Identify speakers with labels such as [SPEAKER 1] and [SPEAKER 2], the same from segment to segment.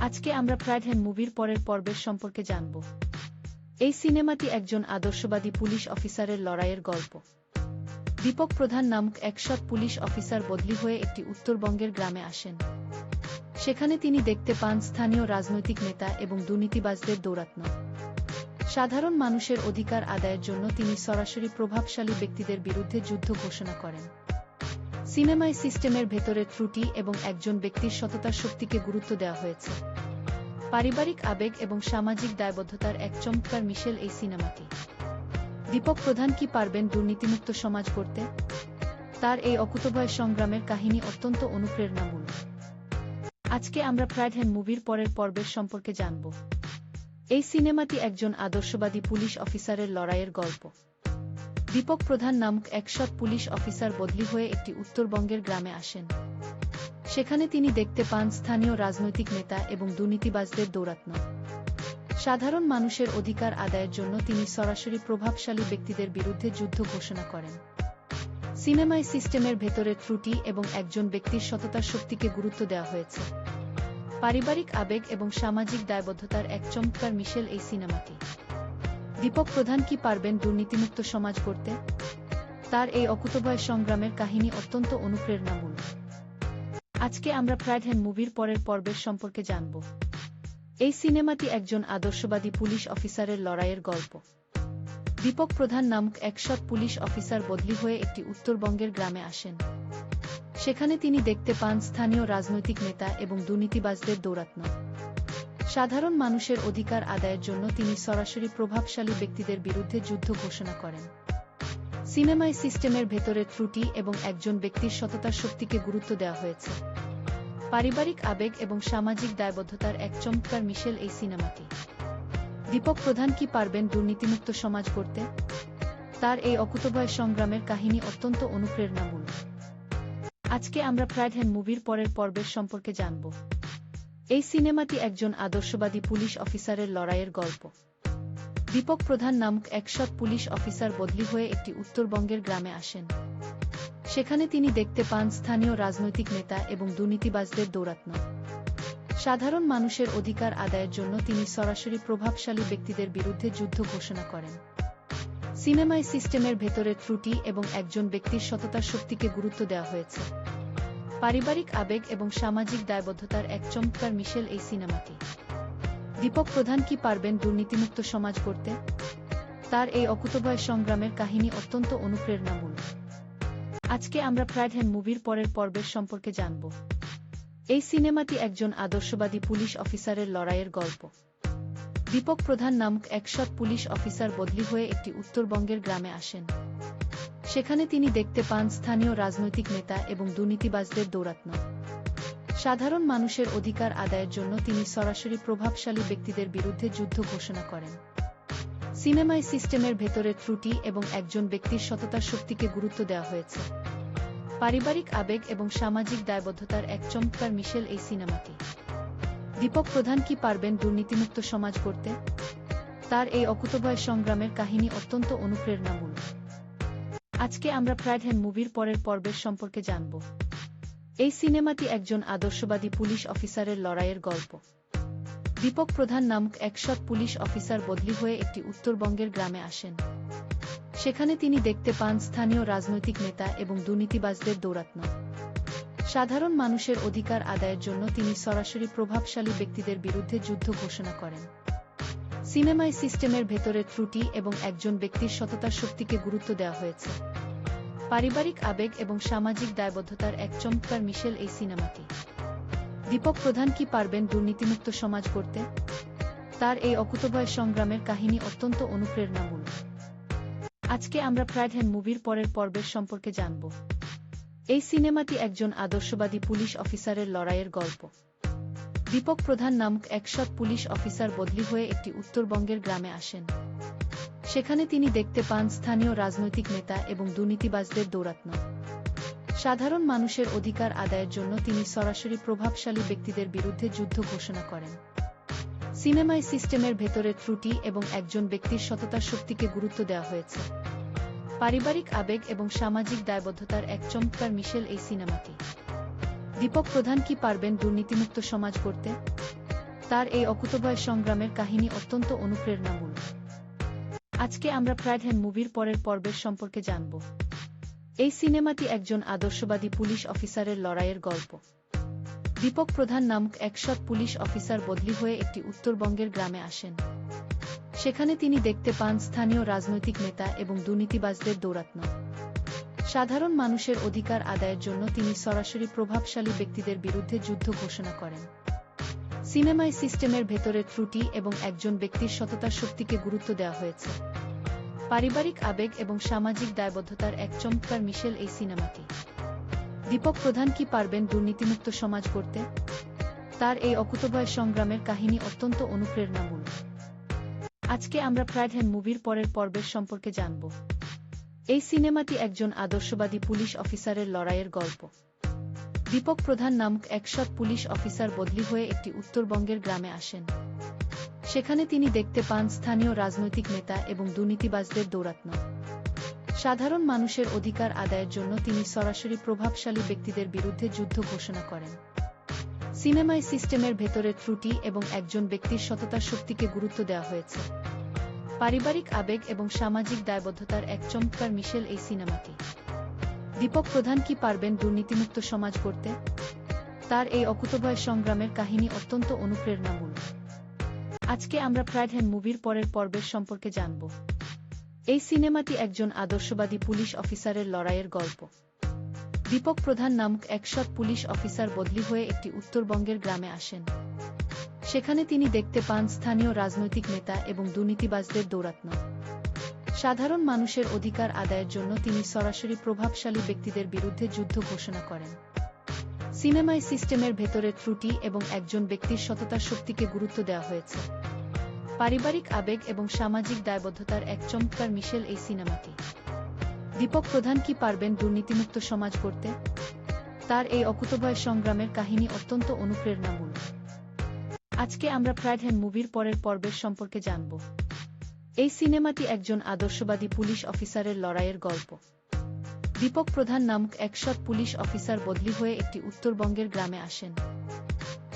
[SPEAKER 1] আজকে আমরা প্রাইডহ্যান্ড মুভির পরের পর্বের সম্পর্কে জানব। এই সিনেমাটি একজন আদর্শবাদী পুলিশ অফিসারের লড়াইয়ের গল্প। দীপক প্রধান নামক এক সৎ পুলিশ অফিসার বদলি হয়ে একটি উত্তরবঙ্গের গ্রামে আসেন। সেখানে তিনি দেখতে পান স্থানীয় রাজনৈতিক নেতা এবং দুর্নীতিবাজদের দৌরাত্ম্য। সাধারণ মানুষের অধিকার আদায়ের জন্য তিনি সরাসরি প্রভাবশালী ব্যক্তিদের বিরুদ্ধে যুদ্ধ ঘোষণা করেন। সিনেমায় সিস্টেমের ভেতরের ত্রুটি এবং একজন ব্যক্তির সততার শক্তিকে গুরুত্ব দেওয়া হয়েছে। পারিবারিক আবেগ এবং সামাজিক দায়বদ্ধতার এক চমৎকার মিশেল এই সিনেমাটি। দীপক প্রধান কি পারবেন দুর্নীতিমুক্ত সমাজ গড়তে? তার এই অকুতোভয় সংগ্রামের কাহিনী অত্যন্ত অনুপ্রেরণামূলক। আজকে আমরা প্রাইডহ্যান্ড মুভির পরের পর্বের সম্পর্কে জানব। এই সিনেমাটি একজন আদর্শবাদী পুলিশ অফিসারের লড়াইয়ের গল্প। দীপক প্রধান নামক এক সৎ পুলিশ অফিসার বদলি হয়ে একটি উত্তরবঙ্গের গ্রামে আসেন। সেখানে তিনি দেখতে পান স্থানীয় রাজনৈতিক নেতা এবং দুর্নীতিবাজদের দৌরাত্ম্য। সাধারণ মানুষের অধিকার আদায়ের জন্য তিনি সরাসরি প্রভাবশালী ব্যক্তিদের বিরুদ্ধে যুদ্ধ ঘোষণা করেন। সিনেমায় সিস্টেমের ভেতরের ত্রুটি এবং একজন ব্যক্তির সততার শক্তিকে গুরুত্ব দেওয়া হয়েছে। পারিবারিক আবেগ এবং সামাজিক দায়বদ্ধতার এক চমৎকার মিশেল এই সিনেমাটি। দীপক প্রধান কি পারবেন দুর্নীতিমুক্ত সমাজ গড়তে? তার এই অকুতোভয় সংগ্রামের কাহিনী অত্যন্ত অনুপ্রেরণামূলক। আজকে আমরা প্রাইডহ্যান্ড মুভির পরের পর্বের সম্পর্কে জানব। এই সিনেমাটি একজন আদর্শবাদী পুলিশ অফিসারের লড়াইয়ের গল্প। দীপক প্রধান নামক এক সৎ পুলিশ অফিসার বদলি হয়ে একটি উত্তরবঙ্গের গ্রামে আসেন। সেখানে তিনি দেখতে পান স্থানীয় রাজনৈতিক নেতা এবং দুর্নীতিবাজদের দৌরাত্ম্য। সাধারণ মানুষের অধিকার আদায়ের জন্য তিনি সরাসরি প্রভাবশালী ব্যক্তিদের বিরুদ্ধে যুদ্ধ ঘোষণা করেন। সিনেমায় সিস্টেমের ভেতরের ত্রুটি এবং একজন ব্যক্তির সততার শক্তিকে গুরুত্ব দেওয়া হয়েছে। পারিবারিক আবেগ এবং সামাজিক দায়বদ্ধতার এক চমৎকার মিশেল এই সিনেমাটি। দীপক প্রধান কি পারবেন দুর্নীতিমুক্ত সমাজ গড়তে? তার এই অকুতোভয় সংগ্রামের কাহিনী অত্যন্ত অনুপ্রেরণামূলক। আজকে আমরা প্রাইডহ্যান্ড মুভির পরের পর্বের সম্পর্কে জানব। এই সিনেমাটি একজন আদর্শবাদী পুলিশ অফিসারের লড়াইয়ের গল্প। দীপক প্রধান নামক এক সৎ পুলিশ অফিসার বদলি হয়ে একটি উত্তরবঙ্গের গ্রামে আসেন। সেখানে তিনি দেখতে পান স্থানীয় রাজনৈতিক নেতা এবং দুর্নীতিবাজদের দৌরাত্ম্য। সাধারণ মানুষের অধিকার আদায়ের জন্য তিনি সরাসরি প্রভাবশালী ব্যক্তিদের বিরুদ্ধে যুদ্ধ ঘোষণা করেন। সিনেমায় সিস্টেমের ভেতরের ত্রুটি এবং একজন ব্যক্তির সততার শক্তিকে গুরুত্ব দেওয়া হয়েছে। পারিবারিক আবেগ এবং সামাজিক দায়বদ্ধতার এক চমৎকার মিশেল এই সিনেমাটি। দীপক প্রধান কি পারবেন দুর্নীতিমুক্ত সমাজ গড়তে? তার এই অকুতোভয় সংগ্রামের কাহিনী অত্যন্ত অনুপ্রেরণামূলক। আজকে আমরা প্রাইডহ্যান্ড মুভির পরের পর্বের সম্পর্কে জানব। এই সিনেমাটি একজন আদর্শবাদী পুলিশ অফিসারের লড়াইয়ের গল্প। দীপক প্রধান নামক এক সৎ পুলিশ অফিসার বদলি হয়ে একটি উত্তরবঙ্গের গ্রামে আসেন। সেখানে তিনি দেখতে পান স্থানীয় রাজনৈতিক নেতা এবং দুর্নীতিবাজদের দৌরাত্ম্য। সাধারণ মানুষের অধিকার আদায়ের জন্য তিনি সরাসরি প্রভাবশালী ব্যক্তিদের বিরুদ্ধে যুদ্ধ ঘোষণা করেন। সিনেমায় সিস্টেমের ভেতরের ত্রুটি এবং একজন ব্যক্তির সততার শক্তিকে গুরুত্ব দেওয়া হয়েছে। পারিবারিক আবেগ এবং সামাজিক দায়বদ্ধতার এক চমৎকার মিশেল এই সিনেমাটি। দীপক প্রধান কি পারবেন দুর্নীতিমুক্ত সমাজ গড়তে? তার এই অকুতোভয় সংগ্রামের কাহিনী অত্যন্ত অনুপ্রেরণামূলক। আজকে আমরা প্রাইডহ্যান্ড মুভির পরের পর্বের সম্পর্কে জানব। এই সিনেমাটি একজন আদর্শবাদী পুলিশ অফিসারের লড়াইয়ের গল্প। দীপক প্রধান নামক এক সৎ পুলিশ অফিসার বদলি হয়ে একটি উত্তরবঙ্গের গ্রামে আসেন। সেখানে তিনি দেখতে পান স্থানীয় রাজনৈতিক নেতা এবং দুর্নীতিবাজদের দৌরাত্ম্য। সাধারণ মানুষের অধিকার আদায়ের জন্য তিনি সরাসরি প্রভাবশালী ব্যক্তিদের বিরুদ্ধে যুদ্ধ ঘোষণা করেন। সিনেমায় সিস্টেমের ভেতরের ত্রুটি এবং একজন ব্যক্তির সততার শক্তিকে গুরুত্ব দেওয়া হয়েছে। পারিবারিক আবেগ এবং সামাজিক দায়বদ্ধতার এক চমৎকার মিশেল এই সিনেমাটি। দীপক প্রধান কি পারবেন দুর্নীতিমুক্ত সমাজ গড়তে? তার এই অকুতোভয় সংগ্রামের কাহিনী অত্যন্ত অনুপ্রেরণামূলক। আজকে আমরা প্রাইডহ্যান্ড মুভির পরের পর্বের সম্পর্কে জানব। এই সিনেমাটি একজন আদর্শবাদী পুলিশ অফিসারের লড়াইয়ের গল্প। দীপক প্রধান নামক এক সৎ পুলিশ অফিসার বদলি হয়ে একটি উত্তরবঙ্গের গ্রামে আসেন। সেখানে তিনি দেখতে পান স্থানীয় রাজনৈতিক নেতা এবং দুর্নীতিবাজদের দৌরাত্ম্য। সাধারণ মানুষের অধিকার আদায়ের জন্য তিনি সরাসরি প্রভাবশালী ব্যক্তিদের বিরুদ্ধে যুদ্ধ ঘোষণা করেন। সিনেমায় সিস্টেমের ভেতরের ত্রুটি এবং একজন ব্যক্তির সততার শক্তিকে গুরুত্ব দেওয়া হয়েছে। পারিবারিক আবেগ এবং সামাজিক দায়বদ্ধতার এক চমৎকার মিশেল এই সিনেমাটি। দীপক প্রধান কি পারবেন দুর্নীতিমুক্ত সমাজ গড়তে? তার এই অকুতোভয় সংগ্রামের কাহিনী অত্যন্ত অনুপ্রেরণামূলক। আজকে আমরা ফ্রাইডহ্যান্ড মুভির পরের পর্বের সম্পর্কে জানব। এই সিনেমাটি একজন আদর্শবাদী পুলিশ অফিসারের লড়াইয়ের গল্প। দীপক প্রধান নামক এক সৎ পুলিশ অফিসার বদলি হয়ে একটি উত্তরবঙ্গের গ্রামে আসেন। সেখানে তিনি দেখতে পান স্থানীয় রাজনৈতিক নেতা এবং দুর্নীতিবাজদের দৌরাত্ম্য। সাধারণ মানুষের অধিকার আদায়ের জন্য তিনি সরাসরি প্রভাবশালী ব্যক্তিদের বিরুদ্ধে যুদ্ধ ঘোষণা করেন। সিনেমায় সিস্টেমের ভেতরের ত্রুটি এবং একজন ব্যক্তির সততার শক্তিকে গুরুত্ব দেওয়া হয়েছে। পারিবারিক আবেগ এবং সামাজিক দায়বদ্ধতার এক চমৎকার মিশেল এই সিনেমাটি। দীপক প্রধান কি পারবেন দুর্নীতিমুক্ত সমাজ গড়তে? তার এই অকুতোভয় সংগ্রামের কাহিনী অত্যন্ত অনুপ্রেরণামূলক। আজকে আমরা ফ্রাইডহ্যান্ড মুভির পরের পর্বের সম্পর্কে জানব। এই সিনেমাটি একজন আদর্শবাদী পুলিশ অফিসারের লড়াইয়ের গল্প। দীপক প্রধান নামক এক সৎ পুলিশ অফিসার বদলি হয়ে একটি উত্তরবঙ্গের গ্রামে আসেন। সেখানে তিনি দেখতে পান স্থানীয় রাজনৈতিক নেতা এবং দুর্নীতিবাজদের দৌরাত্ম্য। সাধারণ মানুষের অধিকার আদায়ের জন্য তিনি সরাসরি প্রভাবশালী ব্যক্তিদের বিরুদ্ধে যুদ্ধ ঘোষণা করেন। সিনেমায় সিস্টেমের ভেতরের ত্রুটি এবং একজন ব্যক্তির সততার শক্তিকে গুরুত্ব দেওয়া হয়েছে। পারিবারিক আবেগ এবং সামাজিক দায়বদ্ধতার এক চমৎকার মিশেল এই সিনেমাটি। দীপক প্রধান কি পারবেন দুর্নীতিমুক্ত সমাজ গড়তে? তার এই অকুতোভয় সংগ্রামের কাহিনী অত্যন্ত অনুপ্রেরণামূলক। আজকে আমরা ফ্রাইডহ্যান্ড মুভির পরের পর্বের সম্পর্কে জানব। এই সিনেমাটি একজন আদর্শবাদী পুলিশ অফিসারের লড়াইয়ের গল্প। দীপক প্রধান নামক এক সৎ পুলিশ অফিসার বদলি হয়ে একটি উত্তরবঙ্গের গ্রামে আসেন। সেখানে তিনি দেখতে পান স্থানীয় রাজনৈতিক নেতা এবং দুর্নীতিবাজদের দৌরাত্ম্য। সাধারণ মানুষের অধিকার আদায়ের জন্য তিনি সরাসরি প্রভাবশালী ব্যক্তিদের বিরুদ্ধে যুদ্ধ ঘোষণা করেন। সিনেমায় সিস্টেমের ভেতরের ত্রুটি এবং একজন ব্যক্তির সততার শক্তিকে গুরুত্ব দেওয়া হয়েছে। পারিবারিক আবেগ এবং সামাজিক দায়বদ্ধতার এক চমৎকার মিশেল এই সিনেমাটি। দীপক প্রধান কি পারবেন দুর্নীতিমুক্ত সমাজ গড়তে? তার এই অকুতোভয় সংগ্রামের কাহিনী অত্যন্ত অনুপ্রেরণামূলক। আজকে আমরা ফ্রাইডহ্যান্ড মুভির পরের পর্বের সম্পর্কে জানব। এই সিনেমাটি একজন আদর্শবাদী পুলিশ অফিসারের লড়াইয়ের গল্প। দীপক প্রধান নামক এক সৎ পুলিশ অফিসার বদলি হয়ে একটি উত্তরবঙ্গের গ্রামে আসেন।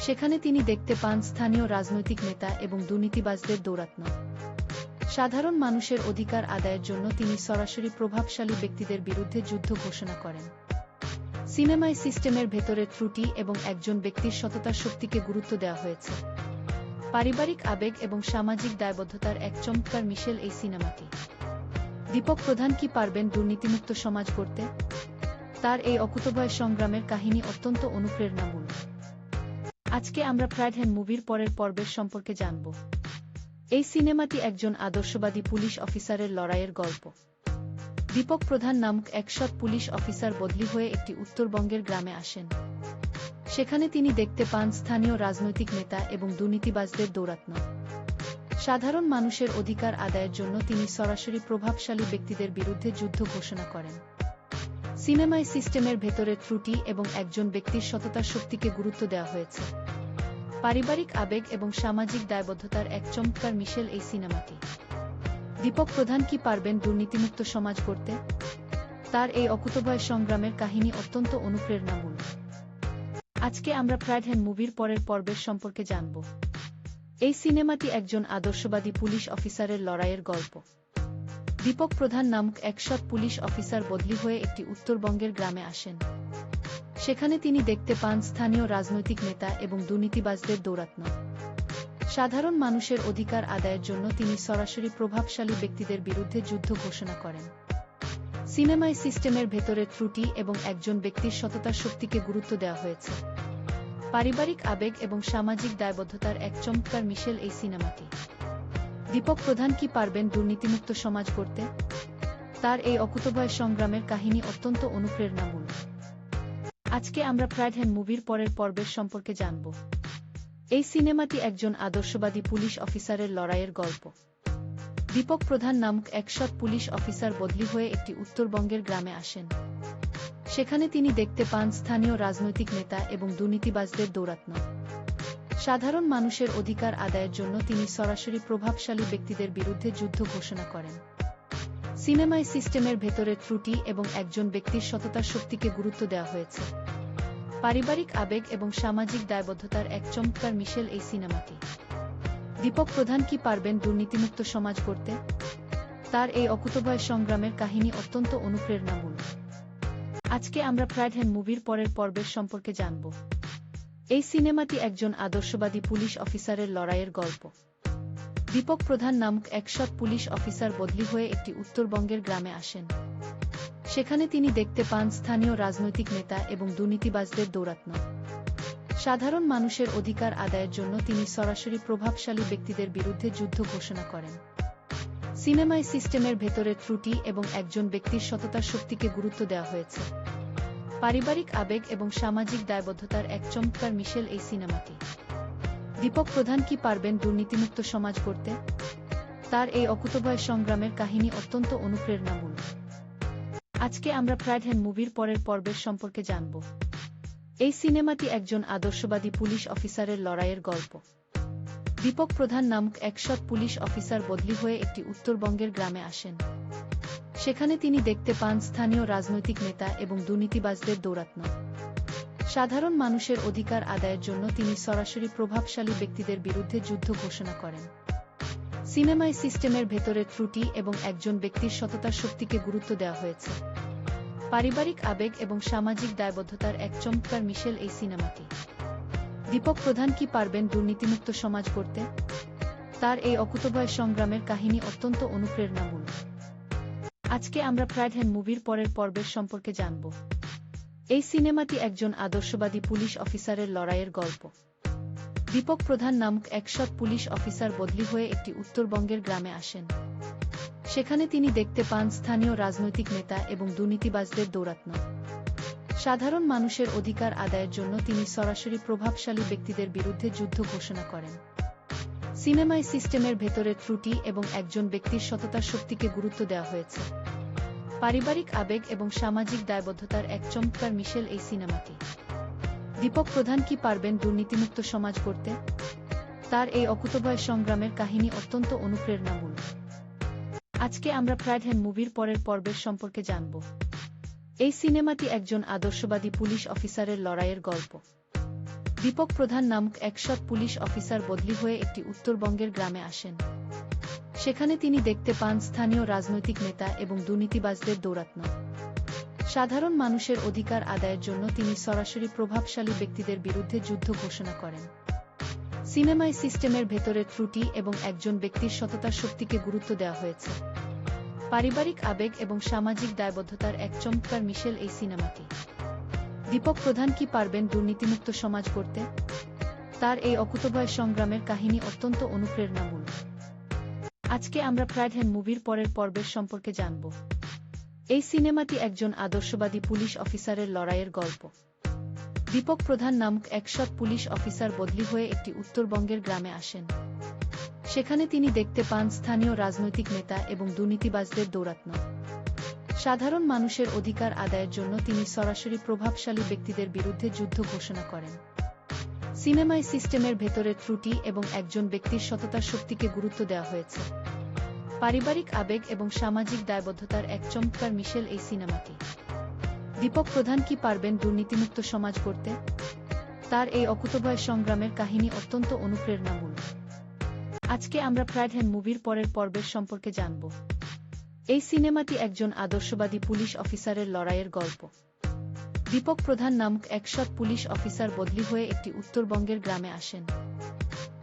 [SPEAKER 1] সেখানে তিনি দেখতে পান স্থানীয় রাজনৈতিক নেতা এবং দুর্নীতিবাজদের দৌরাত্ম্য। সাধারণ মানুষের অধিকার আদায়ের জন্য তিনি সরাসরি প্রভাবশালী ব্যক্তিদের বিরুদ্ধে যুদ্ধ ঘোষণা করেন। সিনেমায় সিস্টেমের ভেতরের ত্রুটি এবং একজন ব্যক্তির সততার শক্তিকে গুরুত্ব দেওয়া হয়েছে। পারিবারিক আবেগ এবং সামাজিক দায়বদ্ধতার এক চমৎকার মিশেল এই সিনেমাটি। দীপক প্রধান কি পারবেন দুর্নীতিমুক্ত সমাজ গড়তে? তার এই অকুতোভয় সংগ্রামের কাহিনী অত্যন্ত অনুপ্রেরণামূলক। আজকে আমরা ফ্রাইডহ্যান্ড মুভির পরের পর্বের সম্পর্কে জানব। এই সিনেমাটি একজন আদর্শবাদী পুলিশ অফিসারের লড়াইয়ের গল্প। দীপক প্রধান নামক এক সৎ পুলিশ অফিসার বদলি হয়ে একটি উত্তরবঙ্গের গ্রামে আসেন। সেখানে তিনি দেখতে পান স্থানীয় রাজনৈতিক নেতা এবং দুর্নীতিবাজদের দৌরাত্ম্য। সাধারণ মানুষের অধিকার আদায়ের জন্য তিনি সরাসরি প্রভাবশালী ব্যক্তিদের বিরুদ্ধে যুদ্ধ ঘোষণা করেন। সিনেমায় সিস্টেমের ভেতরের ত্রুটি এবং একজন ব্যক্তির সততার শক্তিকে গুরুত্ব দেওয়া হয়েছে। পারিবারিক আবেগ এবং সামাজিক দায়বদ্ধতার এক চমৎকার মিশেল এই সিনেমাটি। দীপক প্রধান কি পারবেন দুর্নীতিমুক্ত সমাজ গড়তে? তার এই অকুতোভয় সংগ্রামের কাহিনী অত্যন্ত অনুপ্রেরণামূলক। আজকে আমরা ফ্রাইডহ্যান্ড মুভির পরের পর্বের সম্পর্কে জানব। এই সিনেমাটি একজন আদর্শবাদী পুলিশ অফিসারের লড়াইয়ের গল্প। দীপক প্রধান নামক এক সৎ পুলিশ অফিসার বদলি হয়ে একটি উত্তরবঙ্গের গ্রামে আসেন। সেখানে তিনি দেখতে পান স্থানীয় রাজনৈতিক নেতা এবং দুর্নীতিবাজদের দৌরাত্ম্য। সাধারণ মানুষের অধিকার আদায়ের জন্য তিনি সরাসরি প্রভাবশালী ব্যক্তিদের বিরুদ্ধে যুদ্ধ ঘোষণা করেন। সিনেমায় সিস্টেমের ভেতরের ত্রুটি এবং একজন ব্যক্তির সততার শক্তিকে গুরুত্ব দেওয়া হয়েছে। পারিবারিক আবেগ এবং সামাজিক দায়বদ্ধতার এক চমৎকার মিশেল এই সিনেমাটি। দীপক প্রধান কি পারবেন দুর্নীতিমুক্ত সমাজ গড়তে? তার এই অকুতোভয় সংগ্রামের কাহিনী অত্যন্ত অনুপ্রেরণামূলক। আজকে আমরা ফ্রাইডহ্যান্ড মুভির পরের পর্বের সম্পর্কে জানব। এই সিনেমাটি একজন আদর্শবাদী পুলিশ অফিসারের লড়াইয়ের গল্প। দীপক প্রধান নামক এক সৎ পুলিশ অফিসার বদলি হয়ে একটি উত্তরবঙ্গের গ্রামে আসেন। সেখানে তিনি দেখতে পান স্থানীয় রাজনৈতিক নেতা এবং দুর্নীতিবাজদের দৌরাত্ম্য। সাধারণ মানুষের অধিকার আদায়ের জন্য তিনি সরাসরি প্রভাবশালী ব্যক্তিদের বিরুদ্ধে যুদ্ধ ঘোষণা করেন। সিনেমায় সিস্টেমের ভেতরের ত্রুটি এবং একজন ব্যক্তির সততার শক্তিকে গুরুত্ব দেওয়া হয়েছে। পারিবারিক আবেগ এবং সামাজিক দায়বদ্ধতার এক চমৎকার মিশেল এই সিনেমাটি। দীপক প্রধান কি পারবেন দুর্নীতিমুক্ত সমাজ গড়তে? তার এই অকুতোভয় সংগ্রামের কাহিনী অত্যন্ত অনুপ্রেরণামূলক। আজকে আমরা প্রাইড মুভির পরের পর্বের সম্পর্কে জানব। এই সিনেমাটি একজন আদর্শবাদী পুলিশ অফিসারের লড়াইয়ের গল্প। দীপক প্রধান নামক এক সৎ পুলিশ অফিসার বদলি হয়ে একটি উত্তরবঙ্গের গ্রামে আসেন। সেখানে তিনি দেখতে পান স্থানীয় রাজনৈতিক নেতা এবং দুর্নীতিবাজদের দৌরাত্ম্য। সাধারণ মানুষের অধিকার আদায়ের জন্য তিনি সরাসরি প্রভাবশালী ব্যক্তিদের বিরুদ্ধে যুদ্ধ ঘোষণা করেন। সিনেমায় সিস্টেমের ভেতরে ত্রুটি এবং একজন ব্যক্তির সততার শক্তিকে গুরুত্ব দেওয়া হয়েছে। পারিবারিক আবেগ এবং সামাজিক দায়বদ্ধতার এক চমৎকার মিশেল এই সিনেমাটি। দীপক প্রধান কি পারবেন দুর্নীতিমুক্ত সমাজ গড়তে? তার এই অকুতোভয় সংগ্রামের কাহিনী অত্যন্ত অনুপ্রেরণামূলক। আজকে আমরা প্রাইড মুভির পরের পর্বের সম্পর্কে জানব। এই সিনেমাটি একজন আদর্শবাদী পুলিশ অফিসারের লড়াইয়ের গল্প। দীপক প্রধান নামক এক সৎ পুলিশ অফিসার বদলি হয়ে একটি উত্তরবঙ্গের গ্রামে আসেন। সেখানে তিনি দেখতে পান স্থানীয় রাজনৈতিক নেতা এবং দুর্নীতিবাজদের দৌরাত্ম্য। সাধারণ মানুষের অধিকার আদায়ের জন্য তিনি সরাসরি প্রভাবশালী ব্যক্তিদের বিরুদ্ধে যুদ্ধ ঘোষণা করেন। সিনেমায় সিস্টেমের ভেতরে ত্রুটি এবং একজন ব্যক্তির সততার শক্তিকে গুরুত্ব দেওয়া হয়েছে। পারিবারিক আবেগ এবং সামাজিক দায়বদ্ধতার এক চমৎকার মিশেল এই সিনেমাটি। দীপক প্রধান কি পারবেন দুর্নীতিমুক্ত সমাজ গড়তে? তার এই অকুতোভয় সংগ্রামের কাহিনী অত্যন্ত অনুপ্রেরণামূলক। আজকে আমরা প্রাইড মুভির পরের পর্বের সম্পর্কে জানব। এই সিনেমাটি একজন আদর্শবাদী পুলিশ অফিসারের লড়াইয়ের গল্প। দীপক প্রধান নামক এক সৎ পুলিশ অফিসার বদলি হয়ে একটি উত্তরবঙ্গের গ্রামে আসেন। সেখানে তিনি দেখতে পান স্থানীয় রাজনৈতিক নেতা এবং দুর্নীতিবাজদের দৌরাত্ম্য। সাধারণ মানুষের অধিকার আদায়ের জন্য তিনি সরাসরি প্রভাবশালী ব্যক্তিদের বিরুদ্ধে যুদ্ধ ঘোষণা করেন। সিনেমায় সিস্টেমের ভেতরে ত্রুটি এবং একজন ব্যক্তির সততার শক্তিকে গুরুত্ব দেওয়া হয়েছে। পারিবারিক আবেগ এবং সামাজিক দায়বদ্ধতার এক চমৎকার মিশেল এই সিনেমাটি। দীপক প্রধান কি পারবেন দুর্নীতিমুক্ত সমাজ গড়তে? তার এই অকুতোভয় সংগ্রামের কাহিনী অত্যন্ত অনুপ্রেরণামূলক। আজকে আমরা প্রাইড মুভির পরের পর্বের সম্পর্কে জানব। এই সিনেমাটি একজন আদর্শবাদী পুলিশ অফিসারের লড়াইয়ের গল্প। দীপক প্রধান নামক এক সৎ পুলিশ অফিসার বদলি হয়ে একটি উত্তরবঙ্গের গ্রামে আসেন। সেখানে তিনি দেখতে পান স্থানীয় রাজনৈতিক নেতা এবং দুর্নীতিবাজদের দৌরাত্ম্য। সাধারণ মানুষের অধিকার আদায়ের জন্য তিনি সরাসরি প্রভাবশালী ব্যক্তিদের বিরুদ্ধে যুদ্ধ ঘোষণা করেন। সিনেমায় সিস্টেমের ভেতরে ত্রুটি এবং একজন ব্যক্তির সততার শক্তিকে গুরুত্ব দেওয়া হয়েছে। পারিবারিক আবেগ এবং সামাজিক দায়বদ্ধতার এক চমৎকার মিশেল এই সিনেমাটি। দীপক প্রধান কি পারবেন দুর্নীতিমুক্ত সমাজ গড়তে? তার এই অকুতোভয় সংগ্রামের কাহিনী অত্যন্ত অনুপ্রেরণামূলক। আজকে আমরা প্রাইড মুভির পরের পর্বের সম্পর্কে জানব। এই সিনেমাটি একজন আদর্শবাদী পুলিশ অফিসারের লড়াইয়ের গল্প। দীপক প্রধান নামক এক সৎ পুলিশ অফিসার বদলি হয়ে একটি উত্তরবঙ্গের গ্রামে আসেন। সেখানে তিনি দেখতে পান স্থানীয় রাজনৈতিক নেতা এবং দুর্নীতিবাজদের দৌরাত্ম্য। সাধারণ মানুষের অধিকার আদায়ের জন্য তিনি সরাসরি প্রভাবশালী ব্যক্তিদের বিরুদ্ধে যুদ্ধ ঘোষণা করেন। সিনেমায় সিস্টেমের ভেতরে ত্রুটি এবং একজন ব্যক্তির সততার শক্তিকে গুরুত্ব দেওয়া হয়েছে। পারিবারিক আবেগ এবং সামাজিক দায়বদ্ধতার এক চমৎকার মিশেল এই সিনেমাটি। দীপক প্রধান কি পারবেন দুর্নীতিমুক্ত সমাজ গড়তে? তার এই অকুতোভয় সংগ্রামের কাহিনী অত্যন্ত অনুপ্রেরণামূলক। আজকে আমরা প্রাইড মুভির পরের পর্বের সম্পর্কে জানব। এই সিনেমাটি একজন আদর্শবাদী পুলিশ অফিসারের লড়াইয়ের গল্প। দীপক প্রধান নামক এক সৎ পুলিশ অফিসার বদলি হয়ে একটি উত্তরবঙ্গের গ্রামে আসেন।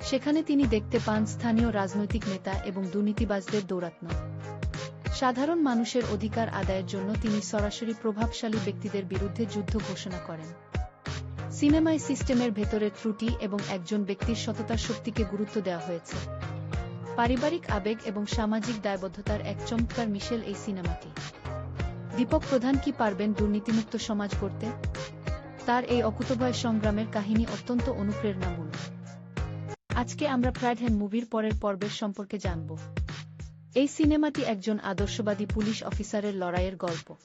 [SPEAKER 1] সেখানে তিনি দেখতে পান স্থানীয় রাজনৈতিক নেতা এবং দুর্নীতিবাজদের দৌরাত্ম্য। সাধারণ মানুষের অধিকার আদায়ের জন্য তিনি সরাসরি প্রভাবশালী ব্যক্তিদের বিরুদ্ধে যুদ্ধ ঘোষণা করেন। সিনেমায় সিস্টেমের ভেতরে ত্রুটি এবং একজন ব্যক্তির সততার শক্তিকে গুরুত্ব দেওয়া হয়েছে। পারিবারিক আবেগ এবং সামাজিক দায়বদ্ধতার এক চমৎকার মিশেল এই সিনেমাটি। দীপক প্রধান কি পারবেন দুর্নীতিমুক্ত সমাজ গড়তে? তার এই অকুতোভয় সংগ্রামের কাহিনী অত্যন্ত অনুপ্রেরণামূলক। আজকে আমরা প্রাইড মুভির পরের পর্বের সম্পর্কে জানব। এই সিনেমাটি একজন আদর্শবাদী পুলিশ অফিসারের লড়াইয়ের গল্প।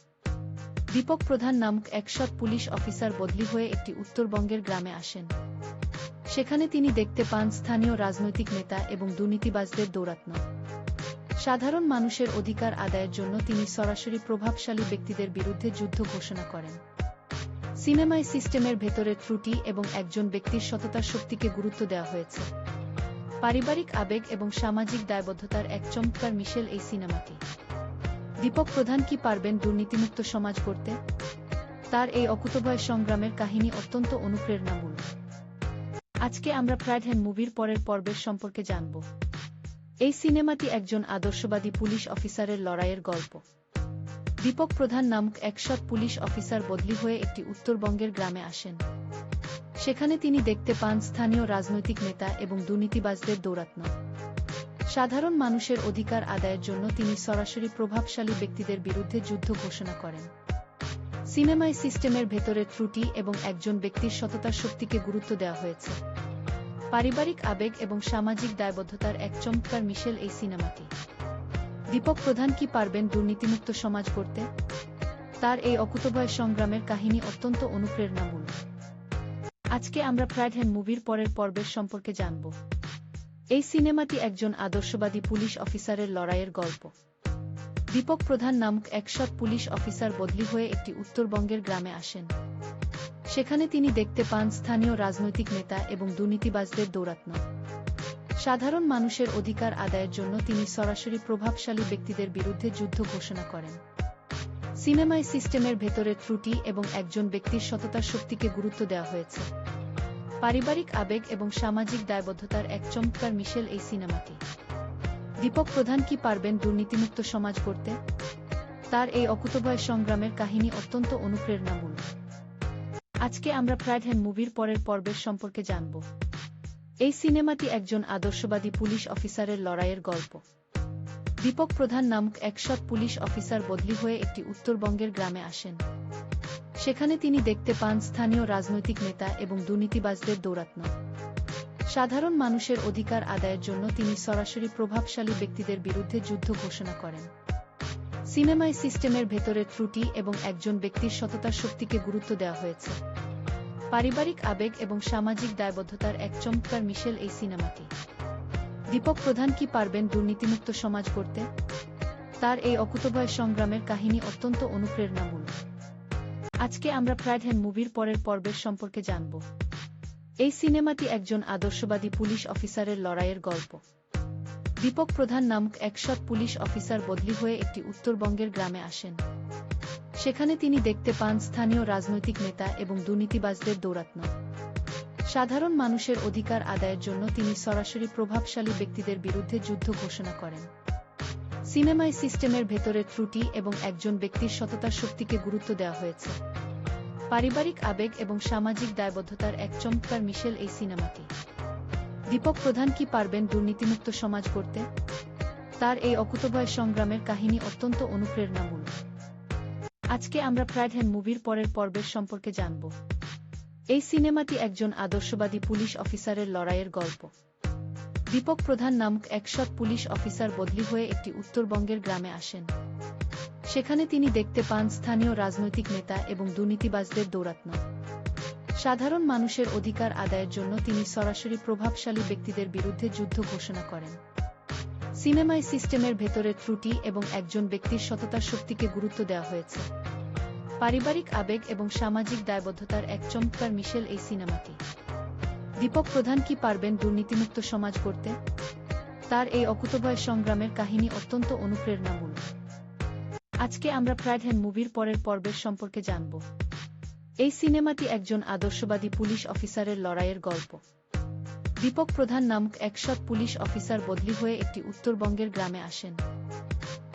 [SPEAKER 1] দীপক প্রধান নামক এক সৎ পুলিশ অফিসার বদলি হয়ে একটি উত্তরবঙ্গের গ্রামে আসেন। সেখানে তিনি দেখতে পান স্থানীয় রাজনৈতিক নেতা এবং দুর্নীতিবাজদের দৌরাত্ম্য। সাধারণ মানুষের অধিকার আদায়ের জন্য তিনি সরাসরি প্রভাবশালী ব্যক্তিদের বিরুদ্ধে যুদ্ধ ঘোষণা করেন। সিনেমায় সিস্টেমের ভেতরে ত্রুটি এবং একজন ব্যক্তির সততার শক্তিকে গুরুত্ব দেওয়া হয়েছে। পারিবারিক আবেগ এবং সামাজিক দায়বদ্ধতার এক চমৎকার মিশেল এই সিনেমাটি। দীপক প্রধান কি পারবেন দুর্নীতিমুক্ত সমাজ গড়তে? তার এই অকুতোভয় সংগ্রামের কাহিনী অত্যন্ত অনুপ্রেরণামূলক। আজকে আমরা প্রাইডহ্যান্ড মুভির পরের পর্বের সম্পর্কে জানব। এই সিনেমাটি একজন আদর্শবাদী পুলিশ অফিসারের লড়াইয়ের গল্প। দীপক প্রধান নামক এক সৎ পুলিশ অফিসার বদলি হয়ে একটি উত্তরবঙ্গের গ্রামে আসেন। সেখানে তিনি দেখতে পান স্থানীয় রাজনৈতিক নেতা এবং দুর্নীতিবাজদের দৌরাত্ম্য। সাধারণ মানুষের অধিকার আদায়ের জন্য তিনি সরাসরি প্রভাবশালী ব্যক্তিদের বিরুদ্ধে যুদ্ধ ঘোষণা করেন। সিনেমায় সিস্টেমের ভেতরে ত্রুটি এবং একজন ব্যক্তির সততার শক্তিকে গুরুত্ব দেওয়া হয়েছে। পারিবারিক আবেগ এবং সামাজিক দায়বদ্ধতার এক চমৎকার মিশেল এই সিনেমাটি। দীপক প্রধান কি পারবেন দুর্নীতিমুক্ত সমাজ গড়তে? তার এই অকুতোভয় সংগ্রামের কাহিনী অত্যন্ত অনুপ্রেরণামূলক। আজকে আমরা প্রাইডহ্যান্ড মুভির পরের পর্বের সম্পর্কে জানব। এই সিনেমাটি একজন আদর্শবাদী পুলিশ অফিসারের লড়াইয়ের গল্প। দীপক প্রধান নামক এক সৎ পুলিশ অফিসার বদলি হয়ে একটি উত্তরবঙ্গের গ্রামে আসেন। সেখানে তিনি দেখতে পান স্থানীয় রাজনৈতিক নেতা এবং দুর্নীতিবাজদের দৌরাত্ম্য। সাধারণ মানুষের অধিকার আদায়ের জন্য তিনি সরাসরি প্রভাবশালী ব্যক্তিদের বিরুদ্ধে যুদ্ধ ঘোষণা করেন। সিনেমায় সিস্টেমের ভেতরে ত্রুটি এবং একজন ব্যক্তির সততার শক্তিকে গুরুত্ব দেওয়া হয়েছে। পারিবারিক আবেগ এবং সামাজিক দায়বদ্ধতার এক চমৎকার মিশেল এই সিনেমাটি। দীপক প্রধান কি পারবেন দুর্নীতিমুক্ত সমাজ গড়তে? তার এই অকুতোভয় সংগ্রামের কাহিনী অত্যন্ত অনুপ্রেরণামূলক। আজকে আমরা প্রাইডহ্যান্ড মুভির পরের পর্বের সম্পর্কে জানব। এই সিনেমাটি একজন আদর্শবাদী পুলিশ অফিসারের লড়াইয়ের গল্প। দীপক প্রধান নামক এক সৎ পুলিশ অফিসার বদলি হয়ে একটি উত্তরবঙ্গের গ্রামে আসেন। সেখানে তিনি দেখতে পান স্থানীয় রাজনৈতিক নেতা এবং দুর্নীতিবাজদের দৌরাত্ম্য। সাধারণ মানুষের অধিকার আদায়ের জন্য তিনি সরাসরি প্রভাবশালী ব্যক্তিদের বিরুদ্ধে যুদ্ধ ঘোষণা করেন। সিনেমায় সিস্টেমের ভেতরে ত্রুটি এবং একজন ব্যক্তির সততার শক্তিকে গুরুত্ব দেওয়া হয়েছে। পারিবারিক আবেগ এবং সামাজিক দায়বদ্ধতার এক চমৎকার মিশেল এই সিনেমাটি। দীপক প্রধান কি পারবেন দুর্নীতিমুক্ত সমাজ গড়তে? তার এই অকুতোভয় সংগ্রামের কাহিনী অত্যন্ত অনুপ্রেরণামূলক। আজকে আমরা প্রাইডহ্যান্ড মুভির পরের পর্বের সম্পর্কে জানব। এই সিনেমাটি একজন আদর্শবাদী পুলিশ অফিসারের লড়াইয়ের গল্প। দীপক প্রধান নামক এক সৎ পুলিশ অফিসার বদলি হয়ে একটি উত্তরবঙ্গের গ্রামে আসেন। সেখানে তিনি দেখতে পান স্থানীয় রাজনৈতিক নেতা এবং দুর্নীতিবাজদের দৌরাত্ম্য। সাধারণ মানুষের অধিকার আদায়ের জন্য তিনি সরাসরি প্রভাবশালী ব্যক্তিদের বিরুদ্ধে যুদ্ধ ঘোষণা করেন। সিনেমায় সিস্টেমের ভেতরে ত্রুটি এবং একজন ব্যক্তির সততার শক্তিকে গুরুত্ব দেওয়া হয়েছে। পারিবারিক আবেগ এবং সামাজিক দায়বদ্ধতার এক চমৎকার মিশেল এই সিনেমাটি। দীপক প্রধান কি পারবেন দুর্নীতিমুক্ত সমাজ গড়তে? তার এই অকুতোভয় সংগ্রামের কাহিনী অত্যন্ত অনুপ্রেরণামূলক। আজকে আমরা প্রাইডহ্যান্ড মুভির পরের পর্বের সম্পর্কে জানব। এই সিনেমাটি একজন আদর্শবাদী পুলিশ অফিসারের লড়াইয়ের গল্প। দীপক প্রধান নামক এক সৎ পুলিশ অফিসার বদলি হয়ে একটি উত্তরবঙ্গের গ্রামে আসেন। সেখানে তিনি দেখতে পান স্থানীয় রাজনৈতিক নেতা এবং দুর্নীতিবাজদের দৌরাত্ম্য। সাধারণ মানুষের অধিকার আদায়ের জন্য তিনি সরাসরি প্রভাবশালী ব্যক্তিদের বিরুদ্ধে যুদ্ধ ঘোষণা করেন। সিনেমায় সিস্টেমের ভেতরে ত্রুটি এবং একজন ব্যক্তির সততার শক্তিকে গুরুত্ব দেওয়া হয়েছে। পারিবারিক আবেগ এবং সামাজিক দায়বদ্ধতার এক চমৎকার মিশেল এই সিনেমাটি। দীপক প্রধান কি পারবেন দুর্নীতিমুক্ত সমাজ গড়তে? তার এই অকুতোভয় সংগ্রামের কাহিনী অত্যন্ত অনুপ্রেরণামূলক। আজকে আমরা প্রাইডহ্যান্ড মুভির পরের পর্বের সম্পর্কে জানব। এই সিনেমাটি একজন আদর্শবাদী পুলিশ অফিসারের লড়াইয়ের গল্প। দীপক প্রধান নামক এক সৎ পুলিশ অফিসার বদলি হয়ে একটি উত্তরবঙ্গের গ্রামে আসেন।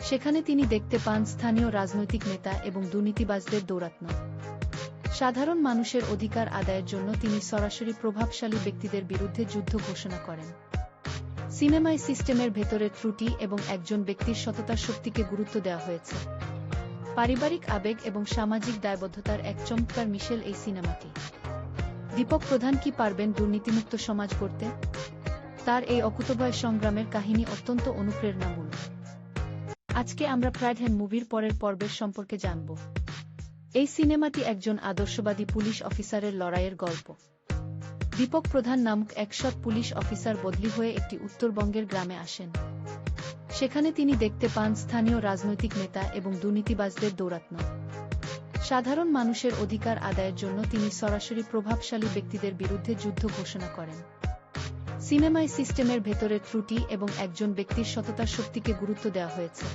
[SPEAKER 1] সেখানে তিনি দেখতে পান স্থানীয় রাজনৈতিক নেতা এবং দুর্নীতিবাজদের দৌরাত্ম্য। সাধারণ মানুষের অধিকার আদায়ের জন্য তিনি সরাসরি প্রভাবশালী ব্যক্তিদের বিরুদ্ধে যুদ্ধ ঘোষণা করেন। সিনেমায় সিস্টেমের ভেতরে ত্রুটি এবং একজন ব্যক্তির সততার শক্তিকে গুরুত্ব দেওয়া হয়েছে। পারিবারিক আবেগ এবং সামাজিক দায়বদ্ধতার এক চমৎকার মিশেল এই সিনেমাটি। দীপক প্রধান কি পারবেন দুর্নীতিমুক্ত সমাজ গড়তে? তার এই অকুতোভয় সংগ্রামের কাহিনী অত্যন্ত অনুপ্রেরণামূলক। আজকে আমরা প্রাইডহ্যান্ড মুভির পরের পর্বের সম্পর্কে জানব। এই সিনেমাটি একজন আদর্শবাদী পুলিশ অফিসারের লড়াইয়ের গল্প। দীপক প্রধান নামক এক সৎ পুলিশ অফিসার বদলি হয়ে একটি উত্তরবঙ্গের গ্রামে আসেন। সেখানে তিনি দেখতে পান স্থানীয় রাজনৈতিক নেতা এবং দুর্নীতিবাজদের দৌরাত্ম্য। সাধারণ মানুষের অধিকার আদায়ের জন্য তিনি সরাসরি প্রভাবশালী ব্যক্তিদের বিরুদ্ধে যুদ্ধ ঘোষণা করেন। সিনেমায় সিস্টেমের ভেতরে ত্রুটি এবং একজন ব্যক্তির সততার শক্তিকে গুরুত্ব দেওয়া হয়েছে।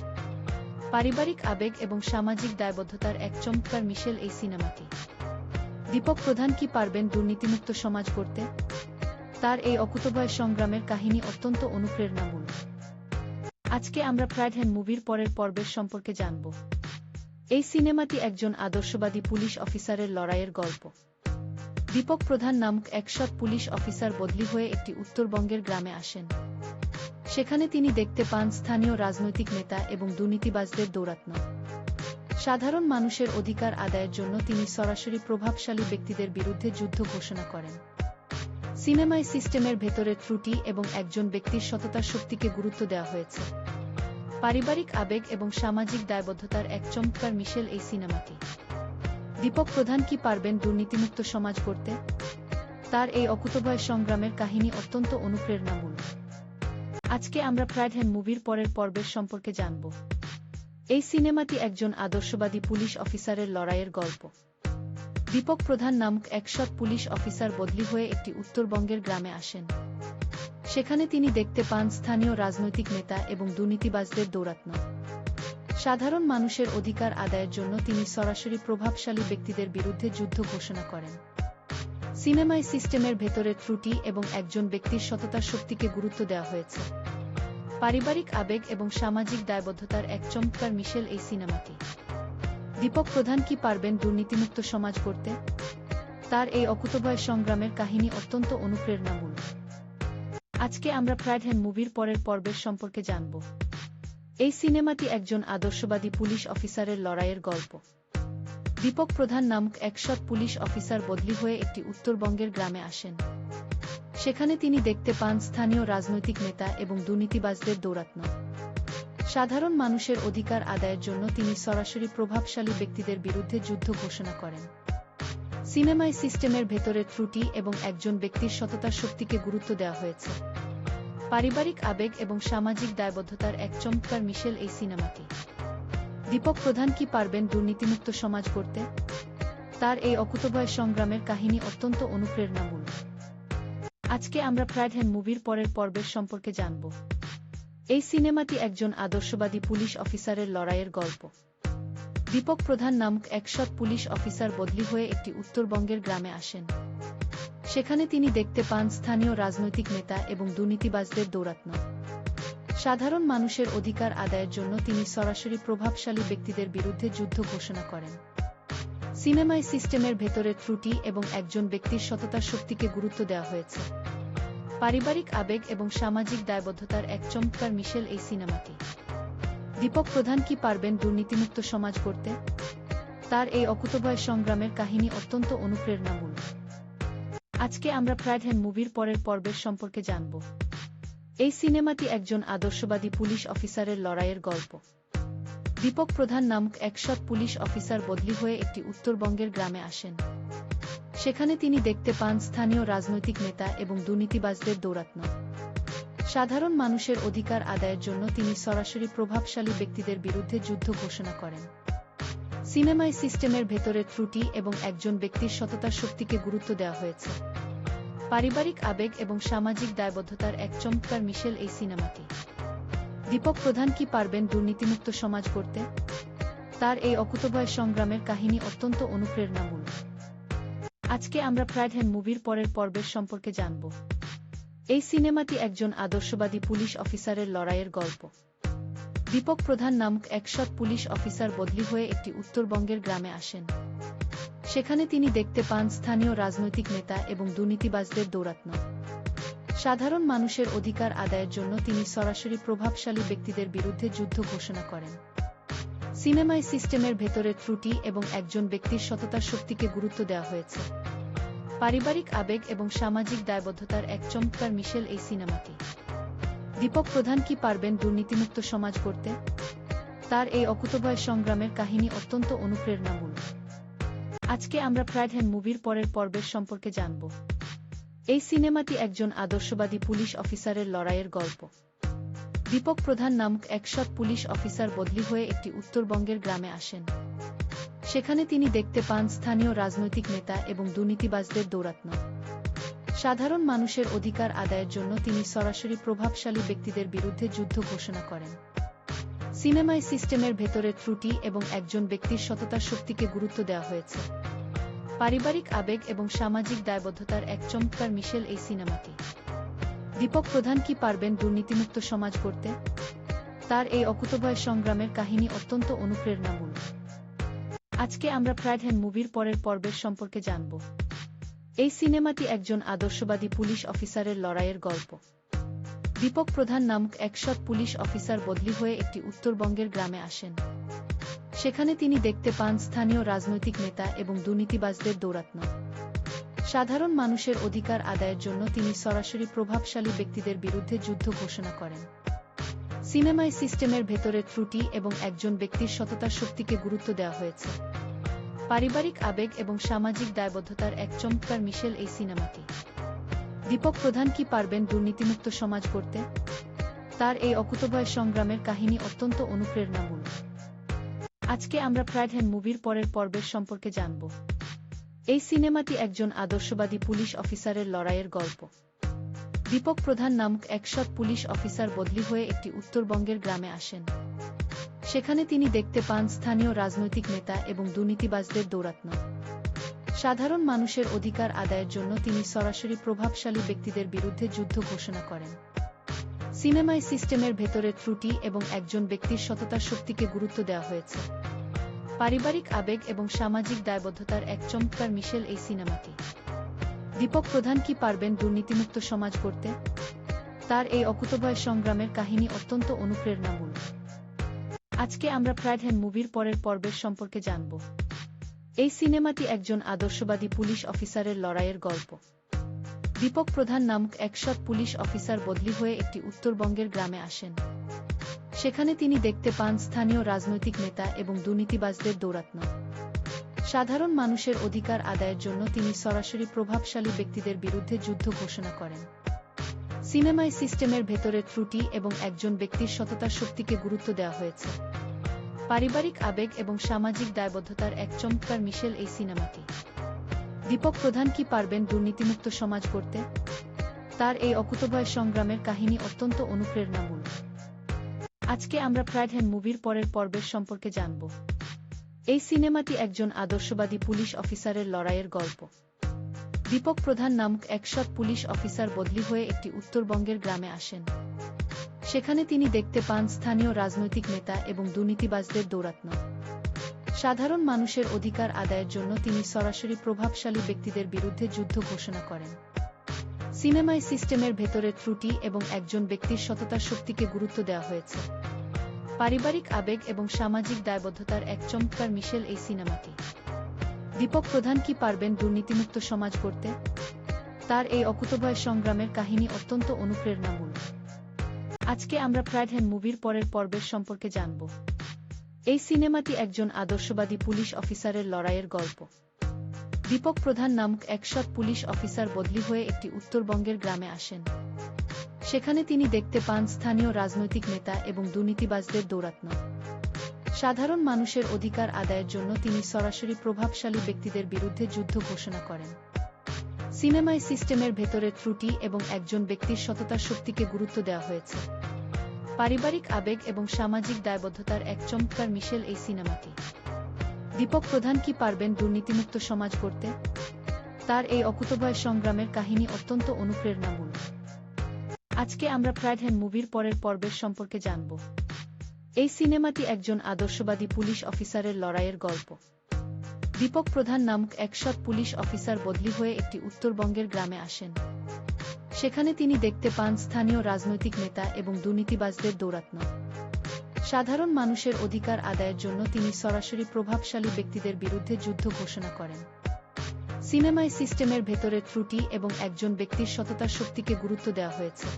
[SPEAKER 1] পারিবারিক আবেগ এবং সামাজিক দায়বদ্ধতার এক চমৎকার মিশেল এই সিনেমাটি। দীপক প্রধান কি পারবেন দুর্নীতিমুক্ত সমাজ গড়তে? তার এই অকুতোভয় সংগ্রামের কাহিনী অত্যন্ত অনুপ্রেরণামূলক। আজকে আমরা প্রাইডহ্যান্ড মুভির পরের পর্বের সম্পর্কে জানব। এই সিনেমাটি একজন আদর্শবাদী পুলিশ অফিসারের লড়াইয়ের গল্প। দীপক প্রধান নামক এক সৎ পুলিশ অফিসার বদলি হয়ে একটি উত্তরবঙ্গের গ্রামে আসেন। সেখানে তিনি দেখতে পান স্থানীয় রাজনৈতিক নেতা এবং দুর্নীতিবাজদের দৌরাত্ম্য। সাধারণ মানুষের অধিকার আদায়ের জন্য তিনি সরাসরি প্রভাবশালী ব্যক্তিদের বিরুদ্ধে যুদ্ধ ঘোষণা করেন। সিনেমায় সিস্টেমের ভেতরে ত্রুটি এবং একজন ব্যক্তির সততার শক্তিকে গুরুত্ব দেওয়া হয়েছে। পারিবারিক আবেগ এবং সামাজিক দায়বদ্ধতার এক চমৎকার মিশেল এই সিনেমাটি। দীপক প্রধান কি পারবেন দুর্নীতিমুক্ত সমাজ গড়তে? তার এই অকুতোভয় সংগ্রামের কাহিনী অত্যন্ত অনুপ্রেরণামূলক। আজকে আমরা প্রাইডহ্যান্ড মুভির পরের পর্বের সম্পর্কে জানব। এই সিনেমাটি একজন আদর্শবাদী পুলিশ অফিসারের লড়াইয়ের গল্প। দীপক প্রধান নামক এক সৎ পুলিশ অফিসার বদলি হয়ে একটি উত্তরবঙ্গের গ্রামে আসেন। সেখানে তিনি দেখতে পান স্থানীয় রাজনৈতিক নেতা এবং দুর্নীতিবাজদের দৌরাত্ম্য। সাধারণ মানুষের অধিকার আদায়ের জন্য তিনি সরাসরি প্রভাবশালী ব্যক্তিদের বিরুদ্ধে যুদ্ধ ঘোষণা করেন। সিনেমায় সিস্টেমের ভেতরে ত্রুটি এবং একজন ব্যক্তির সততার শক্তিকে গুরুত্ব দেওয়া হয়েছে। পারিবারিক আবেগ এবং সামাজিক দায়বদ্ধতার এক চমৎকার মিশেল এই সিনেমাটি। দীপক প্রধান কি পারবেন দুর্নীতিমুক্ত সমাজ গড়তে? তার এই অকুতোভয় সংগ্রামের কাহিনী অত্যন্ত অনুপ্রেরণামূলক। আজকে আমরা প্রাইডহ্যান্ড মুভির পরের পর্বের সম্পর্কে জানব। এই সিনেমাটি একজন আদর্শবাদী পুলিশ অফিসারের লড়াইয়ের গল্প। দীপক প্রধান নামক এক সৎ পুলিশ অফিসার বদলি হয়ে একটি উত্তরবঙ্গের গ্রামে আসেন। সেখানে তিনি দেখতে পান স্থানীয় রাজনৈতিক নেতা এবং দুর্নীতিবাজদের দৌরাত্ম্য। সাধারণ মানুষের অধিকার আদায়ের জন্য তিনি সরাসরি প্রভাবশালী ব্যক্তিদের বিরুদ্ধে যুদ্ধ ঘোষণা করেন। সিনেমায় সিস্টেমের ভেতরে ত্রুটি এবং একজন ব্যক্তির সততার শক্তিকে গুরুত্ব দেওয়া হয়েছে। পারিবারিক আবেগ এবং সামাজিক দায়বদ্ধতার এক চমৎকার মিশেল এই সিনেমাটি। দীপক প্রধান কি পারবেন দুর্নীতিমুক্ত সমাজ গড়তে? তার এই অকুতোভয় সংগ্রামের কাহিনী অত্যন্ত অনুপ্রেরণামূলক। আজকে আমরা প্রাইডহ্যান্ড মুভির পরের পর্বের সম্পর্কে জানব। এই সিনেমাটি একজন আদর্শবাদী পুলিশ অফিসারের লড়াইয়ের গল্প। দীপক প্রধান নামক এক সৎ পুলিশ অফিসার বদলি হয়ে একটি উত্তরবঙ্গের গ্রামে আসেন। সেখানে তিনি দেখতে পান স্থানীয় রাজনৈতিক নেতা এবং দুর্নীতিবাজদের দৌরাত্ম্য। সাধারণ মানুষের অধিকার আদায়ের জন্য তিনি সরাসরি প্রভাবশালী ব্যক্তিদের বিরুদ্ধে যুদ্ধ ঘোষণা করেন। সিনেমায় সিস্টেমের ভেতরে ত্রুটি এবং একজন ব্যক্তির সততার শক্তিকে গুরুত্ব দেওয়া হয়েছে। পারিবারিক আবেগ এবং সামাজিক দায়বদ্ধতার এক চমৎকার মিশেল এই সিনেমাটি। দীপক প্রধান কি পারবেন দুর্নীতিমুক্ত সমাজ গড়তে? তার এই অকুতোভয় সংগ্রামের কাহিনী অত্যন্ত অনুপ্রেরণামূলক। আজকে আমরা প্রাইডহ্যান্ড মুভির পরের পর্বের সম্পর্কে জানব। এই সিনেমাটি একজন আদর্শবাদী পুলিশ অফিসারের লড়াইয়ের গল্প। দীপক প্রধান নামক এক সৎ পুলিশ অফিসার বদলি হয়ে একটি উত্তরবঙ্গের গ্রামে আসেন। সেখানে তিনি দেখতে পান স্থানীয় রাজনৈতিক নেতা এবং দুর্নীতিবাজদের দৌরাত্ম্য। সাধারণ মানুষের অধিকার আদায়ের জন্য তিনি সরাসরি প্রভাবশালী ব্যক্তিদের বিরুদ্ধে যুদ্ধ ঘোষণা করেন। সিনেমায় সিস্টেমের ভেতরে ত্রুটি এবং একজন ব্যক্তির সততার শক্তিকে গুরুত্ব দেওয়া হয়েছে। পারিবারিক আবেগ এবং সামাজিক দায়বদ্ধতার এক চমৎকার মিশেল এই সিনেমাটি। দীপক প্রধান কি পারবেন দুর্নীতিমুক্ত সমাজ গড়তে? তার এই অকুতোভয় সংগ্রামের কাহিনী অত্যন্ত অনুপ্রেরণামূলক। আজকে আমরা প্রাইডহ্যান্ড মুভির পরের পর্বের সম্পর্কে জানব। এই সিনেমাটি একজন আদর্শবাদী পুলিশ অফিসারের লড়াইয়ের গল্প। দীপক প্রধান নামক এক সৎ পুলিশ অফিসার বদলি হয়ে একটি উত্তরবঙ্গের গ্রামে আসেন। সেখানে তিনি দেখতে পান স্থানীয় রাজনৈতিক নেতা এবং দুর্নীতিবাজদের দৌরাত্ম্য। সাধারণ মানুষের অধিকার আদায়ের জন্য তিনি সরাসরি প্রভাবশালী ব্যক্তিদের বিরুদ্ধে যুদ্ধ ঘোষণা করেন। সিনেমায় সিস্টেমের ভেতরে ত্রুটি এবং একজন ব্যক্তির সততার শক্তিকে গুরুত্ব দেওয়া হয়েছে। পারিবারিক আবেগ এবং সামাজিক দায়বদ্ধতার এক চমৎকার মিশেল এই সিনেমাটি। দীপক প্রধান কি পারবেন দুর্নীতিমুক্ত সমাজ গড়তে? তার এই অকুতোভয় সংগ্রামের কাহিনী অত্যন্ত অনুপ্রেরণামূলক। আজকে আমরা প্রাইডহ্যান্ড মুভির পরের পর্বের সম্পর্কে জানব। এই সিনেমাটি একজন আদর্শবাদী পুলিশ অফিসারের লড়াইয়ের গল্প। দীপক প্রধান নামক এক সৎ পুলিশ অফিসার বদলি হয়ে একটি উত্তরবঙ্গের গ্রামে আসেন। সেখানে তিনি দেখতে পান স্থানীয় রাজনৈতিক নেতা এবং দুর্নীতিবাজদের দৌরাত্ম্য। সাধারণ মানুষের অধিকার আদায়ের জন্য তিনি সরাসরি প্রভাবশালী ব্যক্তিদের বিরুদ্ধে যুদ্ধ ঘোষণা করেন। সিনেমায় সিস্টেমের ভেতরের ত্রুটি এবং একজন ব্যক্তির সততার শক্তিকে গুরুত্ব দেওয়া হয়েছে। পারিবারিক আবেগ এবং সামাজিক দায়বদ্ধতার এক চমৎকার মিশেল এই সিনেমাটি। দীপক প্রধান কি পারবেন দুর্নীতিমুক্ত সমাজ গড়তে? তার এই অকুতোভয় সংগ্রামের কাহিনী অত্যন্ত অনুপ্রেরণামূলক। আজকে আমরা ফ্রাইডহ্যান্ড মুভির পরের পর্বের সম্পর্কে জানব। এই সিনেমাটি একজন আদর্শবাদী পুলিশ অফিসারের লড়াইয়ের গল্প। দীপক প্রধান নামক এক সৎ পুলিশ অফিসার বদলি হয়ে একটি উত্তরবঙ্গের গ্রামে আসেন। সেখানে তিনি দেখতে পান স্থানীয় রাজনৈতিক নেতা এবং দুর্নীতিবাজদের দৌরাত্ম্য। সাধারণ মানুষের অধিকার আদায়ের জন্য তিনি সরাসরি প্রভাবশালী ব্যক্তিদের বিরুদ্ধে যুদ্ধ ঘোষণা করেন। সিনেমায় সিস্টেমের ভেতরের ত্রুটি এবং একজন ব্যক্তির সততার শক্তিকে গুরুত্ব দেওয়া হয়েছে। পারিবারিক আবেগ এবং সামাজিক দায়বদ্ধতার এক চমৎকার মিশেল এই সিনেমাটি। দীপক প্রধান কি পারবেন দুর্নীতিমুক্ত সমাজ গড়তে? তার এই অকুতোভয় সংগ্রামের কাহিনী অত্যন্ত অনুপ্রেরণামূলক। আজকে আমরা ফ্রাইডহ্যান্ড মুভির পরের পর্বের সম্পর্কে জানব। এই সিনেমাটি একজন আদর্শবাদী পুলিশ অফিসারের লড়াইয়ের গল্প। দীপক প্রধান নামক এক সৎ পুলিশ অফিসার বদলি হয়ে একটি উত্তরবঙ্গের গ্রামে আসেন। সেখানে তিনি দেখতে পান স্থানীয় রাজনৈতিক নেতা এবং দুর্নীতিবাজদের দৌরাত্ম্য। সাধারণ মানুষের অধিকার আদায়ের জন্য তিনি সরাসরি প্রভাবশালী ব্যক্তিদের বিরুদ্ধে যুদ্ধ ঘোষণা করেন। সিনেমায় সিস্টেমের ভেতরের ত্রুটি এবং একজন ব্যক্তির সততার শক্তিকে গুরুত্ব দেওয়া হয়েছে। পারিবারিক আবেগ এবং সামাজিক দায়বদ্ধতার এক চমৎকার মিশেল এই সিনেমাটি। দীপক প্রধান কি পারবেন দুর্নীতিমুক্ত সমাজ গড়তে? তার এই অকুতোভয় সংগ্রামের কাহিনী অত্যন্ত অনুপ্রেরণামূলক। আজকে আমরা ফ্রাইডহ্যান্ড মুভির পরের পর্বের সম্পর্কে জানব। এই সিনেমাটি একজন আদর্শবাদী পুলিশ অফিসারের লড়াইয়ের গল্প। দীপক প্রধান নামক এক সৎ পুলিশ অফিসার বদলি হয়ে একটি উত্তরবঙ্গের গ্রামে আসেন। সেখানে তিনি দেখতে পান স্থানীয় রাজনৈতিক নেতা এবং দুর্নীতিবাজদের দৌরাত্ম্য। সাধারণ মানুষের অধিকার আদায়ের জন্য তিনি সরাসরি প্রভাবশালী ব্যক্তিদের বিরুদ্ধে যুদ্ধ ঘোষণা করেন। সিনেমায় সিস্টেমের ভেতরের ত্রুটি এবং একজন ব্যক্তির সততার শক্তিকে গুরুত্ব দেওয়া হয়েছে। পারিবারিক আবেগ এবং সামাজিক দায়বদ্ধতার এক চমৎকার মিশেল এই সিনেমাটি। দীপক প্রধান কি পারবেন দুর্নীতিমুক্ত সমাজ গড়তে? তার এই অকুতোভয় সংগ্রামের কাহিনী অত্যন্ত অনুপ্রেরণামূলক। আজকে আমরা ফ্রাইডহ্যান্ড মুভির পরের পর্বের সম্পর্কে জানব। এই সিনেমাটি একজন আদর্শবাদী পুলিশ অফিসারের লড়াইয়ের গল্প। দীপক প্রধান নামক এক সৎ পুলিশ অফিসার বদলি হয়ে একটি উত্তরবঙ্গের গ্রামে আসেন। সেখানে তিনি দেখতে পান স্থানীয় রাজনৈতিক নেতা এবং দুর্নীতিবাজদের দৌরাত্ম্য। সাধারণ মানুষের অধিকার আদায়ের জন্য তিনি সরাসরি প্রভাবশালী ব্যক্তিদের বিরুদ্ধে যুদ্ধ ঘোষণা করেন। সিনেমায় সিস্টেমের ভেতরের ত্রুটি এবং একজন ব্যক্তির সততার শক্তিকে গুরুত্ব দেওয়া হয়েছে। পারিবারিক আবেগ এবং সামাজিক দায়বদ্ধতার এক চমৎকার মিশেল এই সিনেমাটি। দীপক প্রধান কি পারবেন দুর্নীতিমুক্ত সমাজ গড়তে? তার এই অকুতোভয় সংগ্রামের কাহিনী অত্যন্ত অনুপ্রেরণামূলক। আজকে আমরা ফ্রাইডহ্যান্ড মুভির পরের পর্বের সম্পর্কে জানব। এই সিনেমাটি একজন আদর্শবাদী পুলিশ অফিসারের লড়াইয়ের গল্প। দীপক প্রধান নামক এক সৎ পুলিশ অফিসার বদলি হয়ে একটি উত্তরবঙ্গের গ্রামে আসেন। সেখানে তিনি দেখতে পান স্থানীয় রাজনৈতিক নেতা এবং দুর্নীতিবাজদের দৌরাত্ম্য। সাধারণ মানুষের অধিকার আদায়ের জন্য তিনি সরাসরি প্রভাবশালী ব্যক্তিদের বিরুদ্ধে যুদ্ধ ঘোষণা করেন। সিনেমায় সিস্টেমের ভেতরের ত্রুটি এবং একজন ব্যক্তির সততার শক্তিকে গুরুত্ব দেওয়া হয়েছে। পারিবারিক আবেগ এবং সামাজিক দায়বদ্ধতার এক চমৎকার মিশেল এই সিনেমাটি। দীপক প্রধান কি পারবেন দুর্নীতিমুক্ত সমাজ গড়তে? তার এই অকুতোভয় সংগ্রামের কাহিনী অত্যন্ত অনুপ্রেরণামূলক। আজকে আমরা ফ্রাইডহ্যান্ড মুভির পরের পর্বের সম্পর্কে জানব। এই সিনেমাটি একজন আদর্শবাদী পুলিশ অফিসারের লড়াইয়ের গল্প। দীপক প্রধান নামক এক সৎ পুলিশ অফিসার বদলি হয়ে একটি উত্তরবঙ্গের গ্রামে আসেন। সেখানে তিনি দেখতে পান স্থানীয় রাজনৈতিক নেতা এবং দুর্নীতিবাজদের দৌরাত্ম্য। সাধারণ মানুষের অধিকার আদায়ের জন্য তিনি সরাসরি প্রভাবশালী ব্যক্তিদের বিরুদ্ধে যুদ্ধ ঘোষণা করেন। সিনেমায় সিস্টেমের ভেতরের ত্রুটি এবং একজন ব্যক্তির সততার শক্তিকে গুরুত্ব দেওয়া হয়েছে।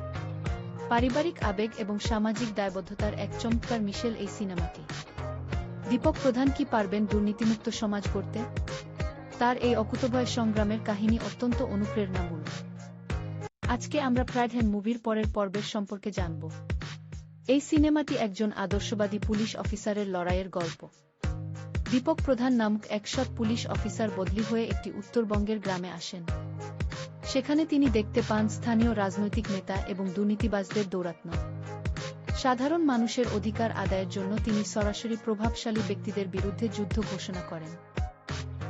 [SPEAKER 1] পারিবারিক আবেগ এবং সামাজিক দায়বদ্ধতার এক চমৎকার মিশেল এই সিনেমাটি। দীপক প্রধান কি পারবেন দুর্নীতিমুক্ত সমাজ গড়তে? তার এই অকুতোভয় সংগ্রামের কাহিনী অত্যন্ত অনুপ্রেরণামূলক। আজকে আমরা ফ্রাইডহ্যান্ড মুভির পরের পর্বের সম্পর্কে জানব। এই সিনেমাটি একজন আদর্শবাদী পুলিশ অফিসারের লড়াইয়ের গল্প। দীপক প্রধান নামক এক সৎ পুলিশ অফিসার বদলি হয়ে একটি উত্তরবঙ্গের গ্রামে আসেন। সেখানে তিনি দেখতে পান স্থানীয় রাজনৈতিক নেতা এবং দুর্নীতিবাজদের দৌরাত্ম্য। সাধারণ মানুষের অধিকার আদায়ের জন্য তিনি সরাসরি প্রভাবশালী ব্যক্তিদের বিরুদ্ধে যুদ্ধ ঘোষণা করেন।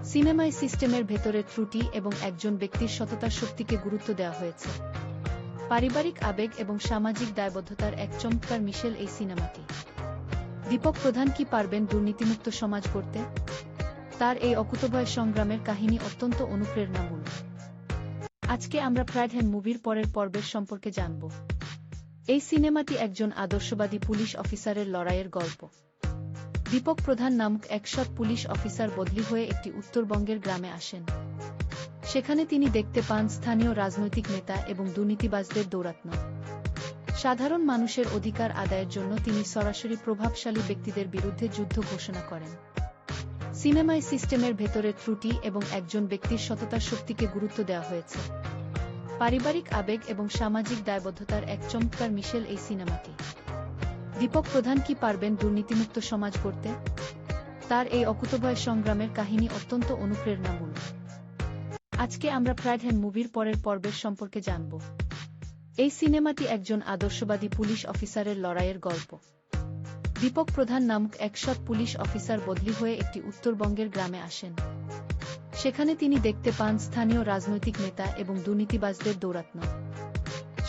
[SPEAKER 1] সিনেমায় সিস্টেমের ভেতরের ত্রুটি এবং একজন ব্যক্তির সততার শক্তিকে গুরুত্ব দেওয়া হয়েছে। পারিবারিক আবেগ এবং সামাজিক দায়বদ্ধতার এক চমৎকার মিশেল এই সিনেমাটি। দীপক প্রধান কি পারবেন দুর্নীতিমুক্ত সমাজ গড়তে? তার এই অকুতোভয় সংগ্রামের কাহিনী অত্যন্ত অনুপ্রেরণামূলক। আজকে আমরা প্রাইডহ্যাম মুভির পরের পর্বের সম্পর্কে জানব। এই সিনেমাটি একজন আদর্শবাদী পুলিশ অফিসারের লড়াইয়ের গল্প। দীপক প্রধান নামক এক সৎ পুলিশ অফিসার বদলি হয়ে একটি উত্তরবঙ্গের গ্রামে আসেন। সেখানে তিনি দেখতে পান স্থানীয় রাজনৈতিক নেতা এবং দুর্নীতিবাজদের দৌরাত্ম্য। সাধারণ মানুষের অধিকার আদায়ের জন্য তিনি সরাসরি প্রভাবশালী ব্যক্তিদের বিরুদ্ধে যুদ্ধ ঘোষণা করেন। সিনেমায় সিস্টেমের ভেতরের ত্রুটি এবং একজন ব্যক্তির সততার শক্তিকে গুরুত্ব দেওয়া হয়েছে। পারিবারিক আবেগ এবং সামাজিক দায়বদ্ধতার এক চমৎকার মিশেল এই সিনেমাটি। দীপক প্রধান কি পারবেন দুর্নীতিমুক্ত সমাজ গড়তে? তার এই অকুতোভয় সংগ্রামের কাহিনী অত্যন্ত অনুপ্রেরণামূলক। আজকে আমরা প্রাইডহ্যাম মুভির পরের পর্বের সম্পর্কে জানব। এই সিনেমাটি একজন আদর্শবাদী পুলিশ অফিসারের লড়াইয়ের গল্প। দীপক প্রধান নামক এক সৎ পুলিশ অফিসার বদলি হয়ে একটি উত্তরবঙ্গের গ্রামে আসেন। সেখানে তিনি দেখতে পান স্থানীয় রাজনৈতিক নেতা এবং দুর্নীতিবাজদের দৌরাত্ম্য।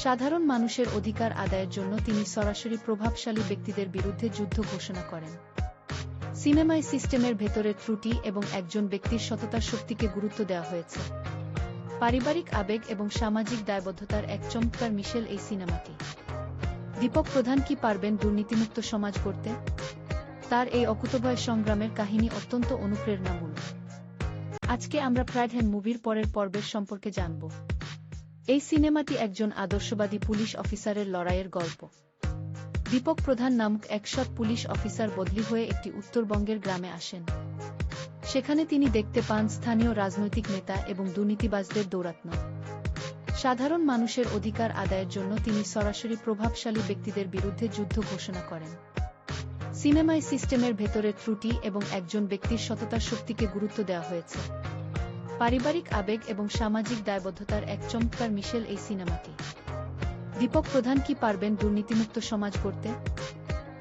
[SPEAKER 1] সাধারণ মানুষের অধিকার আদায়ের জন্য তিনি সরাসরি প্রভাবশালী ব্যক্তিদের বিরুদ্ধে যুদ্ধ ঘোষণা করেন। সিনেমায় সিস্টেমের ভেতরের ত্রুটি এবং একজন ব্যক্তির সততার শক্তিকে গুরুত্ব দেওয়া হয়েছে। পারিবারিক আবেগ এবং সামাজিক দায়বদ্ধতার এক চমৎকার মিশেল এই সিনেমাটি। দীপক প্রধান কি পারবেন দুর্নীতিমুক্ত সমাজ গড়তে? তার এই অকুতোভয় সংগ্রামের কাহিনী অত্যন্ত অনুপ্রেরণামূলক। আজকে আমরা প্রাইডহ্যাম মুভির পরের পর্বের সম্পর্কে জানব। এই সিনেমাটি একজন আদর্শবাদী পুলিশ অফিসারের লড়াইয়ের গল্প। দীপক প্রধান নামক এক সৎ পুলিশ অফিসার বদলি হয়ে একটি উত্তরবঙ্গের গ্রামে আসেন। সেখানে তিনি দেখতে পান স্থানীয় রাজনৈতিক নেতা এবং দুর্নীতিবাজদের দৌরাত্ম্য। সাধারণ মানুষের অধিকার আদায়ের জন্য তিনি সরাসরি প্রভাবশালী ব্যক্তিদের বিরুদ্ধে যুদ্ধ ঘোষণা করেন। সিনেমায় সিস্টেমের ভেতরের ত্রুটি এবং একজন ব্যক্তির সততার শক্তিকে গুরুত্ব দেওয়া হয়েছে। পারিবারিক আবেগ এবং সামাজিক দায়বদ্ধতার এক চমৎকার মিশেল এই সিনেমাটি। দীপক প্রধান কি পারবেন দুর্নীতিমুক্ত সমাজ গড়তে?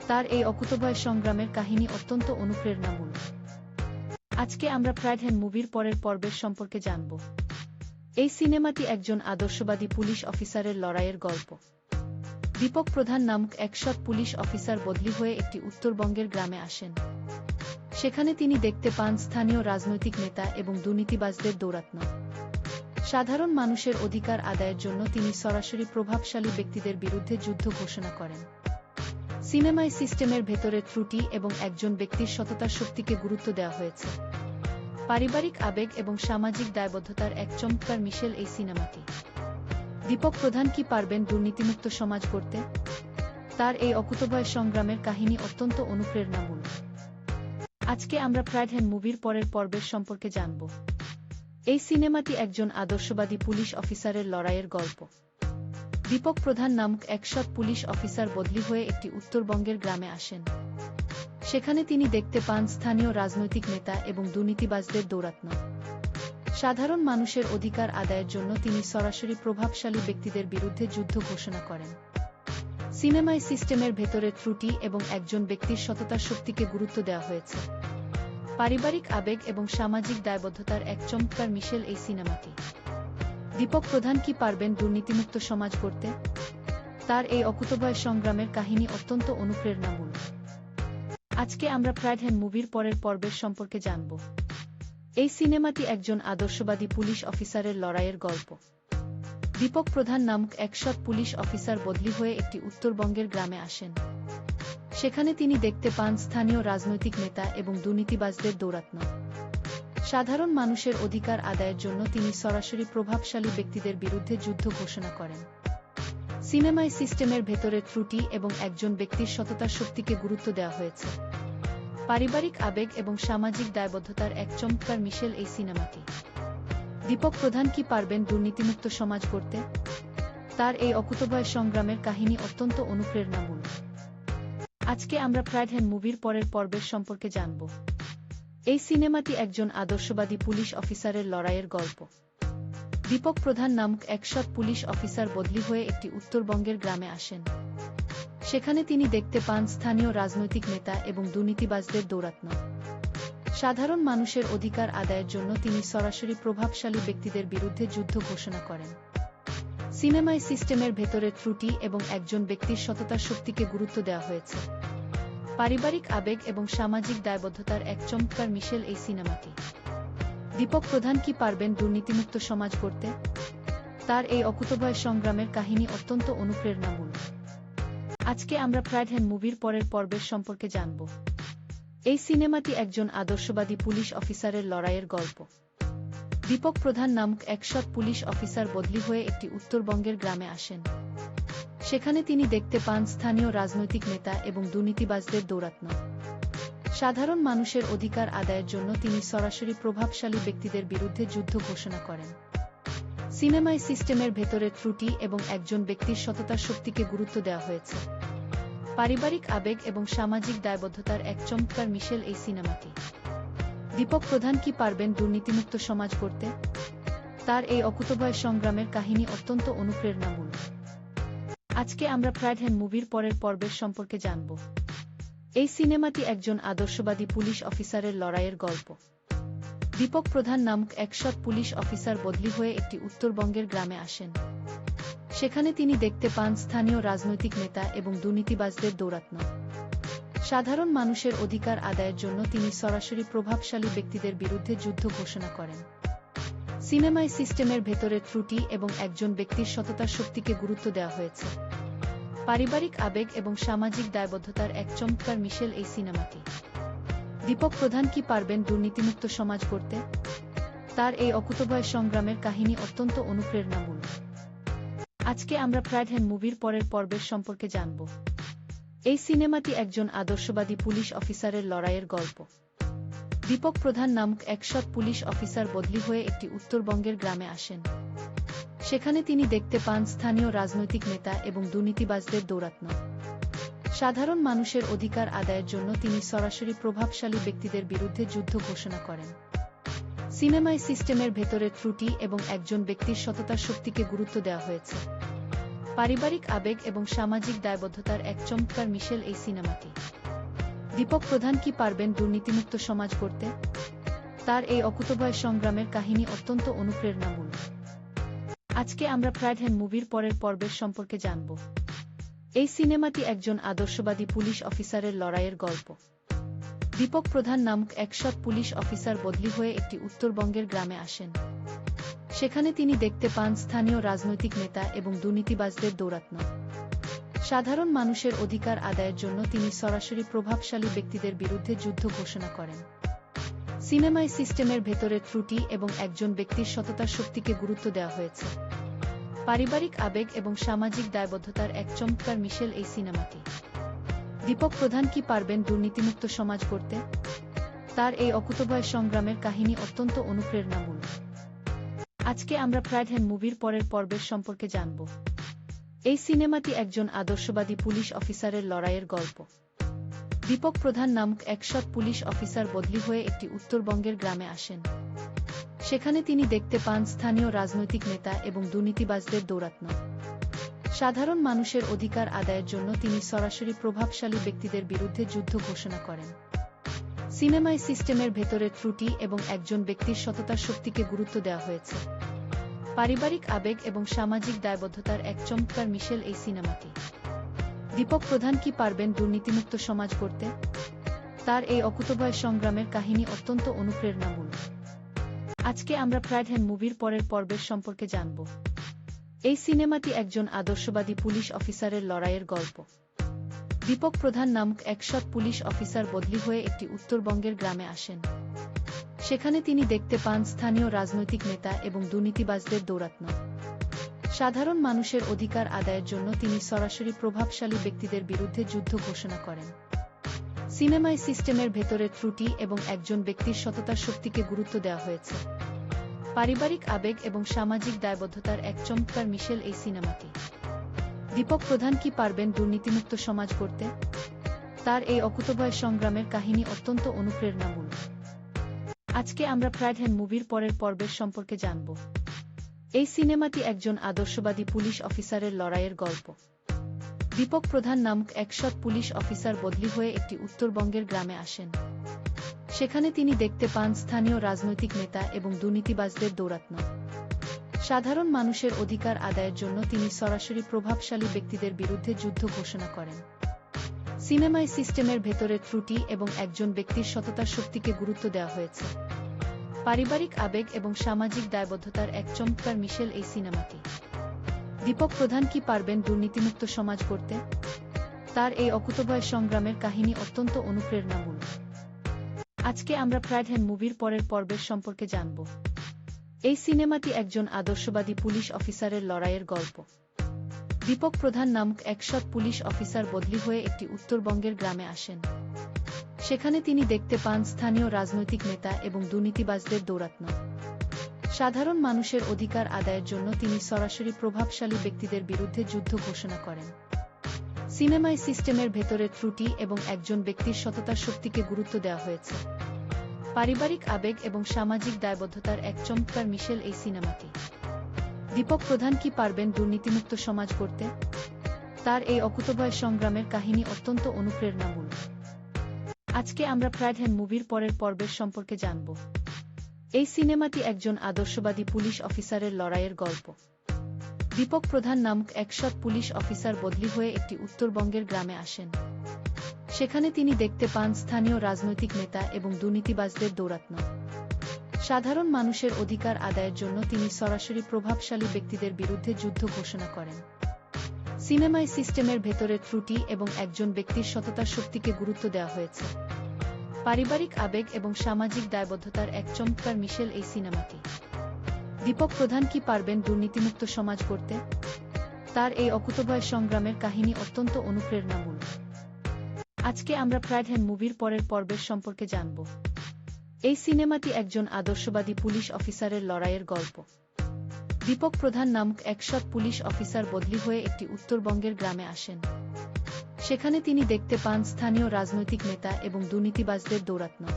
[SPEAKER 1] তার এই অকুতোভয় সংগ্রামের কাহিনী অত্যন্ত অনুপ্রেরণামূলক। আজকে আমরা প্রাইডহ্যাম মুভির পরের পর্বের সম্পর্কে জানব। এই সিনেমাটি একজন আদর্শবাদী পুলিশ অফিসারের লড়াইয়ের গল্প। দীপক প্রধান নামক এক সৎ পুলিশ অফিসার বদলি হয়ে একটি উত্তরবঙ্গের গ্রামে আসেন। সেখানে তিনি দেখতে পান স্থানীয় রাজনৈতিক নেতা এবং দুর্নীতিবাজদের দৌরাত্ম্য। সাধারণ মানুষের অধিকার আদায়ের জন্য তিনি সরাসরি প্রভাবশালী ব্যক্তিদের বিরুদ্ধে যুদ্ধ ঘোষণা করেন। সিনেমায় সিস্টেমের ভেতরের ত্রুটি এবং একজন ব্যক্তির সততার শক্তিকে গুরুত্ব দেওয়া হয়েছে। পারিবারিক আবেগ এবং সামাজিক দায়বদ্ধতার এক চমৎকার মিশেল এই সিনেমাটি। দীপক প্রধান কি পারবেন দুর্নীতিমুক্ত সমাজ গড়তে? তার এই অকুতোভয় সংগ্রামের কাহিনী অত্যন্ত অনুপ্রেরণামূলক। আজকে আমরা প্রাইডহ্যাম মুভির পরের পর্বের সম্পর্কে জানব। এই সিনেমাটি একজন আদর্শবাদী পুলিশ অফিসারের লড়াইয়ের গল্প। দীপক প্রধান নামক এক সৎ পুলিশ অফিসার বদলি হয়ে একটি উত্তরবঙ্গের গ্রামে আসেন। সেখানে তিনি দেখতে পান স্থানীয় রাজনৈতিক নেতা এবং দুর্নীতিবাজদের দৌরাত্ম্য। সাধারণ মানুষের অধিকার আদায়ের জন্য তিনি সরাসরি প্রভাবশালী ব্যক্তিদের বিরুদ্ধে যুদ্ধ ঘোষণা করেন। সিনেমায় সিস্টেমের ভেতরের ত্রুটি এবং একজন ব্যক্তির সততার শক্তিকে গুরুত্ব দেওয়া হয়েছে। পারিবারিক আবেগ এবং সামাজিক দায়বদ্ধতার এক চমৎকার মিশেল এই সিনেমাটি। দীপক প্রধান কি পারবেন দুর্নীতিমুক্ত সমাজ গড়তে? তার এই অকুতোভয় সংগ্রামের কাহিনী অত্যন্ত অনুপ্রেরণামূলক। আজকে আমরা প্রাইডহ্যাম মুভির পরের পর্বের সম্পর্কে জানব। এই সিনেমাটি একজন আদর্শবাদী পুলিশ অফিসারের লড়াইয়ের গল্প। দীপক প্রধান নামক এক সৎ পুলিশ অফিসার বদলি হয়ে একটি উত্তরবঙ্গের গ্রামে আসেন। সেখানে তিনি দেখতে পান স্থানীয় রাজনৈতিক নেতা এবং দুর্নীতিবাজদের দৌরাত্ম্য। সাধারণ মানুষের অধিকার আদায়ের জন্য তিনি সরাসরি প্রভাবশালী ব্যক্তিদের বিরুদ্ধে যুদ্ধ ঘোষণা করেন। সিনেমায় সিস্টেমের ভেতরের ত্রুটি এবং একজন ব্যক্তির সততার শক্তিকে গুরুত্ব দেওয়া হয়েছে। পারিবারিক আবেগ এবং সামাজিক দায়বদ্ধতার এক চমৎকার মিশেল এই সিনেমাটি। দীপক প্রধান কি পারবেন দুর্নীতিমুক্ত সমাজ গড়তে? তার এই অকুতোভয় সংগ্রামের কাহিনী অত্যন্ত অনুপ্রেরণামূলক। আজকে আমরা প্রাইডহ্যাম মুভির পরের পর্বের সম্পর্কে জানব। এই সিনেমাটি একজন আদর্শবাদী পুলিশ অফিসারের লড়াইয়ের গল্প। দীপক প্রধান নামক এক সৎ পুলিশ অফিসার বদলি হয়ে একটি উত্তরবঙ্গের গ্রামে আসেন। সেখানে তিনি দেখতে পান স্থানীয় রাজনৈতিক নেতা এবং দুর্নীতিবাজদের দৌরাত্ম্য। সাধারণ মানুষের অধিকার আদায়ের জন্য তিনি সরাসরি প্রভাবশালী ব্যক্তিদের বিরুদ্ধে যুদ্ধ ঘোষণা করেন। সিনেমায় সিস্টেমের ভেতরে ত্রুটি এবং একজন ব্যক্তির সততার শক্তিকে গুরুত্ব দেওয়া হয়েছে। পারিবারিক আবেগ এবং সামাজিক দায়বদ্ধতার এক চমৎকার মিশেল এই সিনেমাটি। দীপক প্রধান কি পারবেন দুর্নীতিমুক্ত সমাজ গড়তে? তার এই অকুতোভয় সংগ্রামের কাহিনী অত্যন্ত অনুপ্রেরণামূলক। আজকে আমরা প্রাইড হ্যান্ড মুভির পরের পর্বের সম্পর্কে জানব। এই সিনেমাটি একজন আদর্শবাদী পুলিশ অফিসারের লড়াইয়ের গল্প। দীপক প্রধান নামক এক সৎ পুলিশ অফিসার বদলি হয়ে একটি উত্তরবঙ্গের গ্রামে আসেন। সেখানে তিনি দেখতে পান স্থানীয় রাজনৈতিক নেতা এবং দুর্নীতিবাজদের দৌরাত্ম্য। সাধারণ মানুষের অধিকার আদায়ের জন্য তিনি সরাসরি প্রভাবশালী ব্যক্তিদের বিরুদ্ধে যুদ্ধ ঘোষণা করেন। সিনেমায় সিস্টেমের ভেতরে ত্রুটি এবং একজন ব্যক্তির সততার শক্তিকে গুরুত্ব দেওয়া হয়েছে। পারিবারিক আবেগ এবং সামাজিক দায়বদ্ধতার এক চমৎকার মিশেল এই সিনেমাটি। দীপক প্রধান কি পারবেন দুর্নীতিমুক্ত সমাজ গড়তে? তার এই অকুতোভয় সংগ্রামের কাহিনী অত্যন্ত অনুপ্রেরণামূলক। আজকে আমরা প্রাইড হ্যান্ড মুভির পরের পর্বের সম্পর্কে জানব। এই সিনেমাটি একজন আদর্শবাদী পুলিশ অফিসারের লড়াইয়ের গল্প। দীপক প্রধান নামক এক সৎ পুলিশ অফিসার বদলি হয়ে একটি উত্তরবঙ্গের গ্রামে আসেন। সেখানে তিনি দেখতে পান স্থানীয় রাজনৈতিক নেতা এবং দুর্নীতিবাজদের দৌরাত্ম্য। সাধারণ মানুষের অধিকার আদায়ের জন্য তিনি সরাসরি প্রভাবশালী ব্যক্তিদের বিরুদ্ধে যুদ্ধ ঘোষণা করেন। সিনেমায় সিস্টেমের ভেতরে ত্রুটি এবং একজন ব্যক্তির সততার শক্তিকে গুরুত্ব দেওয়া হয়েছে। পারিবারিক আবেগ এবং সামাজিক দায়বদ্ধতার এক চমৎকার মিশেল এই সিনেমাটি। দীপক প্রধান কি পারবেন দুর্নীতিমুক্ত সমাজ গড়তে? তার এই অকুতোভয় সংগ্রামের কাহিনী অত্যন্ত অনুপ্রেরণামূলক। আজকে আমরা প্রাইড হ্যান্ড মুভির পরের পর্বের সম্পর্কে জানব। এই সিনেমাটি একজন আদর্শবাদী পুলিশ অফিসারের লড়াইয়ের গল্প। দীপক প্রধান নামক এক সৎ পুলিশ অফিসার বদলি হয়ে একটি উত্তরবঙ্গের গ্রামে আসেন। সেখানে তিনি দেখতে পান স্থানীয় রাজনৈতিক নেতা এবং দুর্নীতিবাজদের দৌরাত্ম্য। সাধারণ মানুষের অধিকার আদায়ের জন্য তিনি সরাসরি প্রভাবশালী ব্যক্তিদের বিরুদ্ধে যুদ্ধ ঘোষণা করেন। সিনেমায় সিস্টেমের ভেতরে ত্রুটি এবং একজন ব্যক্তির সততার শক্তিকে গুরুত্ব দেওয়া হয়েছে। পারিবারিক আবেগ এবং সামাজিক দায়বদ্ধতার এক চমৎকার মিশেল এই সিনেমাটি। দীপক প্রধান কি পারবেন দুর্নীতিমুক্ত সমাজ গড়তে? তার এই অকুতোভয় সংগ্রামের কাহিনী অত্যন্ত অনুপ্রেরণামূলক। আজকে আমরা প্রাইড হ্যান্ড মুভির পরের পর্বের সম্পর্কে জানব। এই সিনেমাটি একজন আদর্শবাদী পুলিশ অফিসারের লড়াইয়ের গল্প। দীপক প্রধান নামক এক সৎ পুলিশ অফিসার বদলি হয়ে একটি উত্তরবঙ্গের গ্রামে আসেন। সেখানে তিনি দেখতে পান স্থানীয় রাজনৈতিক নেতা এবং দুর্নীতিবাজদের দৌরাত্ম্য। সাধারণ মানুষের অধিকার আদায়ের জন্য তিনি সরাসরি প্রভাবশালী ব্যক্তিদের বিরুদ্ধে যুদ্ধ ঘোষণা করেন। সিনেমায় সিস্টেমের ভেতরে ত্রুটি এবং একজন ব্যক্তির সততার শক্তিকে গুরুত্ব দেওয়া হয়েছে। পারিবারিক আবেগ এবং সামাজিক দায়বদ্ধতার এক চমৎকার মিশেল এই সিনেমাটি। দীপক প্রধান কি পারবেন দুর্নীতিমুক্ত সমাজ গড়তে? তার এই অকুতোভয় সংগ্রামের কাহিনী অত্যন্ত অনুপ্রেরণামূলক। আজকে আমরা প্রাইড হ্যান্ড মুভির পরের পর্বের সম্পর্কে জানব। এই সিনেমাটি একজন আদর্শবাদী পুলিশ অফিসারের লড়াইয়ের গল্প। দীপক প্রধান নামক এক সৎ পুলিশ অফিসার বদলি হয়ে একটি উত্তরবঙ্গের গ্রামে আসেন। সেখানে তিনি দেখতে পান স্থানীয় রাজনৈতিক নেতা এবং দুর্নীতিবাজদের দৌরাত্ম্য। সাধারণ মানুষের অধিকার আদায়ের জন্য তিনি সরাসরি প্রভাবশালী ব্যক্তিদের বিরুদ্ধে যুদ্ধ ঘোষণা করেন। সিনেমায় সিস্টেমের ভেতরে ত্রুটি এবং একজন ব্যক্তির সততার শক্তিকে গুরুত্ব দেওয়া হয়েছে। পারিবারিক আবেগ এবং সামাজিক দায়বদ্ধতার এক চমৎকার মিশেল এই সিনেমাটি। দীপক প্রধান কি পারবেন দুর্নীতিমুক্ত সমাজ গড়তে? তার এই অকুতোভয় সংগ্রামের কাহিনী অত্যন্ত অনুপ্রেরণামূলক। আজকে আমরা প্রাইড হ্যান্ড মুভির পরের পর্বের সম্পর্কে জানব। এই সিনেমাটি একজন আদর্শবাদী পুলিশ অফিসারের লড়াইয়ের গল্প। দীপক প্রধান নামক এক সৎ পুলিশ অফিসার বদলি হয়ে একটি উত্তরবঙ্গের গ্রামে আসেন। সেখানে তিনি দেখতে পান স্থানীয় রাজনৈতিক নেতা এবং দুর্নীতিবাজদের দৌরাত্ম্য। সাধারণ মানুষের অধিকার আদায়ের জন্য তিনি সরাসরি প্রভাবশালী ব্যক্তিদের বিরুদ্ধে যুদ্ধ ঘোষণা করেন। সিনেমায় সিস্টেমের ভেতরে ত্রুটি এবং একজন ব্যক্তির সততার শক্তিকে গুরুত্ব দেওয়া হয়েছে। পারিবারিক আবেগ এবং সামাজিক দায়বদ্ধতার এক চমৎকার মিশেল এই সিনেমাটি। আজকে আমরা প্রাইড হ্যান্ড মুভির পরের পর্বের সম্পর্কে জানব। এই সিনেমাটি একজন আদর্শবাদী পুলিশ অফিসারের লড়াইয়ের গল্প। দীপক প্রধান নামক এক সৎ পুলিশ অফিসার বদলি হয়ে একটি উত্তরবঙ্গের গ্রামে আসেন। সেখানে তিনি দেখতে পান স্থানীয় রাজনৈতিক নেতা এবং দুর্নীতিবাজদের দৌরাত্ম্য। সাধারণ মানুষের অধিকার আদায়ের জন্য তিনি সরাসরি প্রভাবশালী ব্যক্তিদের বিরুদ্ধে যুদ্ধ ঘোষণা করেন। সিনেমায় সিস্টেমের ভেতরে ত্রুটি এবং একজন ব্যক্তির সততার শক্তিকে গুরুত্ব দেওয়া হয়েছে। পারিবারিক আবেগ এবং সামাজিক দায়বদ্ধতার এক চমৎকার মিশেল এই সিনেমাটি। দীপক প্রধান কি পারবেন দুর্নীতিমুক্ত সমাজ গড়তে? তার এই অকুতোভয় সংগ্রামের কাহিনী অত্যন্ত অনুপ্রেরণামূলক। আজকে আমরা ফ্রাইডহ্যান্ড মুভির পরের পর্বের সম্পর্কে জানব। এই সিনেমাটি একজন আদর্শবাদী পুলিশ অফিসারের লড়াইয়ের গল্প। দীপক প্রধান নামক এক সৎ পুলিশ অফিসার বদলি হয়ে একটি উত্তরবঙ্গের গ্রামে আসেন। সেখানে তিনি দেখতে পান স্থানীয় রাজনৈতিক নেতা এবং দুর্নীতিবাজদের দৌরাত্ম্য। সাধারণ মানুষের অধিকার আদায়ের জন্য তিনি সরাসরি প্রভাবশালী ব্যক্তিদের বিরুদ্ধে যুদ্ধ ঘোষণা করেন। সিনেমায় সিস্টেমের ভেতরে ত্রুটি এবং একজন ব্যক্তির সততার শক্তিকে গুরুত্ব দেওয়া হয়েছে। পারিবারিক আবেগ এবং সামাজিক দায়বদ্ধতার এক চমৎকার মিশেল এই সিনেমাটি। দীপক প্রধান কি পারবেন দুর্নীতিমুক্ত সমাজ গড়তে? তার এই অকুতোভয় সংগ্রামের কাহিনী অত্যন্ত অনুপ্রেরণামূলক। আজকে আমরা ফ্রাইডহ্যান্ড মুভির পরের পর্বের সম্পর্কে জানব। এই সিনেমাটি একজন আদর্শবাদী পুলিশ অফিসারের লড়াইয়ের গল্প। দীপক প্রধান নামক এক সৎ পুলিশ অফিসার বদলি হয়ে একটি উত্তরবঙ্গের গ্রামে আসেন। সেখানে তিনি দেখতে পান স্থানীয় রাজনৈতিক নেতা এবং দুর্নীতিবাজদের দৌরাত্ম্য। সাধারণ মানুষের অধিকার আদায়ের জন্য তিনি সরাসরি প্রভাবশালী ব্যক্তিদের বিরুদ্ধে যুদ্ধ ঘোষণা করেন। সিনেমায় সিস্টেমের ভেতরে ত্রুটি এবং একজন ব্যক্তির সততার শক্তিকে গুরুত্ব দেওয়া হয়েছে। পারিবারিক আবেগ এবং সামাজিক দায়বদ্ধতার এক চমৎকার মিশেল এই সিনেমাটি। দীপক প্রধান কি পারবেন দুর্নীতিমুক্ত সমাজ গড়তে? তার এই অকুতোভয় সংগ্রামের কাহিনী অত্যন্ত অনুপ্রেরণামূলক। আজকে আমরা ফ্রাইডহ্যান্ড মুভির পরের পর্বের সম্পর্কে জানব। এই সিনেমাটি একজন আদর্শবাদী পুলিশ অফিসারের লড়াইয়ের গল্প। দীপক প্রধান নামক এক সৎ পুলিশ অফিসার বদলি হয়ে একটি উত্তরবঙ্গের গ্রামে আসেন। সেখানে তিনি দেখতে পান স্থানীয় রাজনৈতিক নেতা এবং দুর্নীতিবাজদের দৌরাত্ম্য। সাধারণ মানুষের অধিকার আদায়ের জন্য তিনি সরাসরি প্রভাবশালী ব্যক্তিদের বিরুদ্ধে যুদ্ধ ঘোষণা করেন। সিনেমায় সিস্টেমের ভেতরে ত্রুটি এবং একজন ব্যক্তির সততার শক্তিকে গুরুত্ব দেওয়া হয়েছে। পারিবারিক আবেগ এবং সামাজিক দায়বদ্ধতার এক চমৎকার মিশেল এই সিনেমাটি। দীপক প্রধান কি পারবেন দুর্নীতিমুক্ত সমাজ গড়তে? তার এই অকুতোভয় সংগ্রামের কাহিনী অত্যন্ত অনুপ্রেরণামূলক। আজকে আমরা ফ্রাইডহ্যান্ড মুভির পরের পর্বের সম্পর্কে জানব। এই সিনেমাটি একজন আদর্শবাদী পুলিশ অফিসারের লড়াইয়ের গল্প। দীপক প্রধান নামক এক সৎ পুলিশ অফিসার বদলি হয়ে একটি উত্তরবঙ্গের গ্রামে আসেন। সেখানে তিনি দেখতে পান স্থানীয় রাজনৈতিক নেতা এবং দুর্নীতিবাজদের দৌরাত্ম্য।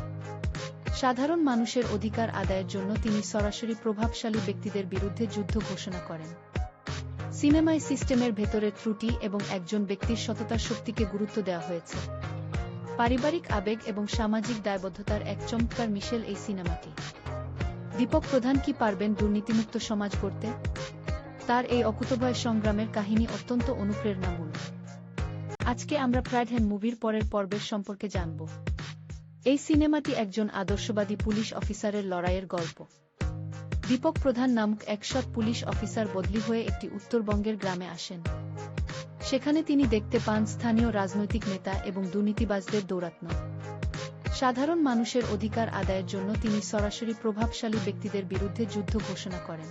[SPEAKER 1] সাধারণ মানুষের অধিকার আদায়ের জন্য তিনি সরাসরি প্রভাবশালী ব্যক্তিদের বিরুদ্ধে যুদ্ধ ঘোষণা করেন। সিনেমায় সিস্টেমের ভেতরে ত্রুটি এবং একজন ব্যক্তির সততার শক্তিকে গুরুত্ব দেওয়া হয়েছে। পারিবারিক আবেগ এবং সামাজিক দায়বদ্ধতার এক চমৎকার মিশেল এই সিনেমাটি। দীপক প্রধান কি পারবেন দুর্নীতিমুক্ত সমাজ গড়তে? তার এই অকুতোভয় সংগ্রামের কাহিনী অত্যন্ত অনুপ্রেরণামূলক। আজকে আমরা ফ্রাইডহ্যান্ড মুভির পরের পর্বের সম্পর্কে জানব। এই সিনেমাটি একজন আদর্শবাদী পুলিশ অফিসারের লড়াইয়ের গল্প। দীপক প্রধান নামক এক সৎ পুলিশ অফিসার বদলি হয়ে একটি উত্তরবঙ্গের গ্রামে আসেন। সেখানে তিনি দেখতে পান স্থানীয় রাজনৈতিক নেতা এবং দুর্নীতিবাজদের দৌরাত্ম্য। সাধারণ মানুষের অধিকার আদায়ের জন্য তিনি সরাসরি প্রভাবশালী ব্যক্তিদের বিরুদ্ধে যুদ্ধ ঘোষণা করেন।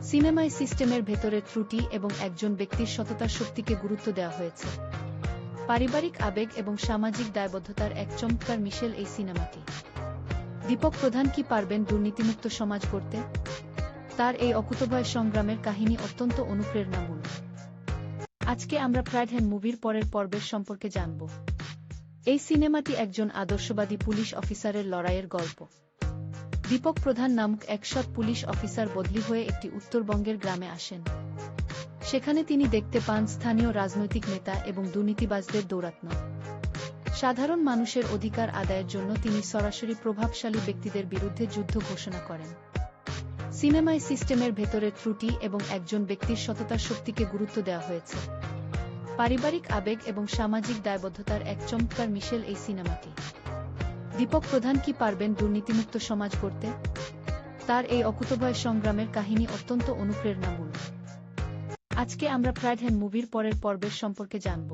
[SPEAKER 1] সিনেমায় সিস্টেমের ভেতরে ত্রুটি এবং একজন ব্যক্তির সততার শক্তিকে গুরুত্ব দেওয়া হয়েছে। পারিবারিক আবেগ এবং সামাজিক দায়বদ্ধতার এক চমৎকার মিশেল এই সিনেমাটি। দীপক প্রধান কি পারবেন দুর্নীতিমুক্ত সমাজ গড়তে? তার এই অকুতোভয় সংগ্রামের কাহিনী অত্যন্ত অনুপ্রেরণামূলক। আজকে আমরা ফ্রাইডহ্যান্ড মুভির পরের পর্বের সম্পর্কে জানব। এই সিনেমাটি একজন আদর্শবাদী পুলিশ অফিসারের লড়াইয়ের গল্প। দীপক প্রধান নামক এক সৎ পুলিশ অফিসার বদলি হয়ে একটি উত্তরবঙ্গের গ্রামে আসেন। সেখানে তিনি দেখতে পান স্থানীয় রাজনৈতিক নেতা এবং দুর্নীতিবাজদের দৌরাত্ম্য। সাধারণ মানুষের অধিকার আদায়ের জন্য তিনি সরাসরি প্রভাবশালী ব্যক্তিদের বিরুদ্ধে যুদ্ধ ঘোষণা করেন। সিনেমায় সিস্টেমের ভেতরে ত্রুটি এবং একজন ব্যক্তির সততার শক্তিকে গুরুত্ব দেওয়া হয়েছে। পারিবারিক আবেগ এবং সামাজিক দায়বদ্ধতার এক চমৎকার মিশেল এই সিনেমাটি। দীপক প্রধান কি পারবেন দুর্নীতিমুক্ত সমাজ গড়তে? তার এই অকুতোভয় সংগ্রামের কাহিনী অত্যন্ত অনুপ্রেরণামূলক। আজকে আমরা ফ্রাইডহ্যান্ড মুভির পরের পর্বের সম্পর্কে জানব।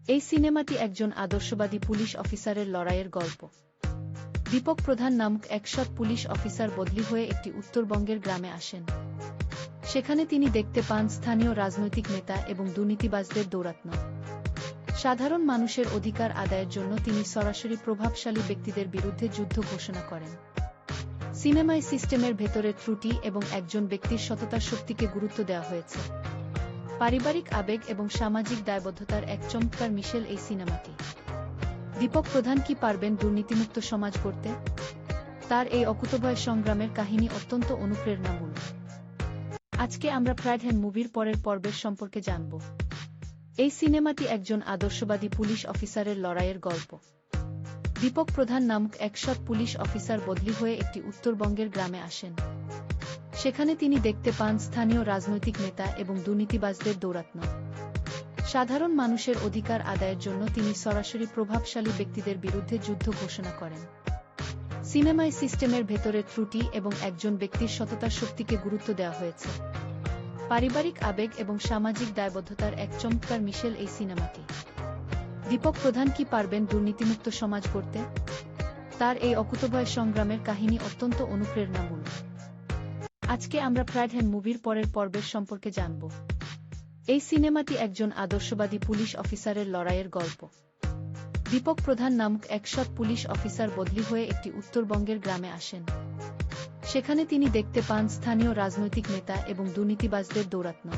[SPEAKER 1] এই সিনেমাটি একজন আদর্শবাদী পুলিশ অফিসারের লড়াইয়ের গল্প। দীপক প্রধান নামক এক সৎ পুলিশ অফিসার বদলি হয়ে একটি উত্তরবঙ্গের গ্রামে আসেন। সেখানে তিনি দেখতে পান স্থানীয় রাজনৈতিক নেতা এবং দুর্নীতিবাজদের দৌরাত্ম্য। সাধারণ মানুষের অধিকার আদায়ের জন্য তিনি সরাসরি প্রভাবশালী ব্যক্তিদের বিরুদ্ধে যুদ্ধ ঘোষণা করেন। সিনেমায় সিস্টেমের ভেতরে ত্রুটি এবং একজন ব্যক্তির সততার শক্তিকে গুরুত্ব দেওয়া হয়েছে। পারিবারিক আবেগ এবং সামাজিক দায়বদ্ধতার এক চমৎকার মিশেল এই সিনেমাটি। দীপক প্রধান কি পারবেন দুর্নীতিমুক্ত সমাজ গড়তে? তার এই অকুতোভয় সংগ্রামের কাহিনী অত্যন্ত অনুপ্রেরণামূলক। আজকে আমরা প্রাইডহ্যান্ড মুভির পরের পর্বের সম্পর্কে জানব। এই সিনেমাটি একজন আদর্শবাদী পুলিশ অফিসারের লড়াইয়ের গল্প। দীপক প্রধান নামক এক সৎ পুলিশ অফিসার বদলি হয়ে একটি উত্তরবঙ্গের গ্রামে আসেন। সেখানে তিনি দেখতে পান স্থানীয় রাজনৈতিক নেতা এবং দুর্নীতিবাজদের দৌরাত্ম্য। সাধারণ মানুষের অধিকার আদায়ের জন্য তিনি সরাসরি প্রভাবশালী ব্যক্তিদের বিরুদ্ধে যুদ্ধ ঘোষণা করেন। সিনেমায় সিস্টেমের ভেতরে ত্রুটি এবং একজন ব্যক্তির সততার শক্তিকে গুরুত্ব দেওয়া হয়েছে। পারিবারিক আবেগ এবং সামাজিক দায়বদ্ধতার এক চমৎকার মিশেল এই সিনেমাটি। দীপক প্রধান কি পারবেন দুর্নীতিমুক্ত সমাজ গড়তে? তার এই অকুতোভয় সংগ্রামের কাহিনী অত্যন্ত অনুপ্রেরণামূলক। আজকে আমরা প্রাইডহ্যান্ড মুভির পরের পর্বের সম্পর্কে জানব। এই সিনেমাটি একজন আদর্শবাদী পুলিশ অফিসারের লড়াইয়ের গল্প। দীপক প্রধান নামক এক সৎ পুলিশ অফিসার বদলি হয়ে একটি উত্তরবঙ্গের গ্রামে আসেন। সেখানে তিনি দেখতে পান স্থানীয় রাজনৈতিক নেতা এবং দুর্নীতিবাজদের দৌরাত্ম্য।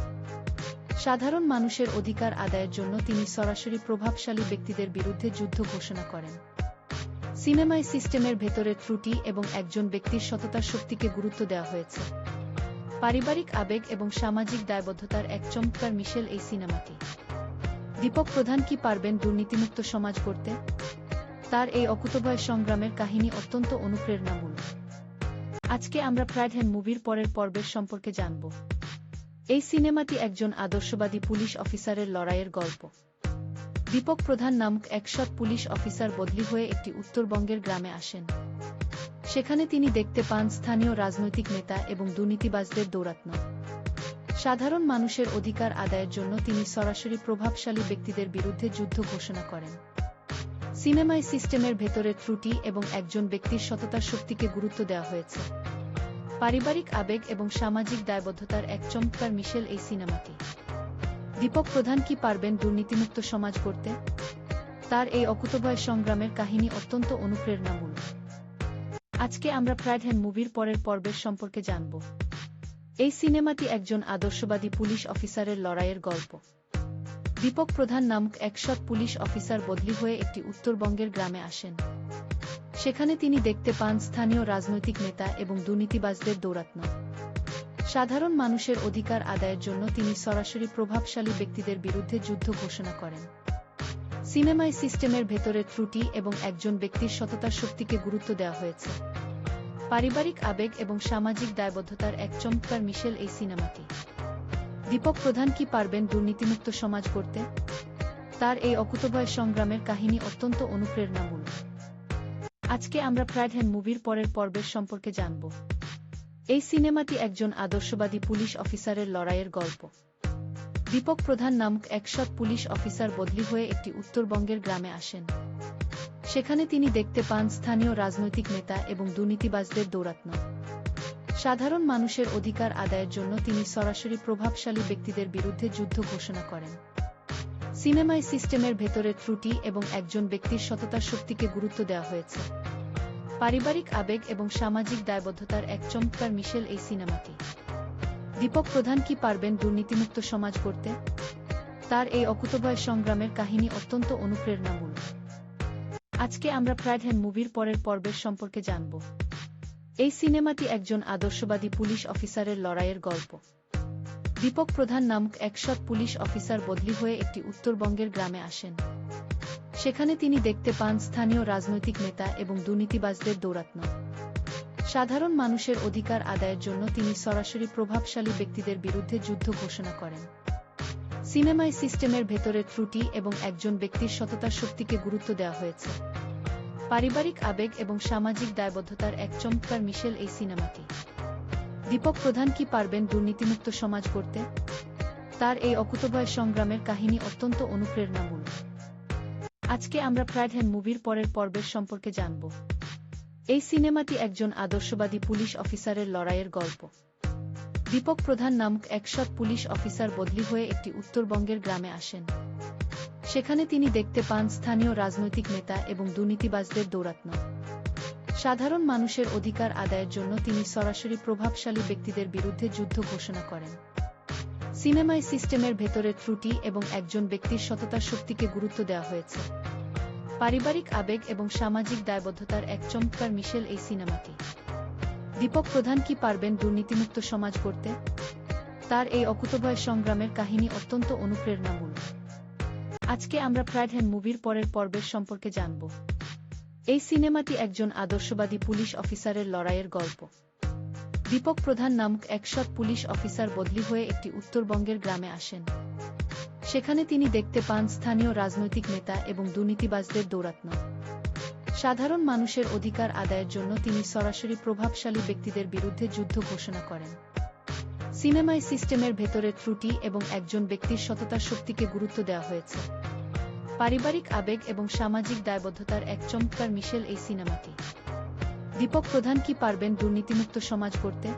[SPEAKER 1] সাধারণ মানুষের অধিকার আদায়ের জন্য তিনি সরাসরি প্রভাবশালী ব্যক্তিদের বিরুদ্ধে যুদ্ধ ঘোষণা করেন। সিনেমায় সিস্টেমের ভেতরে ত্রুটি এবং একজন ব্যক্তির সততার শক্তিকে গুরুত্ব দেওয়া হয়েছে। পারিবারিক আবেগ এবং সামাজিক দায়বদ্ধতার এক চমৎকার মিশেল এই সিনেমাটি। দীপক প্রধান কি পারবেন দুর্নীতিমুক্ত সমাজ গড়তে? তার এই অকুতোভয় সংগ্রামের কাহিনী অত্যন্ত অনুপ্রেরণামূলক। আজকে আমরা প্রাইডহ্যান্ড মুভির পরের পর্বের সম্পর্কে জানব। এই সিনেমাটি একজন আদর্শবাদী পুলিশ অফিসারের লড়াইয়ের গল্প। দীপক প্রধান নামক এক সৎ পুলিশ অফিসার বদলি হয়ে একটি উত্তরবঙ্গের গ্রামে আসেন। সেখানে তিনি দেখতে পান স্থানীয় রাজনৈতিক নেতা এবং দুর্নীতিবাজদের দৌরাত্ম্য। সাধারণ মানুষের অধিকার আদায়ের জন্য তিনি সরাসরি প্রভাবশালী ব্যক্তিদের বিরুদ্ধে যুদ্ধ ঘোষণা করেন। সিনেমায় সিস্টেমের ভেতরে ত্রুটি এবং একজন ব্যক্তির সততার শক্তিকে গুরুত্ব দেওয়া হয়েছে। পারিবারিক আবেগ এবং সামাজিক দায়বদ্ধতার এক চমৎকার মিশেল এই সিনেমাটি। দীপক প্রধান কি পারবেন দুর্নীতিমুক্ত সমাজ গড়তে? তার এই অকুতোভয় সংগ্রামের কাহিনী অত্যন্ত অনুপ্রেরণামূলক। আজকে আমরা প্রাইডহ্যান্ড মুভির পরের পর্বের সম্পর্কে জানব। এই সিনেমাটি একজন আদর্শবাদী পুলিশ অফিসারের লড়াইয়ের গল্প। দীপক প্রধান নামক এক সৎ পুলিশ অফিসার বদলি হয়ে একটি উত্তরবঙ্গের গ্রামে আসেন। সেখানে তিনি দেখতে পান স্থানীয় রাজনৈতিক নেতা এবং দুর্নীতিবাজদের দৌরাত্ম্য। সাধারণ মানুষের অধিকার আদায়ের জন্য তিনি সরাসরি প্রভাবশালী ব্যক্তিদের বিরুদ্ধে যুদ্ধ ঘোষণা করেন। সিনেমায় সিস্টেমের ভেতরে ত্রুটি এবং একজন ব্যক্তির সততার শক্তিকে গুরুত্ব দেওয়া হয়েছে। পারিবারিক আবেগ এবং সামাজিক দায়বদ্ধতার এক চমৎকার মিশেল এই সিনেমাটি। দীপক প্রধান কি পারবেন দুর্নীতিমুক্ত সমাজ গড়তে? তার এই অকুতোভয় সংগ্রামের কাহিনী অত্যন্ত অনুপ্রেরণামূলক। আজকে আমরা প্রাইডহ্যান্ড মুভির পরের পর্বের সম্পর্কে জানব। এই সিনেমাটি একজন আদর্শবাদী পুলিশ অফিসারের লড়াইয়ের গল্প। দীপক প্রধান নামক এক সৎ পুলিশ অফিসার বদলি হয়ে একটি উত্তরবঙ্গের গ্রামে আসেন। সেখানে তিনি দেখতে পান স্থানীয় রাজনৈতিক নেতা এবং দুর্নীতিবাজদের দৌরাত্ম্য। সাধারণ মানুষের অধিকার আদায়ের জন্য তিনি সরাসরি প্রভাবশালী ব্যক্তিদের বিরুদ্ধে যুদ্ধ ঘোষণা করেন। সিনেমায় সিস্টেমের ভেতরে ত্রুটি এবং একজন ব্যক্তির সততার শক্তিকে গুরুত্ব দেওয়া হয়েছে। পারিবারিক আবেগ এবং সামাজিক দায়বদ্ধতার এক চমৎকার মিশেল এই সিনেমাটি। দীপক প্রধান কি পারবেন দুর্নীতিমুক্ত সমাজ গড়তে? তার এই অকুতোভয় সংগ্রামের কাহিনী অত্যন্ত অনুপ্রেরণামূলক। আজকে আমরা প্রাইডহ্যান্ড মুভির পরের পর্বের সম্পর্কে জানব। এই সিনেমাটি একজন আদর্শবাদী পুলিশ অফিসারের লড়াইয়ের গল্প। দীপক প্রধান নামক এক সৎ পুলিশ অফিসার বদলি হয়ে একটি উত্তরবঙ্গের গ্রামে আসেন। সেখানে তিনি দেখতে পান স্থানীয় রাজনৈতিক নেতা এবং দুর্নীতিবাজদের দৌরাত্ম্য। সাধারণ মানুষের অধিকার আদায়ের জন্য তিনি সরাসরি প্রভাবশালী ব্যক্তিদের বিরুদ্ধে যুদ্ধ ঘোষণা করেন। সিনেমায় সিস্টেমের ভেতরে ত্রুটি এবং একজন ব্যক্তির সততার শক্তিকে গুরুত্ব দেওয়া হয়েছে। পারিবারিক আবেগ এবং সামাজিক দায়বদ্ধতার এক চমৎকার মিশেল এই সিনেমাটি। দীপক প্রধান কি পারবেন দুর্নীতিমুক্ত সমাজ গড়তে? তার এই অকুতোভয় সংগ্রামের কাহিনী অত্যন্ত অনুপ্রেরণামূলক। আজকে আমরা প্রাইডহ্যান্ড মুভির পরের পর্বের সম্পর্কে জানব। এই সিনেমাটি একজন আদর্শবাদী পুলিশ অফিসারের লড়াইয়ের গল্প। দীপক প্রধান নামক এক সৎ পুলিশ অফিসার বদলি হয়ে একটি উত্তরবঙ্গের গ্রামে আসেন। সেখানে তিনি দেখতে পান স্থানীয় রাজনৈতিক নেতা এবং দুর্নীতিবাজদের দৌরাত্ম্য। সাধারণ মানুষের অধিকার আদায়ের জন্য তিনি সরাসরি প্রভাবশালী ব্যক্তিদের বিরুদ্ধে যুদ্ধ ঘোষণা করেন। সিনেমায় সিস্টেমের ভেতরে ত্রুটি এবং একজন ব্যক্তির সততার শক্তিকে গুরুত্ব দেওয়া হয়েছে। পারিবারিক আবেগ এবং সামাজিক দায়বদ্ধতার এক চমৎকার মিশেল এই সিনেমাটি। দীপক প্রধান কি পারবেন দুর্নীতিমুক্ত সমাজ গড়তে? তার এই অকুতোভয় সংগ্রামের কাহিনী অত্যন্ত অনুপ্রেরণামূলক। আজকে আমরা ফ্রাইডহ্যান্ড মুভির পরের পর্বের সম্পর্কে জানব। এই সিনেমাটি একজন আদর্শবাদী পুলিশ অফিসারের লড়াইয়ের গল্প। দীপক প্রধান নামক এক সৎ পুলিশ অফিসার বদলি হয়ে একটি উত্তরবঙ্গের গ্রামে আসেন। সেখানে তিনি দেখতে পান স্থানীয় রাজনৈতিক নেতা এবং দুর্নীতিবাজদের দৌরাত্ম্য। সাধারণ মানুষের অধিকার আদায়ের জন্য তিনি সরাসরি প্রভাবশালী ব্যক্তিদের বিরুদ্ধে যুদ্ধ ঘোষণা করেন। সিনেমায় সিস্টেমের ভেতরের ত্রুটি এবং একজন ব্যক্তির সততার শক্তিকে গুরুত্ব দেওয়া হয়েছে। পারিবারিক আবেগ এবং সামাজিক দায়বদ্ধতার এক চমৎকার মিশেল এই সিনেমাটি। দীপক প্রধান কি পারবেন দুর্নীতিমুক্ত সমাজ গড়তে?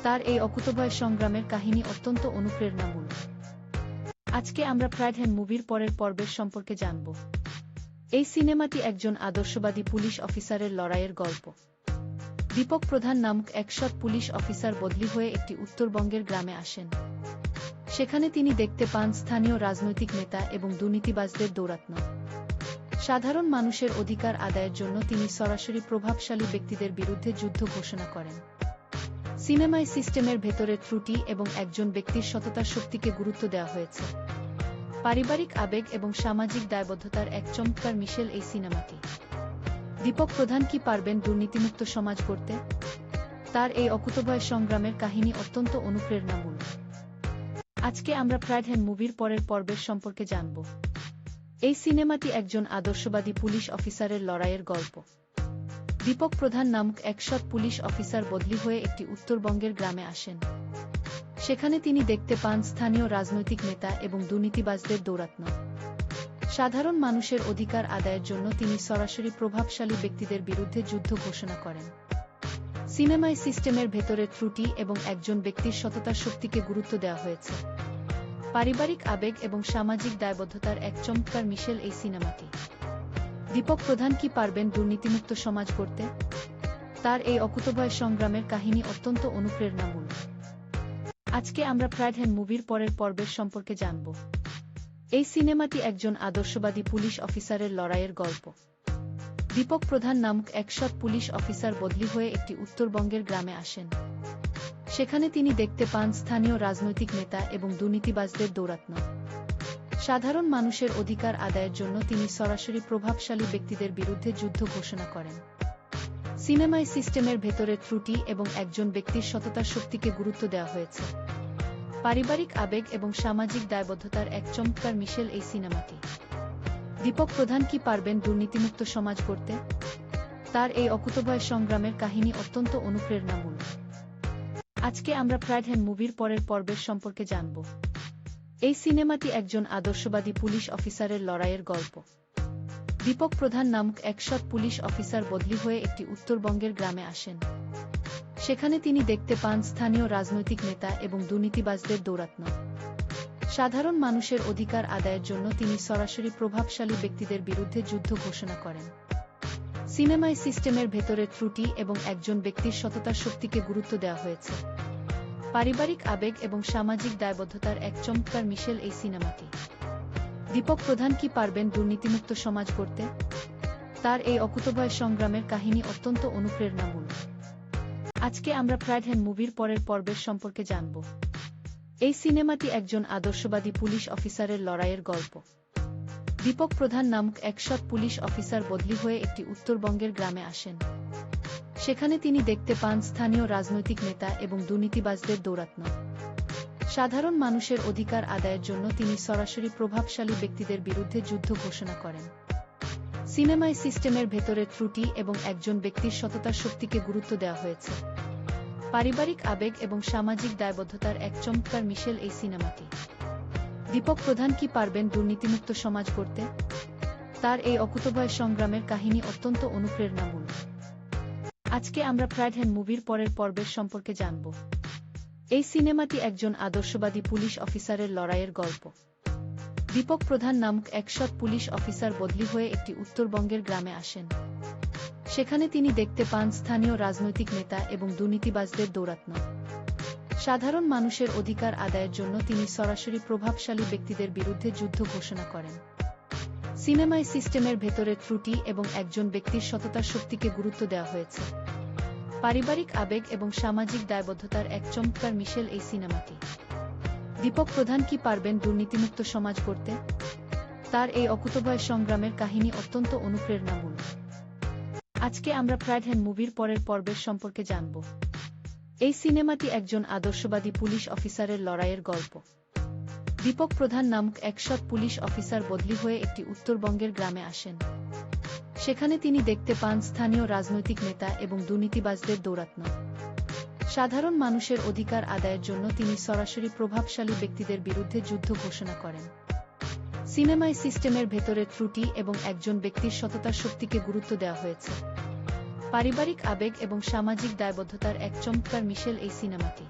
[SPEAKER 1] তার এই অকুতোভয় সংগ্রামের কাহিনী অত্যন্ত অনুপ্রেরণামূলক। আজকে আমরা ফ্রাইডহ্যান্ড মুভির পরের পর্বের সম্পর্কে জানব। এই সিনেমাটি একজন আদর্শবাদী পুলিশ অফিসারের লড়াইয়ের গল্প। দীপক প্রধান নামক এক সৎ পুলিশ অফিসার বদলি হয়ে একটি উত্তরবঙ্গের গ্রামে আসেন। সেখানে তিনি দেখতে পান স্থানীয় রাজনৈতিক নেতা এবং দুর্নীতিবাজদের দৌরাত্ম্য। সাধারণ মানুষের অধিকার আদায়ের জন্য তিনি সরাসরি প্রভাবশালী ব্যক্তিদের বিরুদ্ধে যুদ্ধ ঘোষণা করেন। সিনেমায় সিস্টেমের ভেতরের ত্রুটি এবং একজন ব্যক্তির সততার শক্তিকে গুরুত্ব দেওয়া হয়েছে। পারিবারিক আবেগ এবং সামাজিক দায়বদ্ধতার এক চমৎকার মিশেল এই সিনেমাটি। দীপক প্রধান কি পারবেন দুর্নীতিমুক্ত সমাজ গড়তে? তার এই অকুতোভয় সংগ্রামের কাহিনী অত্যন্ত অনুপ্রেরণামূলক। আজকে আমরা ফ্রাইডহ্যান্ড মুভির পরের পর্বের সম্পর্কে জানব। এই সিনেমাটি একজন আদর্শবাদী পুলিশ অফিসারের লড়াইয়ের গল্প। দীপক প্রধান নামক এক সৎ পুলিশ অফিসার বদলি হয়ে একটি উত্তরবঙ্গের গ্রামে আসেন। সেখানে তিনি দেখতে পান স্থানীয় রাজনৈতিক নেতা এবং দুর্নীতিবাজদের দৌরাত্ম্য। সাধারণ মানুষের অধিকার আদায়ের জন্য তিনি সরাসরি প্রভাবশালী ব্যক্তিদের বিরুদ্ধে যুদ্ধ ঘোষণা করেন। সিনেমায় সিস্টেমের ভেতরের ত্রুটি এবং একজন ব্যক্তির সততার শক্তিকে গুরুত্ব দেওয়া হয়েছে। পারিবারিক আবেগ এবং সামাজিক দায়বদ্ধতার এক চমৎকার মিশেল এই সিনেমাটি। দীপক প্রধান কি পারবেন দুর্নীতিমুক্ত সমাজ গড়তে? তার এই অকুতোভয় সংগ্রামের কাহিনী অত্যন্ত অনুপ্রেরণামূলক। আজকে আমরা ফ্রাইডহ্যান্ড মুভির পরের পর্বের সম্পর্কে জানব। এই সিনেমাটি একজন আদর্শবাদী পুলিশ অফিসারের লড়াইয়ের গল্প। দীপক প্রধান নামক এক সৎ পুলিশ অফিসার বদলি হয়ে একটি উত্তরবঙ্গের গ্রামে আসেন। সেখানে তিনি দেখতে পান স্থানীয় রাজনৈতিক নেতা এবং দুর্নীতিবাজদের দৌরাত্ম্য। সাধারণ মানুষের অধিকার আদায়ের জন্য তিনি সরাসরি প্রভাবশালী ব্যক্তিদের বিরুদ্ধে যুদ্ধ ঘোষণা করেন। সিনেমায় সিস্টেমের ভেতরের ত্রুটি এবং একজন ব্যক্তির সততার শক্তিকে গুরুত্ব দেওয়া হয়েছে। পারিবারিক আবেগ এবং সামাজিক দায়বদ্ধতার এক চমৎকার মিশেল এই সিনেমাটি। দীপক প্রধান কি পারবেন দুর্নীতিমুক্ত সমাজ গড়তে? তার এই অকুতোভয় সংগ্রামের কাহিনী অত্যন্ত অনুপ্রেরণামূলক। আজকে আমরা ফ্রাইডহ্যান্ড মুভির পরের পর্বের সম্পর্কে জানব। এই সিনেমাটি একজন আদর্শবাদী পুলিশ অফিসারের লড়াইয়ের গল্প। দীপক প্রধান নামক এক সৎ পুলিশ অফিসার বদলি হয়ে একটি উত্তরবঙ্গের গ্রামে আসেন। সেখানে তিনি দেখতে পান স্থানীয় রাজনৈতিক নেতা এবং দুর্নীতিবাজদের দৌরাত্ম্য। সাধারণ মানুষের অধিকার আদায়ের জন্য তিনি সরাসরি প্রভাবশালী ব্যক্তিদের বিরুদ্ধে যুদ্ধ ঘোষণা করেন। সিনেমায় সিস্টেমের ভেতরের ত্রুটি এবং একজন ব্যক্তির সততার শক্তিকে গুরুত্ব দেওয়া হয়েছে। পারিবারিক আবেগ এবং সামাজিক দায়বদ্ধতার এক চমৎকার মিশেল এই সিনেমাটি। দীপক প্রধান কি পারবেন দুর্নীতিমুক্ত সমাজ গড়তে? তার এই অকুতোভয় সংগ্রামের কাহিনী অত্যন্ত অনুপ্রেরণামূলক। আজকে আমরা ফ্রাইডহ্যান্ড মুভির পরের পর্বের সম্পর্কে জানব। এই সিনেমাটি একজন আদর্শবাদী পুলিশ অফিসারের লড়াইয়ের গল্প। দীপক প্রধান নামক এক সৎ পুলিশ অফিসার বদলি হয়ে একটি উত্তরবঙ্গের গ্রামে আসেন। সেখানে তিনি দেখতে পান স্থানীয় রাজনৈতিক নেতা এবং দুর্নীতিবাজদের দৌরাত্ম্য। সাধারণ মানুষের অধিকার আদায়ের জন্য তিনি সরাসরি প্রভাবশালী ব্যক্তিদের বিরুদ্ধে যুদ্ধ ঘোষণা করেন। সিনেমায় সিস্টেমের ভেতরের ত্রুটি এবং একজন ব্যক্তির সততার শক্তিকে গুরুত্ব দেওয়া হয়েছে। পারিবারিক আবেগ এবং সামাজিক দায়বদ্ধতার এক চমৎকার মিশেল এই সিনেমাটি। দীপক প্রধান কি পারবেন দুর্নীতিমুক্ত সমাজ গড়তে? তার এই অকুতোভয় সংগ্রামের কাহিনী অত্যন্ত অনুপ্রেরণামূলক। আজকে আমরা ফ্রাইডহ্যান্ড মুভির পরের পর্বের সম্পর্কে জানব। এই সিনেমাটি একজন আদর্শবাদী পুলিশ অফিসারের লড়াইয়ের গল্প। দীপক প্রধান নামক এক সৎ পুলিশ অফিসার বদলি হয়ে একটি উত্তরবঙ্গের গ্রামে আসেন। সেখানে তিনি দেখতে পান স্থানীয় রাজনৈতিক নেতা এবং দুর্নীতিবাজদের দৌরাত্ম্য। সাধারণ মানুষের অধিকার আদায়ের জন্য তিনি সরাসরি প্রভাবশালী ব্যক্তিদের বিরুদ্ধে যুদ্ধ ঘোষণা করেন। সিনেমায় সিস্টেমের ভেতরের ত্রুটি এবং একজন ব্যক্তির সততার শক্তিকে গুরুত্ব দেওয়া হয়েছে। পারিবারিক আবেগ এবং সামাজিক দায়বদ্ধতার এক চমৎকার মিশেল এই সিনেমাটি। দীপক প্রধান কি পারবেন দুর্নীতিমুক্ত সমাজ গড়তে? তার এই অকুতোভয় সংগ্রামের কাহিনী অত্যন্ত অনুপ্রেরণামূলক। আজকে আমরা প্রাইডহ্যান মুভির পরের পর্বের সম্পর্কে জানব। এই সিনেমাটি একজন আদর্শবাদী পুলিশ অফিসারের লড়াইয়ের গল্প। দীপক প্রধান নামক এক সৎ পুলিশ অফিসার বদলি হয়ে একটি উত্তরবঙ্গের গ্রামে আসেন। সেখানে তিনি দেখতে পান স্থানীয় রাজনৈতিক নেতা এবং দুর্নীতিবাজদের দৌরাত্ম্য। সাধারণ মানুষের অধিকার আদায়ের জন্য তিনি সরাসরি প্রভাবশালী ব্যক্তিদের বিরুদ্ধে যুদ্ধ ঘোষণা করেন। সিনেমায় সিস্টেমের ভেতরের ত্রুটি এবং একজন ব্যক্তির সততার শক্তিকে গুরুত্ব দেওয়া হয়েছে। পারিবারিক আবেগ এবং সামাজিক দায়বদ্ধতার এক চমৎকার মিশেল এই সিনেমাটি।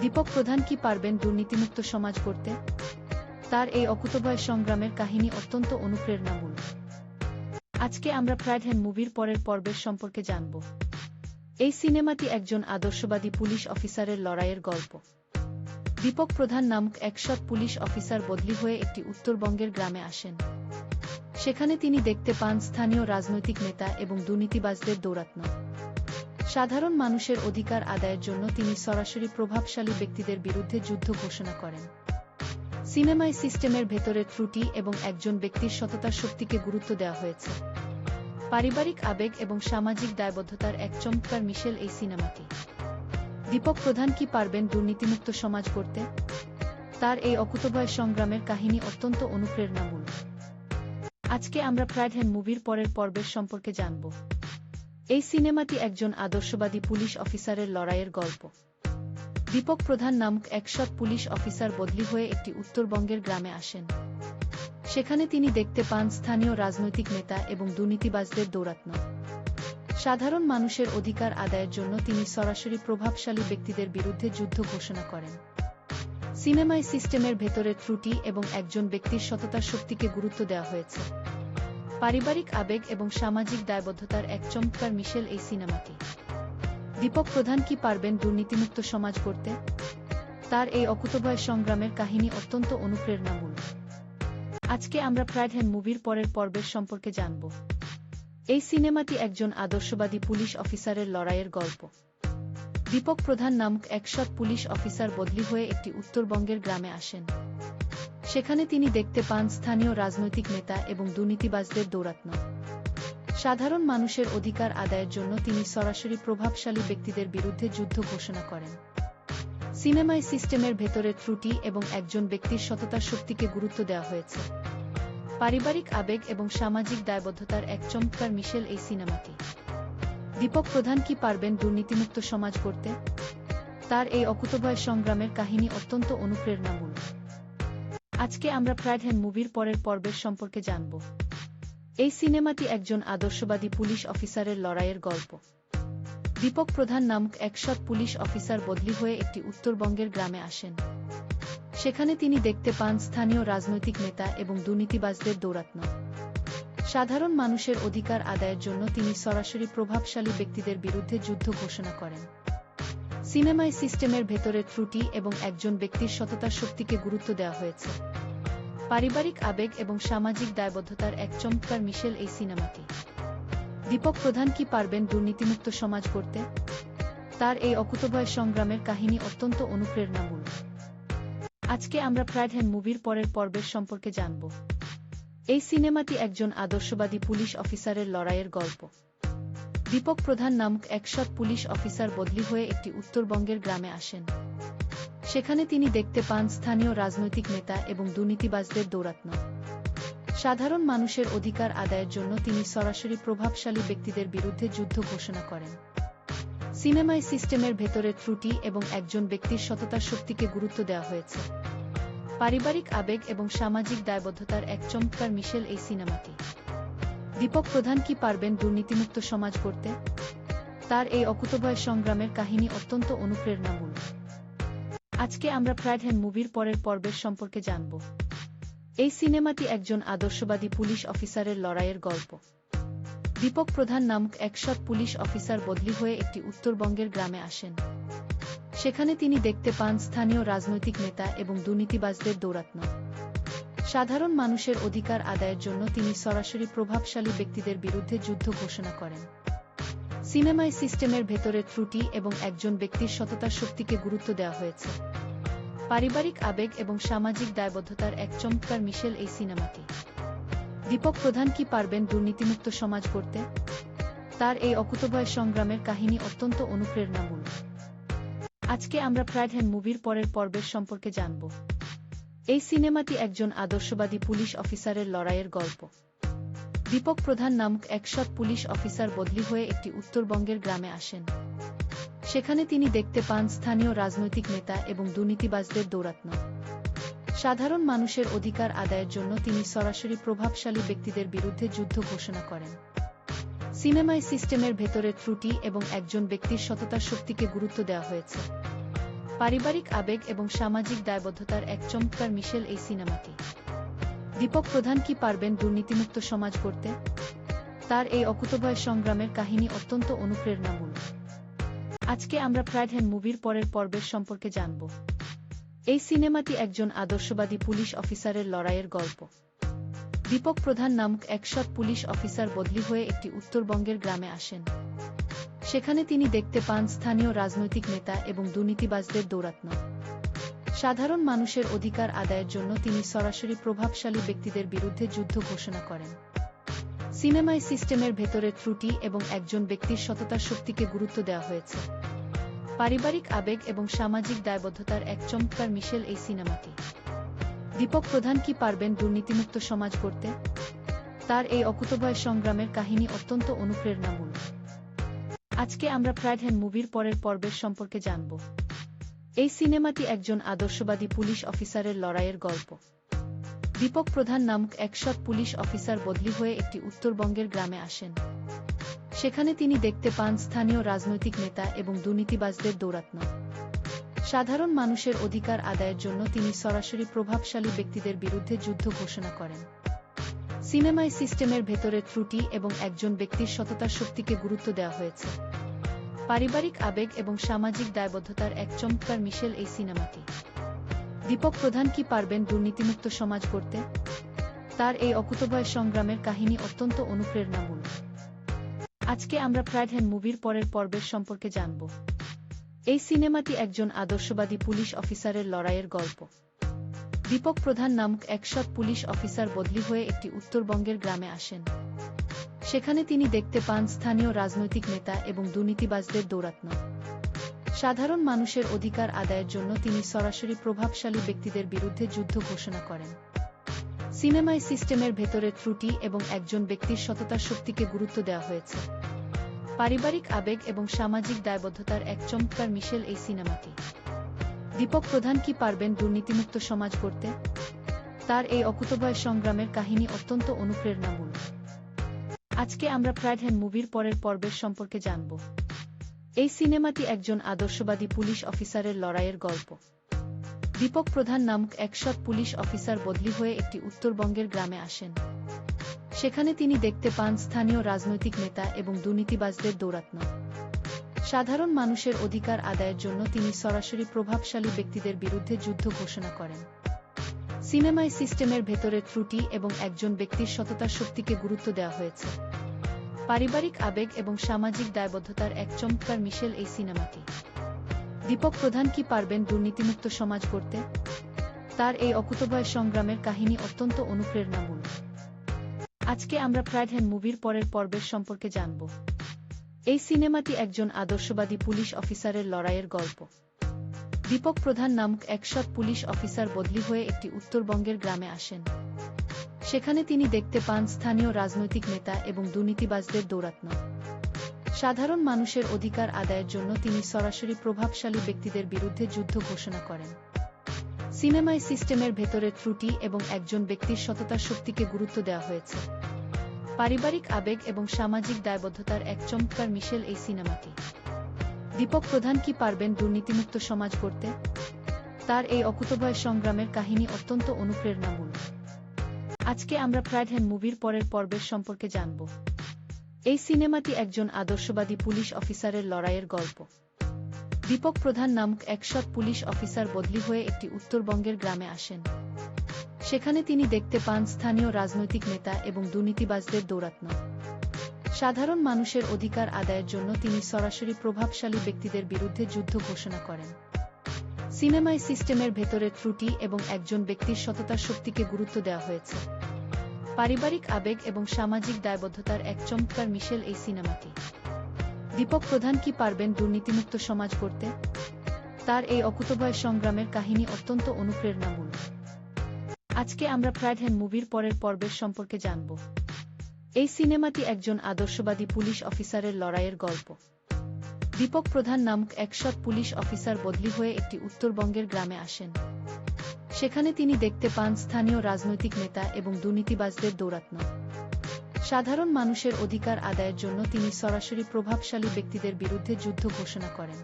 [SPEAKER 1] দীপক প্রধান কি পারবেন দুর্নীতিমুক্ত সমাজ গড়তে? তার এই অকুতোভয় সংগ্রামের কাহিনী অত্যন্ত অনুপ্রেরণামূলক। আজকে আমরা প্রাইডহ্যান মুভির পরের পর্বের সম্পর্কে জানব। এই সিনেমাটি একজন আদর্শবাদী পুলিশ অফিসারের লড়াইয়ের গল্প। দীপক প্রধান নামক এক সৎ পুলিশ অফিসার বদলি হয়ে একটি উত্তরবঙ্গের গ্রামে আসেন। সেখানে তিনি দেখতে পান স্থানীয় রাজনৈতিক নেতা এবং দুর্নীতিবাজদের দৌরাত্ম্য। সাধারণ মানুষের অধিকার আদায়ের জন্য তিনি সরাসরি প্রভাবশালী ব্যক্তিদের বিরুদ্ধে যুদ্ধ ঘোষণা করেন। সিনেমায় সিস্টেমের ভেতরের ত্রুটি এবং একজন ব্যক্তির সততার শক্তিকে গুরুত্ব দেওয়া হয়েছে। পারিবারিক আবেগ এবং সামাজিক দায়বদ্ধতার এক চমৎকার মিশেল এই সিনেমাটি। দীপক প্রধান কি পারবেন দুর্নীতিমুক্ত সমাজ গড়তে? তার এই অকুতোভয় সংগ্রামের কাহিনী অত্যন্ত অনুপ্রেরণামূলক। আজকে আমরা প্রাইডহ্যান মুভির পরের পর্বের সম্পর্কে জানব। এই সিনেমাটি একজন আদর্শবাদী পুলিশ অফিসারের লড়াইয়ের গল্প। দীপক প্রধান নামক এক সৎ পুলিশ অফিসার বদলি হয়ে একটি উত্তরবঙ্গের গ্রামে আসেন। সেখানে তিনি দেখতে পান স্থানীয় রাজনৈতিক নেতা এবং দুর্নীতিবাজদের দৌরাত্ম্য। সাধারণ মানুষের অধিকার আদায়ের জন্য তিনি সরাসরি প্রভাবশালী ব্যক্তিদের বিরুদ্ধে যুদ্ধ ঘোষণা করেন। সিনেমায় সিস্টেমের ভেতরের ত্রুটি এবং একজন ব্যক্তির সততার শক্তিকে গুরুত্ব দেওয়া হয়েছে। পারিবারিক আবেগ এবং সামাজিক দায়বদ্ধতার এক চমৎকার মিশেল এই সিনেমাটি। দীপক প্রধান কি পারবেন দুর্নীতিমুক্ত সমাজ গড়তে? তার এই অকুতোভয় সংগ্রামের কাহিনী অত্যন্ত অনুপ্রেরণামূলক। আজকে আমরা প্রাইডহ্যান মুভির পরের পর্বের সম্পর্কে জানব। এই সিনেমাটি একজন আদর্শবাদী পুলিশ অফিসারের লড়াইয়ের গল্প। দীপক প্রধান নামক এক সৎ পুলিশ অফিসার বদলি হয়ে একটি উত্তরবঙ্গের গ্রামে আসেন। সেখানে তিনি দেখতে পান স্থানীয় রাজনৈতিক নেতা এবং দুর্নীতিবাজদের দৌরাত্ম্য। সাধারণ মানুষের অধিকার আদায়ের জন্য তিনি সরাসরি প্রভাবশালী ব্যক্তিদের বিরুদ্ধে যুদ্ধ ঘোষণা করেন। সিনেমায় সিস্টেমের ভেতরের ত্রুটি এবং একজন ব্যক্তির সততার শক্তিকে গুরুত্ব দেওয়া হয়েছে। পারিবারিক আবেগ এবং সামাজিক দায়বদ্ধতার এক চমৎকার মিশেল এই সিনেমাটি। দীপক প্রধান কি পারবেন দুর্নীতিমুক্ত সমাজ গড়তে? তার এই অকুতোভয় সংগ্রামের কাহিনী অত্যন্ত অনুপ্রেরণামূলক। আজকে আমরা প্রাইডহ্যান মুভির পরের পর্বের সম্পর্কে জানব। এই সিনেমাটি একজন আদর্শবাদী পুলিশ অফিসারের লড়াইয়ের গল্প। দীপক প্রধান নামক এক সৎ পুলিশ অফিসার বদলি হয়ে একটি উত্তরবঙ্গের গ্রামে আসেন। সেখানে তিনি দেখতে পান স্থানীয় রাজনৈতিক নেতা এবং দুর্নীতিবাজদের দৌরাত্ম্য। সাধারণ মানুষের অধিকার আদায়ের জন্য তিনি সরাসরি প্রভাবশালী ব্যক্তিদের বিরুদ্ধে যুদ্ধ ঘোষণা করেন। সিনেমায় সিস্টেমের ভেতরের ত্রুটি এবং একজন ব্যক্তির সততার শক্তিকে গুরুত্ব দেওয়া হয়েছে। পারিবারিক আবেগ এবং সামাজিক দায়বদ্ধতার এক চমৎকার মিশেল এই সিনেমাটি। দীপক প্রধান কি পারবেন দুর্নীতিমুক্ত সমাজ গড়তে? তার এই অকুতোভয় সংগ্রামের কাহিনী অত্যন্ত অনুপ্রেরণামূলক। আজকে আমরা প্রাইডহ্যান মুভির পরের পর্বের সম্পর্কে জানব। এই সিনেমাটি একজন আদর্শবাদী পুলিশ অফিসারের লড়াইয়ের গল্প। দীপক প্রধান নামক এক সৎ পুলিশ অফিসার বদলি হয়ে একটি উত্তরবঙ্গের গ্রামে আসেন। সেখানে তিনি দেখতে পান স্থানীয় রাজনৈতিক নেতা এবং দুর্নীতিবাজদের দৌরাত্ম্য। সাধারণ মানুষের অধিকার আদায়ের জন্য তিনি সরাসরি প্রভাবশালী ব্যক্তিদের বিরুদ্ধে যুদ্ধ ঘোষণা করেন। সিনেমায় সিস্টেমের ভেতরের ত্রুটি এবং একজন ব্যক্তির সততার শক্তিকে গুরুত্ব দেওয়া হয়েছে। পারিবারিক আবেগ এবং সামাজিক দায়বদ্ধতার এক চমৎকার মিশেল এই সিনেমাটি। দীপক প্রধান কি পারবেন দুর্নীতিমুক্ত সমাজ গড়তে? তার এই অকুতোভয় সংগ্রামের কাহিনী অত্যন্ত অনুপ্রেরণামূলক। আজকে আমরা প্রাইডহ্যান মুভির পরের পর্বের সম্পর্কে জানব। এই সিনেমাটি একজন আদর্শবাদী পুলিশ অফিসারের লড়াইয়ের গল্প। দীপক প্রধান নামক এক সৎ পুলিশ অফিসার বদলি হয়ে একটি উত্তরবঙ্গের গ্রামে আসেন। সেখানে তিনি দেখতে পান স্থানীয় রাজনৈতিক নেতা এবং দুর্নীতিবাজদের দৌরাত্ম্য। সাধারণ মানুষের অধিকার আদায়ের জন্য তিনি সরাসরি প্রভাবশালী ব্যক্তিদের বিরুদ্ধে যুদ্ধ ঘোষণা করেন। সিনেমায় সিস্টেমের ভেতরে ত্রুটি এবং একজন ব্যক্তির সততার শক্তিকে গুরুত্ব দেওয়া হয়েছে। পারিবারিক আবেগ এবং সামাজিক দায়বদ্ধতার এক চমৎকার মিশেল এই সিনেমাটি। দীপক প্রধান কি পারবেন দুর্নীতিমুক্ত সমাজ গড়তে? তার এই অকুতোভয় সংগ্রামের কাহিনী অত্যন্ত অনুপ্রেরণামূলক। আজকে আমরা প্রাইড হ্যান্ড মুভির পরের পর্বের সম্পর্কে জানব। এই সিনেমাটি একজন আদর্শবাদী পুলিশ অফিসারের লড়াইয়ের গল্প। দীপক প্রধান নামক এক সৎ পুলিশ অফিসার বদলি হয়ে একটি উত্তরবঙ্গের গ্রামে আসেন। সেখানে তিনি দেখতে পান স্থানীয় রাজনৈতিক নেতা এবং দুর্নীতিবাজদের দৌরাত্ম্য। সাধারণ মানুষের অধিকার আদায়ের জন্য তিনি সরাসরি প্রভাবশালী ব্যক্তিদের বিরুদ্ধে যুদ্ধ ঘোষণা করেন। সিনেমায় সিস্টেমের ভেতরে ত্রুটি এবং একজন ব্যক্তির সততার শক্তিকে গুরুত্ব দেওয়া হয়েছে। পারিবারিক আবেগ এবং সামাজিক দায়বদ্ধতার এক চমৎকার মিশেল এই সিনেমাটি। দীপক প্রধান কি পারবেন দুর্নীতিমুক্ত সমাজ গড়তে? তার এই অকুতোভয় সংগ্রামের কাহিনী অত্যন্ত অনুপ্রেরণামূলক। আজকে আমরা প্রাইড হ্যান্ড মুভির পরের পর্বের সম্পর্কে জানব। এই সিনেমাটি একজন আদর্শবাদী পুলিশ অফিসারের লড়াইয়ের গল্প। দীপক প্রধান নামক এক সৎ পুলিশ অফিসার বদলি হয়ে একটি উত্তরবঙ্গের গ্রামে আসেন। সেখানে তিনি দেখতে পান স্থানীয় রাজনৈতিক নেতা এবং দুর্নীতিবাজদের দৌরাত্ম্য। সাধারণ মানুষের অধিকার আদায়ের জন্য তিনি সরাসরি প্রভাবশালী ব্যক্তিদের বিরুদ্ধে যুদ্ধ ঘোষণা করেন। সিনেমায় সিস্টেমের ভেতরে ত্রুটি এবং একজন ব্যক্তির সততার শক্তিকে গুরুত্ব দেওয়া হয়েছে। পারিবারিক আবেগ এবং সামাজিক দায়বদ্ধতার এক চমৎকার মিশেল এই সিনেমাটি। দীপক প্রধান কি পারবেন দুর্নীতিমুক্ত সমাজ গড়তে? তার এই অকুতোভয় সংগ্রামের কাহিনী অত্যন্ত অনুপ্রেরণামূলক। আজকে আমরা প্রাইড হ্যান্ড মুভির পরের পর্বের সম্পর্কে জানব। এই সিনেমাটি একজন আদর্শবাদী পুলিশ অফিসারের লড়াইয়ের গল্প। দীপক প্রধান নামক এক সৎ পুলিশ অফিসার বদলি হয়ে একটি উত্তরবঙ্গের গ্রামে আসেন। সেখানে তিনি দেখতে পান স্থানীয় রাজনৈতিক নেতা এবং দুর্নীতিবাজদের দৌরাত্ম্য। সাধারণ মানুষের অধিকার আদায়ের জন্য তিনি সরাসরি প্রভাবশালী ব্যক্তিদের বিরুদ্ধে যুদ্ধ ঘোষণা করেন। সিনেমায় সিস্টেমের ভেতরে ত্রুটি এবং একজন ব্যক্তির সততার শক্তিকে গুরুত্ব দেওয়া হয়েছে। পারিবারিক আবেগ এবং সামাজিক দায়বদ্ধতার এক চমৎকার মিশেল এই সিনেমাটি। দীপক প্রধান কি পারবেন দুর্নীতিমুক্ত সমাজ গড়তে? তার এই অকুতোভয় সংগ্রামের কাহিনী অত্যন্ত অনুপ্রেরণামূলক। আজকে আমরা প্রাইড হ্যান্ড মুভির পরের পর্বের সম্পর্কে জানব। এই সিনেমাটি একজন আদর্শবাদী পুলিশ অফিসারের লড়াইয়ের গল্প। দীপক প্রধান নামক এক সৎ পুলিশ অফিসার বদলি হয়ে একটি উত্তরবঙ্গের গ্রামে আসেন। সেখানে তিনি দেখতে পান স্থানীয় রাজনৈতিক নেতা এবং দুর্নীতিবাজদের দৌরাত্ম্য। সাধারণ মানুষের অধিকার আদায়ের জন্য তিনি সরাসরি প্রভাবশালী ব্যক্তিদের বিরুদ্ধে যুদ্ধ ঘোষণা করেন। সিনেমায় সিস্টেমের ভেতরে ত্রুটি এবং একজন ব্যক্তির সততার শক্তিকে গুরুত্ব দেওয়া হয়েছে। পারিবারিক আবেগ এবং সামাজিক দায়বদ্ধতার এক চমৎকার মিশেল এই সিনেমাটি। দীপক প্রধান কি পারবেন দুর্নীতিমুক্ত সমাজ গড়তে? তার এই অকুতোভয় সংগ্রামের কাহিনী অত্যন্ত অনুপ্রেরণামূলক। আজকে আমরা প্রাইড হ্যান্ড মুভির পরের পর্বের সম্পর্কে জানব। এই সিনেমাটি একজন আদর্শবাদী পুলিশ অফিসারের লড়াইয়ের গল্প। দীপক প্রধান নামক এক সৎ পুলিশ অফিসার বদলি হয়ে একটি উত্তরবঙ্গের গ্রামে আসেন। সেখানে তিনি দেখতে পান স্থানীয় রাজনৈতিক নেতা এবং দুর্নীতিবাজদের দৌরাত্ম্য। সাধারণ মানুষের অধিকার আদায়ের জন্য তিনি সরাসরি প্রভাবশালী ব্যক্তিদের বিরুদ্ধে যুদ্ধ ঘোষণা করেন। সিনেমায় সিস্টেমের ভেতরে ত্রুটি এবং একজন ব্যক্তির সততার শক্তিকে গুরুত্ব দেওয়া হয়েছে। পারিবারিক আবেগ এবং সামাজিক দায়বদ্ধতার এক চমৎকার মিশেল এই সিনেমাটি। দীপক প্রধান কি পারবেন দুর্নীতিমুক্ত সমাজ গড়তে? তার এই অকুতোভয় সংগ্রামের কাহিনী অত্যন্ত অনুপ্রেরণামূলক। আজকে আমরা প্রাইড হ্যান্ড মুভির পরের পর্বের সম্পর্কে জানব। এই সিনেমাটি একজন আদর্শবাদী পুলিশ অফিসারের লড়াইয়ের গল্প। দীপক প্রধান নামক এক সৎ পুলিশ অফিসার বদলি হয়ে একটি উত্তরবঙ্গের গ্রামে আসেন। সেখানে তিনি দেখতে পান স্থানীয় রাজনৈতিক নেতা এবং দুর্নীতিবাজদের দৌরাত্ম্য। সাধারণ মানুষের অধিকার আদায়ের জন্য তিনি সরাসরি প্রভাবশালী ব্যক্তিদের বিরুদ্ধে যুদ্ধ ঘোষণা করেন। সিনেমায় সিস্টেমের ভেতরে ত্রুটি এবং একজন ব্যক্তির সততার শক্তিকে গুরুত্ব দেওয়া হয়েছে। পারিবারিক আবেগ এবং সামাজিক দায়বদ্ধতার এক চমৎকার মিশেল এই সিনেমাটি। দীপক প্রধান কি পারবেন দুর্নীতিমুক্ত সমাজ গড়তে? তার এই অকুতোভয় সংগ্রামের কাহিনী অত্যন্ত অনুপ্রেরণামূলক। আজকে আমরা প্রাইড হ্যান্ড মুভির পরের পর্বের সম্পর্কে জানব। এই সিনেমাটি একজন আদর্শবাদী পুলিশ অফিসারের লড়াইয়ের গল্প। দীপক প্রধান নামক এক সৎ পুলিশ অফিসার বদলি হয়ে একটি উত্তরবঙ্গের গ্রামে আসেন। সেখানে তিনি দেখতে পান স্থানীয় রাজনৈতিক নেতা এবং দুর্নীতিবাজদের দৌরাত্ম্য। সাধারণ মানুষের অধিকার আদায়ের জন্য তিনি সরাসরি প্রভাবশালী ব্যক্তিদের বিরুদ্ধে যুদ্ধ ঘোষণা করেন। সিনেমায় সিস্টেমের ভেতরে ত্রুটি এবং একজন ব্যক্তির সততার শক্তিকে গুরুত্ব দেওয়া হয়েছে। পারিবারিক আবেগ এবং সামাজিক দায়বদ্ধতার এক চমৎকার মিশেল এই সিনেমাটি। দীপক প্রধান কি পারবেন দুর্নীতিমুক্ত সমাজ গড়তে? তার এই অকুতোভয় সংগ্রামের কাহিনী অত্যন্ত অনুপ্রেরণামূলক। আজকে আমরা ফ্রাইডহ্যান্ড মুভির পরের পর্বের সম্পর্কে জানব। এই সিনেমাটি একজন আদর্শবাদী পুলিশ অফিসারের লড়াইয়ের গল্প। দীপক প্রধান নামক এক সৎ পুলিশ অফিসার বদলি হয়ে একটি উত্তরবঙ্গের গ্রামে আসেন। সেখানে তিনি দেখতে পান স্থানীয় রাজনৈতিক নেতা এবং দুর্নীতিবাজদের দৌরাত্ম্য। সাধারণ মানুষের অধিকার আদায়ের জন্য তিনি সরাসরি প্রভাবশালী ব্যক্তিদের বিরুদ্ধে যুদ্ধ ঘোষণা করেন।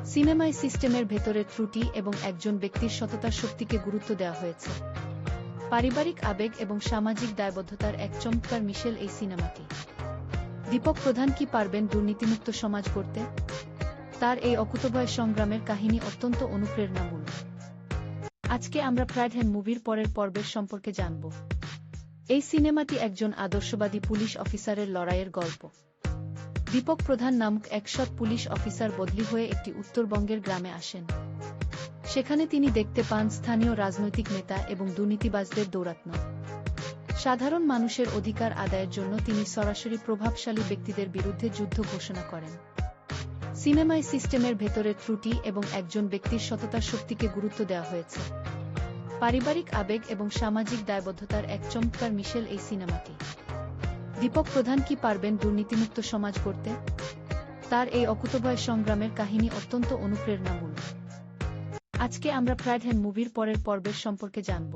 [SPEAKER 1] সিনেমায় সিস্টেমের ভেতরে ত্রুটি এবং একজন ব্যক্তির সততার শক্তিকে গুরুত্ব দেওয়া হয়েছে। পারিবারিক আবেগ এবং সামাজিক দায়বদ্ধতার এক চমৎকার মিশেল এই সিনেমাটি। দীপক প্রধান কি পারবেন দুর্নীতিমুক্ত সমাজ গড়তে? তার এই অকুতোভয় সংগ্রামের কাহিনী অত্যন্ত অনুপ্রেরণামূলক। আজকে আমরা ফ্রাইডহ্যান্ড মুভির পরের পর্বের সম্পর্কে জানব। এই সিনেমাটি একজন আদর্শবাদী পুলিশ অফিসারের লড়াইয়ের গল্প। দীপক প্রধান নামক এক সৎ পুলিশ অফিসার বদলি হয়ে একটি উত্তরবঙ্গের গ্রামে আসেন। সেখানে তিনি দেখতে পান স্থানীয় রাজনৈতিক নেতা এবং দুর্নীতিবাজদের দৌরাত্ম্য। সাধারণ মানুষের অধিকার আদায়ের জন্য তিনি সরাসরি প্রভাবশালী ব্যক্তিদের বিরুদ্ধে যুদ্ধ ঘোষণা করেন। সিনেমায় সিস্টেমের ভেতরে ত্রুটি এবং একজন ব্যক্তির সততার শক্তিকে গুরুত্ব দেওয়া হয়েছে। পারিবারিক আবেগ এবং সামাজিক দায়বদ্ধতার এক চমৎকার মিশেল এই সিনেমাটি। দীপক প্রধান কি পারবেন দুর্নীতিমুক্ত সমাজ গড়তে? তার এই অকুতোভয় সংগ্রামের কাহিনী অত্যন্ত অনুপ্রেরণামূলক। আজকে আমরা ফ্রাইডহ্যান্ড মুভির পরের পর্বের সম্পর্কে জানব।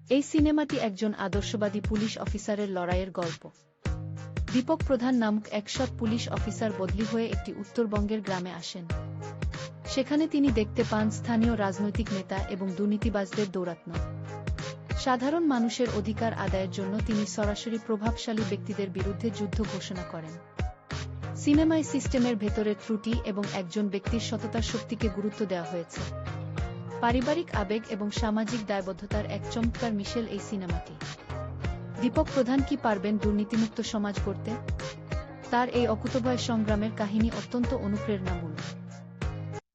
[SPEAKER 1] এই সিনেমাটি একজন আদর্শবাদী পুলিশ অফিসারের লড়াইয়ের গল্প। দীপক প্রধান নামক এক সৎ পুলিশ অফিসার বদলি হয়ে একটি উত্তরবঙ্গের গ্রামে আসেন। সেখানে তিনি দেখতে পান স্থানীয় রাজনৈতিক নেতা এবং দুর্নীতিবাজদের দৌরাত্ম্য। সাধারণ মানুষের অধিকার আদায়ের জন্য তিনি সরাসরি প্রভাবশালী ব্যক্তিদের বিরুদ্ধে যুদ্ধ ঘোষণা করেন। সিনেমায় সিস্টেমের ভেতরে ত্রুটি এবং একজন ব্যক্তির সততার শক্তিকে গুরুত্ব দেওয়া হয়েছে। পারিবারিক আবেগ এবং সামাজিক দায়বদ্ধতার এক চমৎকার মিশেল এই সিনেমাটি। দীপক প্রধান কি পারবেন দুর্নীতিমুক্ত সমাজ গড়তে? তার এই অকুতোভয় সংগ্রামের কাহিনী অত্যন্ত অনুপ্রেরণামূলক।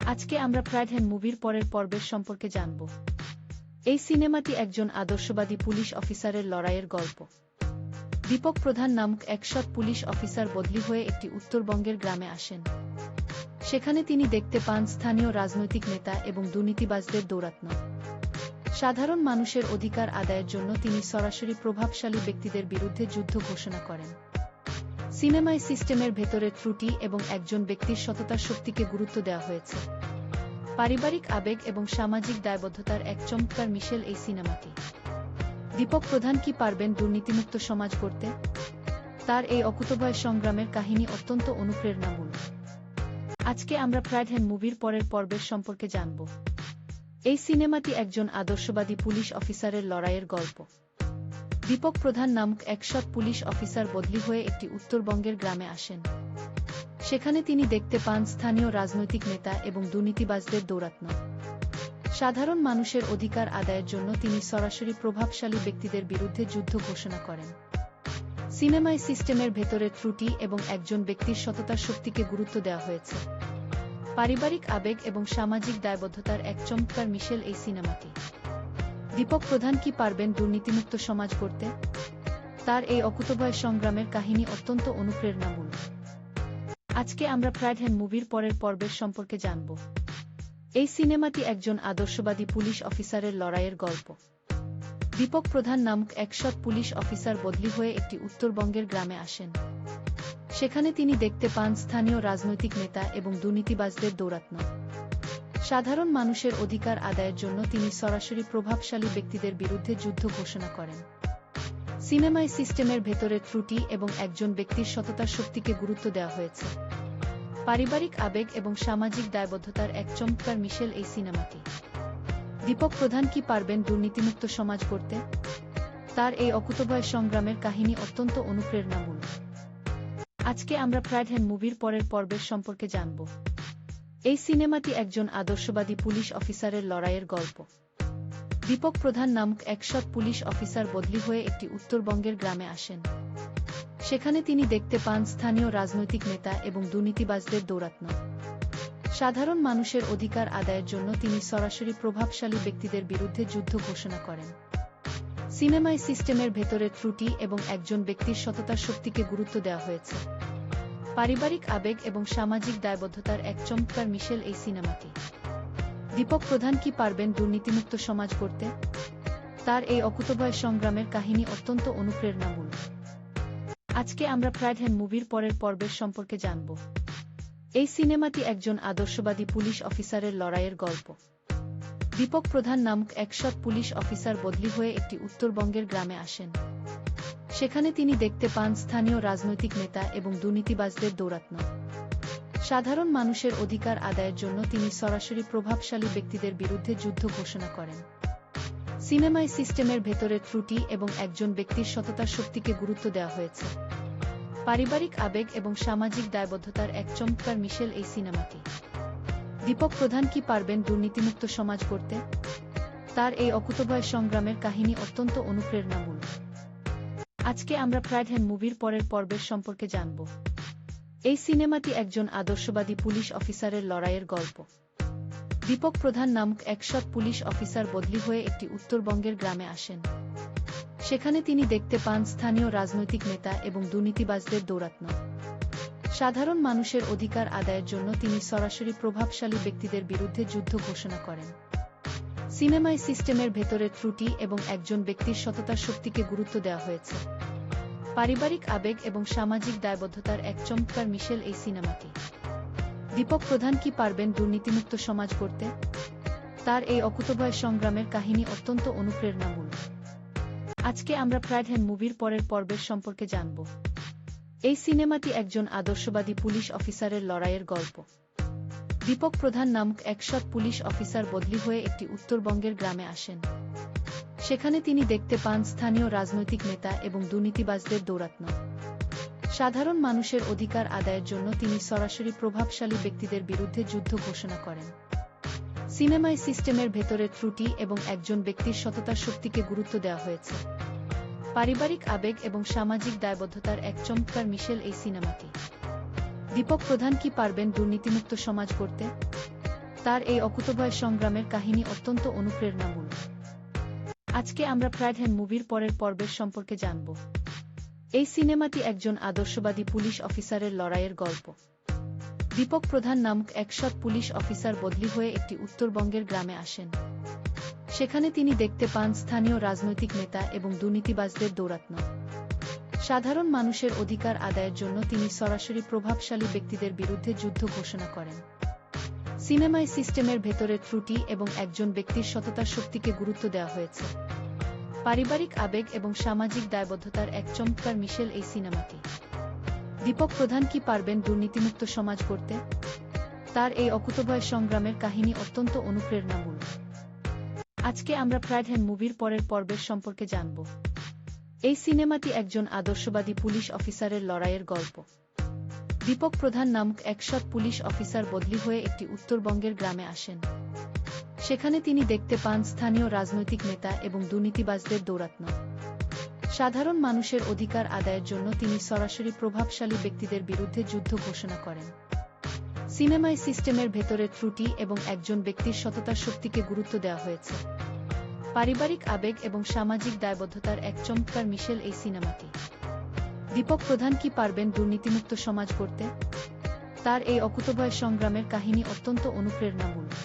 [SPEAKER 1] আজকে আমরা ফ্রাইডহ্যান্ড মুভির পরের পর্বের সম্পর্কে জানব। এই সিনেমাটি একজন আদর্শবাদী পুলিশ অফিসারের লড়াইয়ের গল্প। দীপক প্রধান নামক এক সৎ পুলিশ অফিসার বদলি হয়ে একটি উত্তরবঙ্গের গ্রামে আসেন। সেখানে তিনি দেখতে পান স্থানীয় রাজনৈতিক নেতা এবং দুর্নীতিবাজদের দৌরাত্ম্য। সাধারণ মানুষের অধিকার আদায়ের জন্য তিনি সরাসরি প্রভাবশালী ব্যক্তিদের বিরুদ্ধে যুদ্ধ ঘোষণা করেন। সিনেমায় সিস্টেমের ভেতরে ত্রুটি এবং একজন ব্যক্তির সততার শক্তিকে গুরুত্ব দেওয়া হয়েছে। পারিবারিক আবেগ এবং সামাজিক দায়বদ্ধতার এক চমৎকার মিশেল এই সিনেমাটি। দীপক প্রধান কি পারবেন দুর্নীতিমুক্ত সমাজ গড়তে? তার এই অকুতোভয় সংগ্রামের কাহিনী অত্যন্ত অনুপ্রেরণামূলক। আজকে আমরা ফ্রাইডহ্যান্ড মুভির পরের পর্বের সম্পর্কে জানব। এই সিনেমাটি একজন আদর্শবাদী পুলিশ অফিসারের লড়াইয়ের গল্প। দীপক প্রধান নামক এক সৎ পুলিশ অফিসার বদলি হয়ে একটি উত্তরবঙ্গের গ্রামে আসেন। সেখানে তিনি দেখতে পান স্থানীয় রাজনৈতিক নেতা এবং দুর্নীতিবাজদের দৌরাত্ম্য। সাধারণ মানুষের অধিকার আদায়ের জন্য তিনি সরাসরি প্রভাবশালী ব্যক্তিদের বিরুদ্ধে যুদ্ধ ঘোষণা করেন। সিনেমায় সিস্টেমের ভেতরে ত্রুটি এবং একজন ব্যক্তির সততার শক্তিকে গুরুত্ব দেওয়া হয়েছে। পারিবারিক আবেগ এবং সামাজিক দায়বদ্ধতার এক চমৎকার মিশেল এই সিনেমাটি। দীপক প্রধান কি পারবেন দুর্নীতিমুক্ত সমাজ গড়তে? তার এই অকুতোভয় সংগ্রামের কাহিনী অত্যন্ত অনুপ্রেরণামূলক। আজকে আমরা ফ্রাইডহ্যান্ড মুভির পরের পর্বের সম্পর্কে জানব। এই সিনেমাটি একজন আদর্শবাদী পুলিশ অফিসারের লড়াইয়ের গল্প। দীপক প্রধান নামক এক সৎ পুলিশ অফিসার বদলি হয়ে একটি উত্তরবঙ্গের গ্রামে আসেন। সেখানে তিনি দেখতে পান স্থানীয় রাজনৈতিক নেতা এবং দুর্নীতিবাজদের দৌরাত্ম্য। সাধারণ মানুষের অধিকার আদায়ের জন্য তিনি সরাসরি প্রভাবশালী ব্যক্তিদের বিরুদ্ধে যুদ্ধ ঘোষণা করেন। সিনেমায় সিস্টেমের ভেতরে ত্রুটি এবং একজন ব্যক্তির সততার শক্তিকে গুরুত্ব দেওয়া হয়েছে। পারিবারিক আবেগ এবং সামাজিক দায়বদ্ধতার এক চমৎকার মিশেল এই সিনেমাটি। দীপক প্রধান কি পারবেন দুর্নীতিমুক্ত সমাজ গড়তে? তার এই অকুতোভয় সংগ্রামের কাহিনী অত্যন্ত অনুপ্রেরণামূলক। আজকে আমরা ফ্রাইডহ্যান্ড মুভির পরের পর্বের সম্পর্কে জানব। এই সিনেমাটি একজন আদর্শবাদী পুলিশ অফিসারের লড়াইয়ের গল্প। দীপক প্রধান নামক এক সৎ পুলিশ অফিসার বদলি হয়ে একটি উত্তরবঙ্গের গ্রামে আসেন। সেখানে তিনি দেখতে পান স্থানীয় রাজনৈতিক নেতা এবং দুর্নীতিবাজদের দৌরাত্ম্য। সাধারণ মানুষের অধিকার আদায়ের জন্য তিনি সরাসরি প্রভাবশালী ব্যক্তিদের বিরুদ্ধে যুদ্ধ ঘোষণা করেন। সিনেমায় সিস্টেমের ভেতরে ত্রুটি এবং একজন ব্যক্তির সততার শক্তিকে গুরুত্ব দেওয়া হয়েছে। পারিবারিক আবেগ এবং সামাজিক দায়বদ্ধতার এক চমৎকার মিশেল এই সিনেমাটি। দীপক প্রধান কি পারবেন দুর্নীতিমুক্ত সমাজ গড়তে? তার এই অকুতোভয় সংগ্রামের কাহিনী অত্যন্ত অনুপ্রেরণামূলক। আজকে আমরা প্রাইডহ্যান্ড মুভির পরের পর্বের সম্পর্কে জানব। এই সিনেমাটি একজন আদর্শবাদী পুলিশ অফিসারের লড়াইয়ের গল্প। দীপক প্রধান নামক এক সৎ পুলিশ অফিসার বদলি হয়ে একটি উত্তরবঙ্গের গ্রামে আসেন। সেখানে তিনি দেখতে পান স্থানীয় রাজনৈতিক নেতা এবং দুর্নীতিবাজদের দৌরাত্ম্য। সাধারণ মানুষের অধিকার আদায়ের জন্য তিনি সরাসরি প্রভাবশালী ব্যক্তিদের বিরুদ্ধে যুদ্ধ ঘোষণা করেন। সিনেমায় সিস্টেমের ভেতরে ত্রুটি এবং একজন ব্যক্তির সততার শক্তিকে গুরুত্ব দেওয়া হয়েছে। পারিবারিক আবেগ এবং সামাজিক দায়বদ্ধতার এক চমৎকার মিশেল এই সিনেমাটি। দীপক প্রধান কি পারবেন দুর্নীতিমুক্ত সমাজ গড়তে? তার এই অকুতোভয় সংগ্রামের কাহিনী অত্যন্ত অনুপ্রেরণামূলক। আজকে আমরা প্রাইডহ্যান্ড মুভির পরের পর্বের সম্পর্কে জানব। এই সিনেমাটি একজন আদর্শবাদী পুলিশ অফিসারের লড়াইয়ের গল্প। দীপক প্রধান নামক এক সৎ পুলিশ অফিসার বদলি হয়ে একটি উত্তরবঙ্গের গ্রামে আসেন। সেখানে তিনি দেখতে পান স্থানীয় রাজনৈতিক নেতা এবং দুর্নীতিবাজদের দৌরাত্ম্য। সাধারণ মানুষের অধিকার আদায়ের জন্য তিনি সরাসরি প্রভাবশালী ব্যক্তিদের বিরুদ্ধে যুদ্ধ ঘোষণা করেন। সিনেমায় সিস্টেমের ভেতরে ত্রুটি এবং একজন ব্যক্তির সততার শক্তিকে গুরুত্ব দেওয়া হয়েছে। পারিবারিক আবেগ এবং সামাজিক দায়বদ্ধতার এক চমৎকার মিশেল এই সিনেমাটি। দীপক প্রধান কি পারবেন দুর্নীতিমুক্ত সমাজ গড়তে? তার এই অকুতোভয় সংগ্রামের কাহিনী অত্যন্ত অনুপ্রেরণামূলক। আজকে আমরা প্রাইডহ্যান্ড মুভির পরের পর্বের সম্পর্কে জানব। এই সিনেমাটি একজন আদর্শবাদী পুলিশ অফিসারের লড়াইয়ের গল্প। দীপক প্রধান নামক এক সৎ পুলিশ অফিসার বদলি হয়ে একটি উত্তরবঙ্গের গ্রামে আসেন। সেখানে তিনি দেখতে পান স্থানীয় রাজনৈতিক নেতা এবং দুর্নীতিবাজদের দৌরাত্ম্য। সাধারণ মানুষের অধিকার আদায়ের জন্য তিনি সরাসরি প্রভাবশালী ব্যক্তিদের বিরুদ্ধে যুদ্ধ ঘোষণা করেন। সিনেমায় সিস্টেমের ভেতরে ত্রুটি এবং একজন ব্যক্তির সততার শক্তিকে গুরুত্ব দেওয়া হয়েছে। পারিবারিক আবেগ এবং সামাজিক দায়বদ্ধতার এক চমৎকার মিশেল এই সিনেমাটি। দীপক প্রধান কি পারবেন দুর্নীতিমুক্ত সমাজ গড়তে? তার এই অকুতোভয় সংগ্রামের কাহিনী অত্যন্ত অনুপ্রেরণামূলক। আজকে আমরা প্রাইডহ্যান্ড মুভির পরের পর্বের সম্পর্কে জানব। এই সিনেমাটি একজন আদর্শবাদী পুলিশ অফিসারের লড়াইয়ের গল্প। দীপক প্রধান নামক এক সৎ পুলিশ অফিসার বদলি হয়ে একটি উত্তরবঙ্গের গ্রামে আসেন। সেখানে তিনি দেখতে পান স্থানীয় রাজনৈতিক নেতা এবং দুর্নীতিবাজদের দৌরাত্ম্য। সাধারণ মানুষের অধিকার আদায়ের জন্য তিনি সরাসরি প্রভাবশালী ব্যক্তিদের বিরুদ্ধে যুদ্ধ ঘোষণা করেন। সিনেমায় সিস্টেমের ভেতরে ত্রুটি এবং একজন ব্যক্তির সততার শক্তিকে গুরুত্ব দেওয়া হয়েছে। পারিবারিক আবেগ এবং সামাজিক দায়বদ্ধতার এক চমৎকার মিশেল এই সিনেমাটি। দীপক প্রধান কি পারবেন দুর্নীতিমুক্ত সমাজ গড়তে? তার এই অকুতোভয় সংগ্রামের কাহিনী অত্যন্ত অনুপ্রেরণামূলক। আজকে আমরা প্রাইডহ্যান্ড মুভির পরের পর্বের সম্পর্কে জানব। এই সিনেমাটি একজন আদর্শবাদী পুলিশ অফিসারের লড়াইয়ের গল্প। দীপক প্রধান নামক এক সৎ পুলিশ অফিসার বদলি হয়ে একটি উত্তরবঙ্গের গ্রামে আসেন। সেখানে তিনি দেখতে পান স্থানীয় রাজনৈতিক নেতা এবং দুর্নীতিবাজদের দৌরাত্ম্য। সাধারণ মানুষের অধিকার আদায়ের জন্য তিনি সরাসরি প্রভাবশালী ব্যক্তিদের বিরুদ্ধে যুদ্ধ ঘোষণা করেন। সিনেমায় সিস্টেমের ভেতরে ত্রুটি এবং একজন ব্যক্তির সততার শক্তিকে গুরুত্ব দেওয়া হয়েছে। পারিবারিক আবেগ এবং সামাজিক দায়বদ্ধতার এক চমৎকার মিশেল এই সিনেমাটি। দীপক প্রধান কি পারবেন দুর্নীতিমুক্ত সমাজ গড়তে? তার এই অকুতোভয় সংগ্রামের কাহিনী অত্যন্ত অনুপ্রেরণামূলক।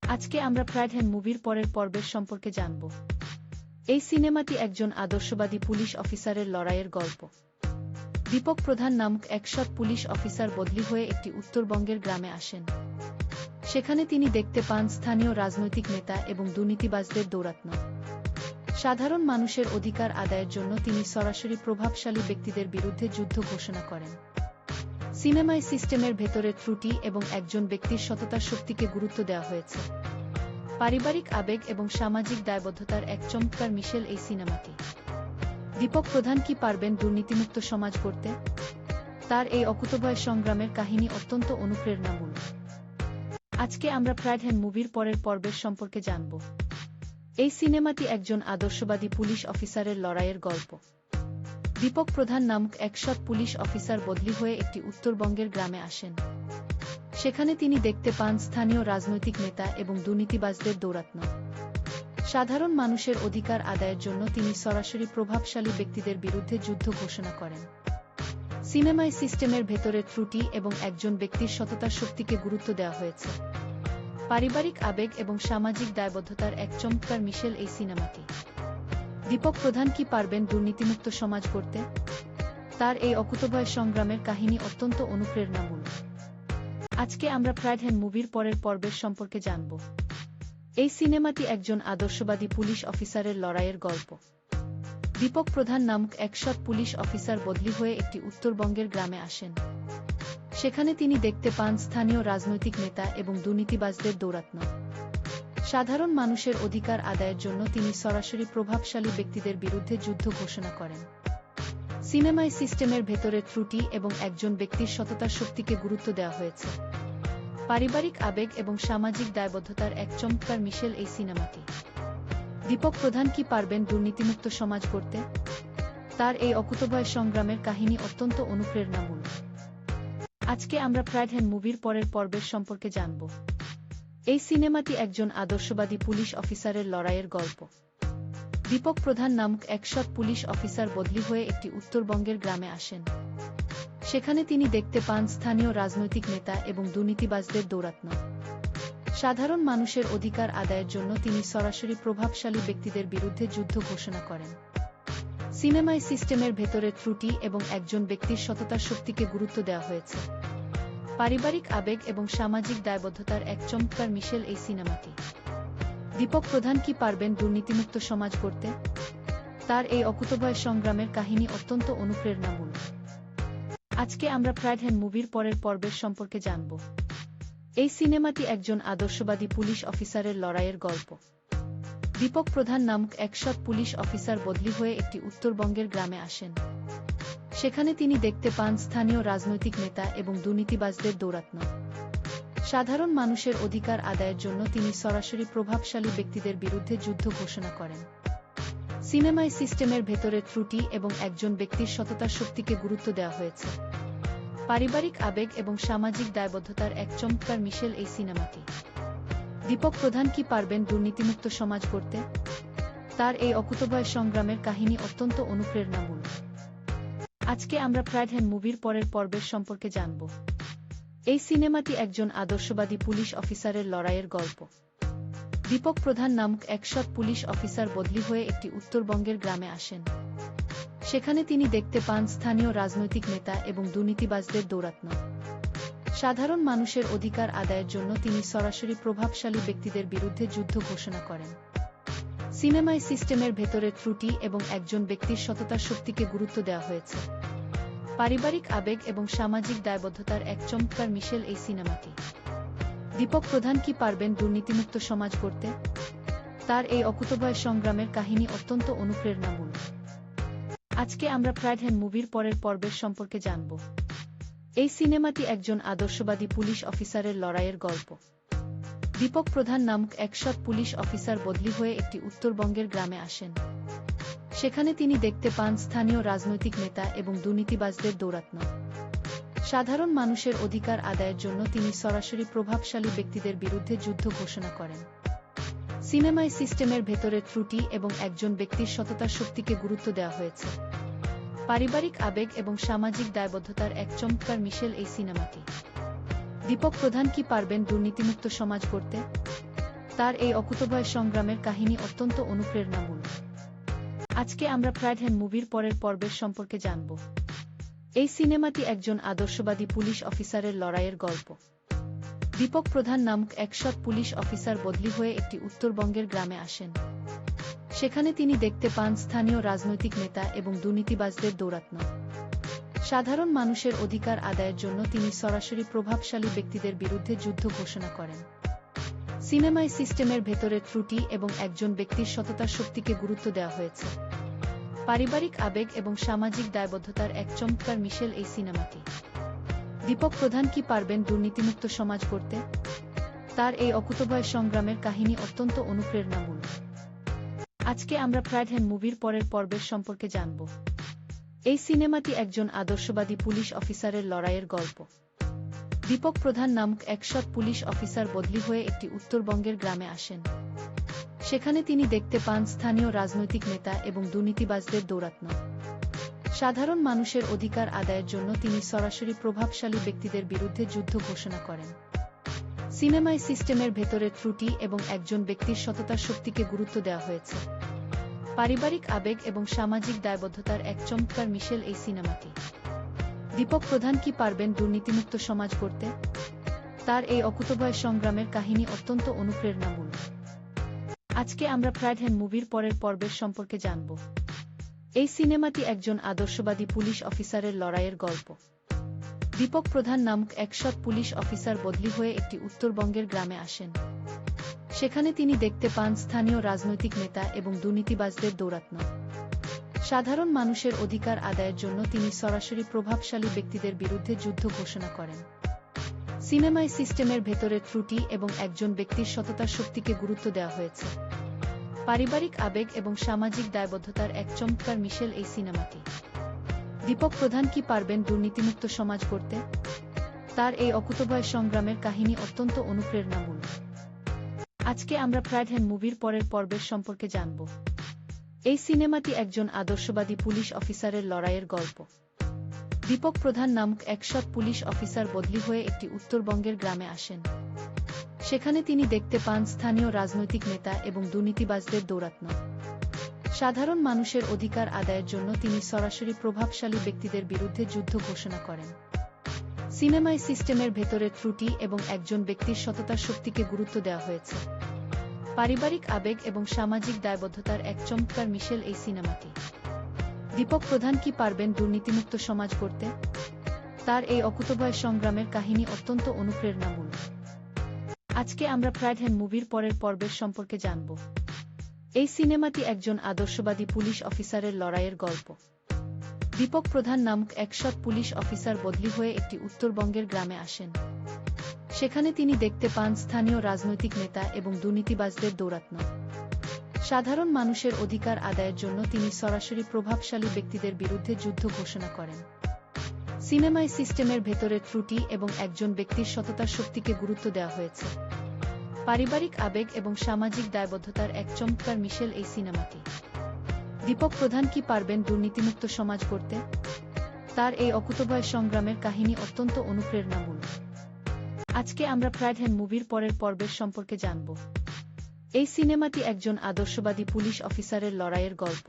[SPEAKER 1] আজকে আমরা প্রাইডহ্যান্ড মুভির পরের পর্বের সম্পর্কে জানব। এই সিনেমাটি একজন আদর্শবাদী পুলিশ অফিসারের লড়াইয়ের গল্প। দীপক প্রধান নামক এক সৎ পুলিশ অফিসার বদলি হয়ে একটি উত্তরবঙ্গের গ্রামে আসেন। সেখানে তিনি দেখতে পান স্থানীয় রাজনৈতিক নেতা এবং দুর্নীতিবাজদের দৌরাত্ম্য। সাধারণ মানুষের অধিকার আদায়ের জন্য তিনি সরাসরি প্রভাবশালী ব্যক্তিদের বিরুদ্ধে যুদ্ধ ঘোষণা করেন। সিনেমায় সিস্টেমের ভেতরে ত্রুটি এবং একজন ব্যক্তির সততার শক্তিকে গুরুত্ব দেওয়া হয়েছে। পারিবারিক আবেগ এবং সামাজিক দায়বদ্ধতার এক চমৎকার মিশেল এই সিনেমাটি। দীপক প্রধান কি পারবেন দুর্নীতিমুক্ত সমাজ গড়তে? তার এই অকুতোভয় সংগ্রামের কাহিনী অত্যন্ত অনুপ্রেরণামূলক। আজকে আমরা প্রাইডহ্যান্ড মুভির পরের পর্বের সম্পর্কে জানব। এই সিনেমাটি একজন আদর্শবাদী পুলিশ অফিসারের লড়াইয়ের গল্প। দীপক প্রধান নামক এক সৎ পুলিশ অফিসার বদলি হয়ে একটি উত্তরবঙ্গের গ্রামে আসেন। সেখানে তিনি দেখতে পান স্থানীয় রাজনৈতিক নেতা এবং দুর্নীতিবাজদের দৌরাত্ম্য। সাধারণ মানুষের অধিকার আদায়ের জন্য তিনি সরাসরি প্রভাবশালী ব্যক্তিদের বিরুদ্ধে যুদ্ধ ঘোষণা করেন। সিনেমায় সিস্টেমের ভেতরের ত্রুটি এবং একজন ব্যক্তির সততার শক্তিকে গুরুত্ব দেওয়া হয়েছে। পারিবারিক আবেগ এবং সামাজিক দায়বদ্ধতার এক চমৎকার মিশেল এই সিনেমাটি। দীপক প্রধান কি পারবেন দুর্নীতিমুক্ত সমাজ গড়তে? তার এই অকুতোভয় সংগ্রামের কাহিনী অত্যন্ত অনুপ্রেরণামূলক। আজকে আমরা প্রাইড হ্যান্ড মুভির পরের পর্বের সম্পর্কে জানব। এই সিনেমাটি একজন আদর্শবাদী পুলিশ অফিসারের লড়াইয়ের গল্প। দীপক প্রধান নামক এক সৎ পুলিশ অফিসার বদলি হয়ে একটি উত্তরবঙ্গের গ্রামে আসেন। সেখানে তিনি দেখতে পান স্থানীয় রাজনৈতিক নেতা এবং দুর্নীতিবাজদের দৌরাত্ম্য। সাধারণ মানুষের অধিকার আদায়ের জন্য তিনি সরাসরি প্রভাবশালী ব্যক্তিদের বিরুদ্ধে যুদ্ধ ঘোষণা করেন। সিনেমায় সিস্টেমের ভেতরের ত্রুটি এবং একজন ব্যক্তির সততার শক্তিকে গুরুত্ব দেওয়া হয়েছে। পারিবারিক আবেগ এবং সামাজিক দায়বদ্ধতার এক চমৎকার মিশেল এই সিনেমাটি। দীপক প্রধান কি পারবেন দুর্নীতিমুক্ত সমাজ গড়তে? তার এই অকুতোভয় সংগ্রামের কাহিনী অত্যন্ত অনুপ্রেরণামূলক। আজকে আমরা প্রাইড হ্যান্ড মুভির পরের পর্বের সম্পর্কে জানব। এই সিনেমাটি একজন আদর্শবাদী পুলিশ অফিসারের লড়াইয়ের গল্প। দীপক প্রধান নামক এক সৎ পুলিশ অফিসার বদলি হয়ে একটি উত্তরবঙ্গের গ্রামে আসেন। সেখানে তিনি দেখতে পান স্থানীয় রাজনৈতিক নেতা এবং দুর্নীতিবাজদের দৌরাত্ম্য। সাধারণ মানুষের অধিকার আদায়ের জন্য তিনি সরাসরি প্রভাবশালী ব্যক্তিদের বিরুদ্ধে যুদ্ধ ঘোষণা করেন। সিনেমায় সিস্টেমের ভেতরের ত্রুটি এবং একজন ব্যক্তির সততার শক্তিকে গুরুত্ব দেওয়া হয়েছে। পারিবারিক আবেগ এবং সামাজিক দায়বদ্ধতার এক চমৎকার মিশেল এই সিনেমাটি। দীপক প্রধান কি পারবেন দুর্নীতিমুক্ত সমাজ গড়তে? তার এই অকুতোভয় সংগ্রামের কাহিনী অত্যন্ত অনুপ্রেরণামূলক। আজকে আমরা প্রাইড হ্যান্ড মুভির পরের পর্বের সম্পর্কে জানব। এই সিনেমাটি একজন আদর্শবাদী পুলিশ অফিসারের লড়াইয়ের গল্প। দীপক প্রধান নামক এক সৎ পুলিশ অফিসার বদলি হয়ে একটি উত্তরবঙ্গের গ্রামে আসেন। সেখানে তিনি দেখতে পান স্থানীয় রাজনৈতিক নেতা এবং দুর্নীতিবাজদের দৌরাত্ম্য। সাধারণ মানুষের অধিকার আদায়ের জন্য তিনি সরাসরি প্রভাবশালী ব্যক্তিদের বিরুদ্ধে যুদ্ধ ঘোষণা করেন। সিনেমায় সিস্টেমের ভেতরের ত্রুটি এবং একজন ব্যক্তির সততার শক্তিকে গুরুত্ব দেওয়া হয়েছে। পারিবারিক আবেগ এবং সামাজিক দায়বদ্ধতার এক চমৎকার মিশেল এই সিনেমাটি। দীপক প্রধান কি পারবেন দুর্নীতিমুক্ত সমাজ গড়তে? তার এই অকুতোভয় সংগ্রামের কাহিনী অত্যন্ত অনুপ্রেরণামূলক। আজকে আমরা প্রাইড হ্যান্ড মুভির পরের পর্বের সম্পর্কে জানব। এই সিনেমাটি একজন আদর্শবাদী পুলিশ অফিসারের লড়াইয়ের গল্প। দীপক প্রধান নামক এক সৎ পুলিশ অফিসার বদলি হয়ে একটি উত্তরবঙ্গের গ্রামে আসেন। সেখানে তিনি দেখতে পান স্থানীয় রাজনৈতিক নেতা এবং দুর্নীতিবাজদের দৌরাত্ম্য। সাধারণ মানুষের অধিকার আদায়ের জন্য তিনি সরাসরি প্রভাবশালী ব্যক্তিদের বিরুদ্ধে যুদ্ধ ঘোষণা করেন। সিনেমায় সিস্টেমের ভেতরের ত্রুটি এবং একজন ব্যক্তির সততার শক্তিকে গুরুত্ব দেওয়া হয়েছে। পারিবারিক আবেগ এবং সামাজিক দায়বদ্ধতার এক চমৎকার মিশেল এই সিনেমাটি। দীপক প্রধান কি পারবেন দুর্নীতিমুক্ত সমাজ গড়তে? তার এই অকুতোভয় সংগ্রামের কাহিনী অত্যন্ত অনুপ্রেরণামূলক। আজকে আমরা প্রাইড হ্যান্ড মুভির পরের পর্বের সম্পর্কে জানব। এই সিনেমাটি একজন আদর্শবাদী পুলিশ অফিসারের লড়াইয়ের গল্প। দীপক প্রধান নামক এক সৎ পুলিশ অফিসার বদলি হয়ে একটি উত্তরবঙ্গের গ্রামে আসেন। সেখানে তিনি দেখতে পান স্থানীয় রাজনৈতিক নেতা এবং দুর্নীতিবাজদের দৌরাত্ম্য। সাধারণ মানুষের অধিকার আদায়ের জন্য তিনি সরাসরি প্রভাবশালী ব্যক্তিদের বিরুদ্ধে যুদ্ধ ঘোষণা করেন। সিনেমায় সিস্টেমের ভেতরের ত্রুটি এবং একজন ব্যক্তির সততার শক্তিকে গুরুত্ব দেওয়া হয়েছে। পারিবারিক আবেগ এবং সামাজিক দায়বদ্ধতার এক চমৎকার মিশেল এই সিনেমাটি। দীপক প্রধান কি পারবেন দুর্নীতিমুক্ত সমাজ গড়তে? তার এই অকুতোভয় সংগ্রামের কাহিনী অত্যন্ত অনুপ্রেরণামূলক। আজকে আমরা প্রাইড হ্যান্ড মুভির পরের পর্বের সম্পর্কে জানব। এই সিনেমাটি একজন আদর্শবাদী পুলিশ অফিসারের লড়াইয়ের গল্প। দীপক প্রধান নামক এক সৎ পুলিশ অফিসার বদলি হয়ে একটি উত্তরবঙ্গের গ্রামে আসেন। সেখানে তিনি দেখতে পান স্থানীয় রাজনৈতিক নেতা এবং দুর্নীতিবাজদের দৌরাত্ম্য। সাধারণ মানুষের অধিকার আদায়ের জন্য তিনি সরাসরি প্রভাবশালী ব্যক্তিদের বিরুদ্ধে যুদ্ধ ঘোষণা করেন। সিনেমায় সিস্টেমের ভেতরের ত্রুটি এবং একজন ব্যক্তির সততার শক্তিকে গুরুত্ব দেওয়া হয়েছে। পারিবারিক আবেগ এবং সামাজিক দায়বদ্ধতার এক চমৎকার মিশেল এই সিনেমাটি। দীপক প্রধান কি পারবেন দুর্নীতিমুক্ত সমাজ গড়তে? তার এই অকুতোভয় সংগ্রামের কাহিনী অত্যন্ত অনুপ্রেরণামূলক। আজকে আমরা প্রাইডহ্যাম মুভির পরের পর্বের সম্পর্কে জানব। এই সিনেমাটি একজন আদর্শবাদী পুলিশ অফিসারের লড়াইয়ের গল্প। দীপক প্রধান নামক এক সৎ পুলিশ অফিসার বদলি হয়ে একটি উত্তরবঙ্গের গ্রামে আসেন। সেখানে তিনি দেখতে পান স্থানীয় রাজনৈতিক নেতা এবং দুর্নীতিবাজদের দৌরাত্ম্য। সাধারণ মানুষের অধিকার আদায়ের জন্য তিনি সরাসরি প্রভাবশালী ব্যক্তিদের বিরুদ্ধে যুদ্ধ ঘোষণা করেন। সিনেমায় সিস্টেমের ভেতরে ত্রুটি এবং একজন ব্যক্তির সততার শক্তিকে গুরুত্ব দেওয়া হয়েছে। পারিবারিক আবেগ এবং সামাজিক দায়বদ্ধতার এক চমৎকার মিশেল এই সিনেমাটি। দীপক প্রধান কি পারবেন দুর্নীতিমুক্ত সমাজ গড়তে? তার এই অকুতোভয় সংগ্রামের কাহিনী অত্যন্ত অনুপ্রেরণামূলক। আজকে আমরা প্রাইডহ্যাম মুভির পরের পর্বের সম্পর্কে জানব। এই সিনেমাটি একজন আদর্শবাদী পুলিশ অফিসারের লড়াইয়ের গল্প। দীপক প্রধান নামক এক সৎ পুলিশ অফিসার বদলি হয়ে একটি উত্তরবঙ্গের গ্রামে আসেন। সেখানে তিনি দেখতে পান স্থানীয় রাজনৈতিক নেতা এবং দুর্নীতিবাজদের দৌরাত্ম্য। সাধারণ মানুষের অধিকার আদায়ের জন্য তিনি সরাসরি প্রভাবশালী ব্যক্তিদের বিরুদ্ধে যুদ্ধ ঘোষণা করেন। সিনেমায় সিস্টেমের ভেতরে ত্রুটি এবং একজন ব্যক্তির সততার শক্তিকে গুরুত্ব দেওয়া হয়েছে। পারিবারিক আবেগ এবং সামাজিক দায়বদ্ধতার এক চমৎকার মিশেল এই সিনেমাটি। দীপক প্রধান কি পারবেন দুর্নীতিমুক্ত সমাজ গড়তে? তার এই অকুতোভয় সংগ্রামের কাহিনী অত্যন্ত অনুপ্রেরণামূলক। আজকে আমরা প্রাইডহ্যাম মুভির পরের পর্বের সম্পর্কে জানব। এই সিনেমাটি একজন আদর্শবাদী পুলিশ অফিসারের লড়াইয়ের গল্প। দীপক প্রধান নামক এক সৎ পুলিশ অফিসার বদলি হয়ে একটি উত্তরবঙ্গের গ্রামে আসেন। সেখানে তিনি দেখতে পান স্থানীয় রাজনৈতিক নেতা এবং দুর্নীতিবাজদের দৌরাত্ম্য। সাধারণ মানুষের অধিকার আদায়ের জন্য তিনি সরাসরি প্রভাবশালী ব্যক্তিদের বিরুদ্ধে যুদ্ধ ঘোষণা করেন। সিনেমায় সিস্টেমের ভেতরে ত্রুটি এবং একজন ব্যক্তির সততার শক্তিকে গুরুত্ব দেওয়া হয়েছে। পারিবারিক আবেগ এবং সামাজিক দায়বদ্ধতার এক চমৎকার মিশেল এই সিনেমাটি। দীপক প্রধান কি পারবেন দুর্নীতিমুক্ত সমাজ গড়তে? তার এই অকুতোভয় সংগ্রামের কাহিনী অত্যন্ত অনুপ্রেরণামূলক। আজকে আমরা প্রাইডহ্যাম মুভির পরের পর্বের সম্পর্কে জানব। এই সিনেমাটি একজন আদর্শবাদী পুলিশ অফিসারের লড়াইয়ের গল্প। দীপক প্রধান নামক এক সৎ পুলিশ অফিসার বদলি হয়ে একটি উত্তরবঙ্গের গ্রামে আসেন। সেখানে তিনি দেখতে পান স্থানীয় রাজনৈতিক নেতা এবং দুর্নীতিবাজদের দৌরাত্ম্য। সাধারণ মানুষের অধিকার আদায়ের জন্য তিনি সরাসরি প্রভাবশালী ব্যক্তিদের বিরুদ্ধে যুদ্ধ ঘোষণা করেন। সিনেমায় সিস্টেমের ভেতরে ত্রুটি এবং একজন ব্যক্তির সততার শক্তিকে গুরুত্ব দেওয়া হয়েছে। পারিবারিক আবেগ এবং সামাজিক দায়বদ্ধতার এক চমৎকার মিশেল এই সিনেমাটি। দীপক প্রধান কি পারবেন দুর্নীতিমুক্ত সমাজ গড়তে? তার এই অকুতোভয় সংগ্রামের কাহিনী অত্যন্ত অনুপ্রেরণামূলক। আজকে আমরা প্রাইডহ্যাম মুভির পরের পর্বের সম্পর্কে জানব। এই সিনেমাটি একজন আদর্শবাদী পুলিশ অফিসারের লড়াইয়ের গল্প।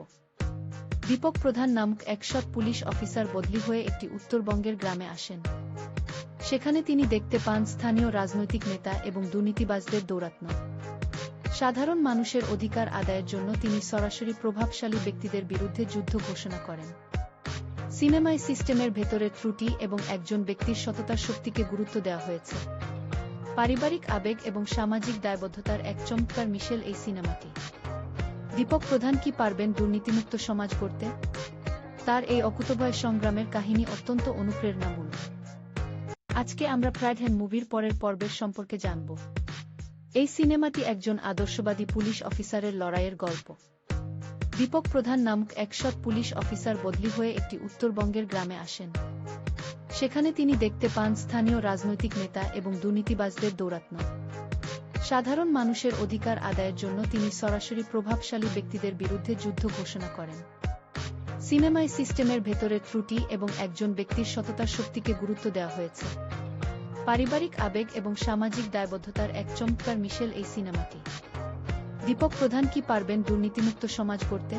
[SPEAKER 1] দীপক প্রধান নামক এক সৎ পুলিশ অফিসার বদলি হয়ে একটি উত্তরবঙ্গের গ্রামে আসেন। সেখানে তিনি দেখতে পান স্থানীয় রাজনৈতিক নেতা এবং দুর্নীতিবাজদের দৌরাত্ম্য। সাধারণ মানুষের অধিকার আদায়ের জন্য তিনি সরাসরি প্রভাবশালী ব্যক্তিদের বিরুদ্ধে যুদ্ধ ঘোষণা করেন। সিনেমায় সিস্টেমের ভেতরে ত্রুটি এবং একজন ব্যক্তির সততার শক্তিকে গুরুত্ব দেওয়া হয়েছে। পারিবারিক আবেগ এবং সামাজিক দায়বদ্ধতার এক চমৎকার মিশেল এই সিনেমাটি। দীপক প্রধান কি পারবেন দুর্নীতিমুক্ত সমাজ গড়তে? তার এই অকুতোভয় সংগ্রামের কাহিনী অত্যন্ত অনুপ্রেরণামূলক। আজকে আমরা প্রাইডহ্যাম মুভির পরের পর্বের সম্পর্কে জানব। এই সিনেমাটি একজন আদর্শবাদী পুলিশ অফিসারের লড়াইয়ের গল্প। দীপক প্রধান নামক এক সৎ পুলিশ অফিসার বদলি হয়ে একটি উত্তরবঙ্গের গ্রামে আসেন। সেখানে তিনি দেখতে পান স্থানীয় রাজনৈতিক নেতা এবং দুর্নীতিবাজদের দৌরাত্ম্য। সাধারণ মানুষের অধিকার আদায়ের জন্য তিনি সরাসরি প্রভাবশালী ব্যক্তিদের বিরুদ্ধে যুদ্ধ ঘোষণা করেন। সিনেমায় সিস্টেমের ভেতরে ত্রুটি এবং একজন ব্যক্তির সততার শক্তিকে গুরুত্ব দেওয়া হয়েছে। পারিবারিক আবেগ এবং সামাজিক দায়বদ্ধতার এক চমৎকার মিশেল এই সিনেমাটি। দীপক প্রধান কি পারবেন দুর্নীতিমুক্ত সমাজ গড়তে?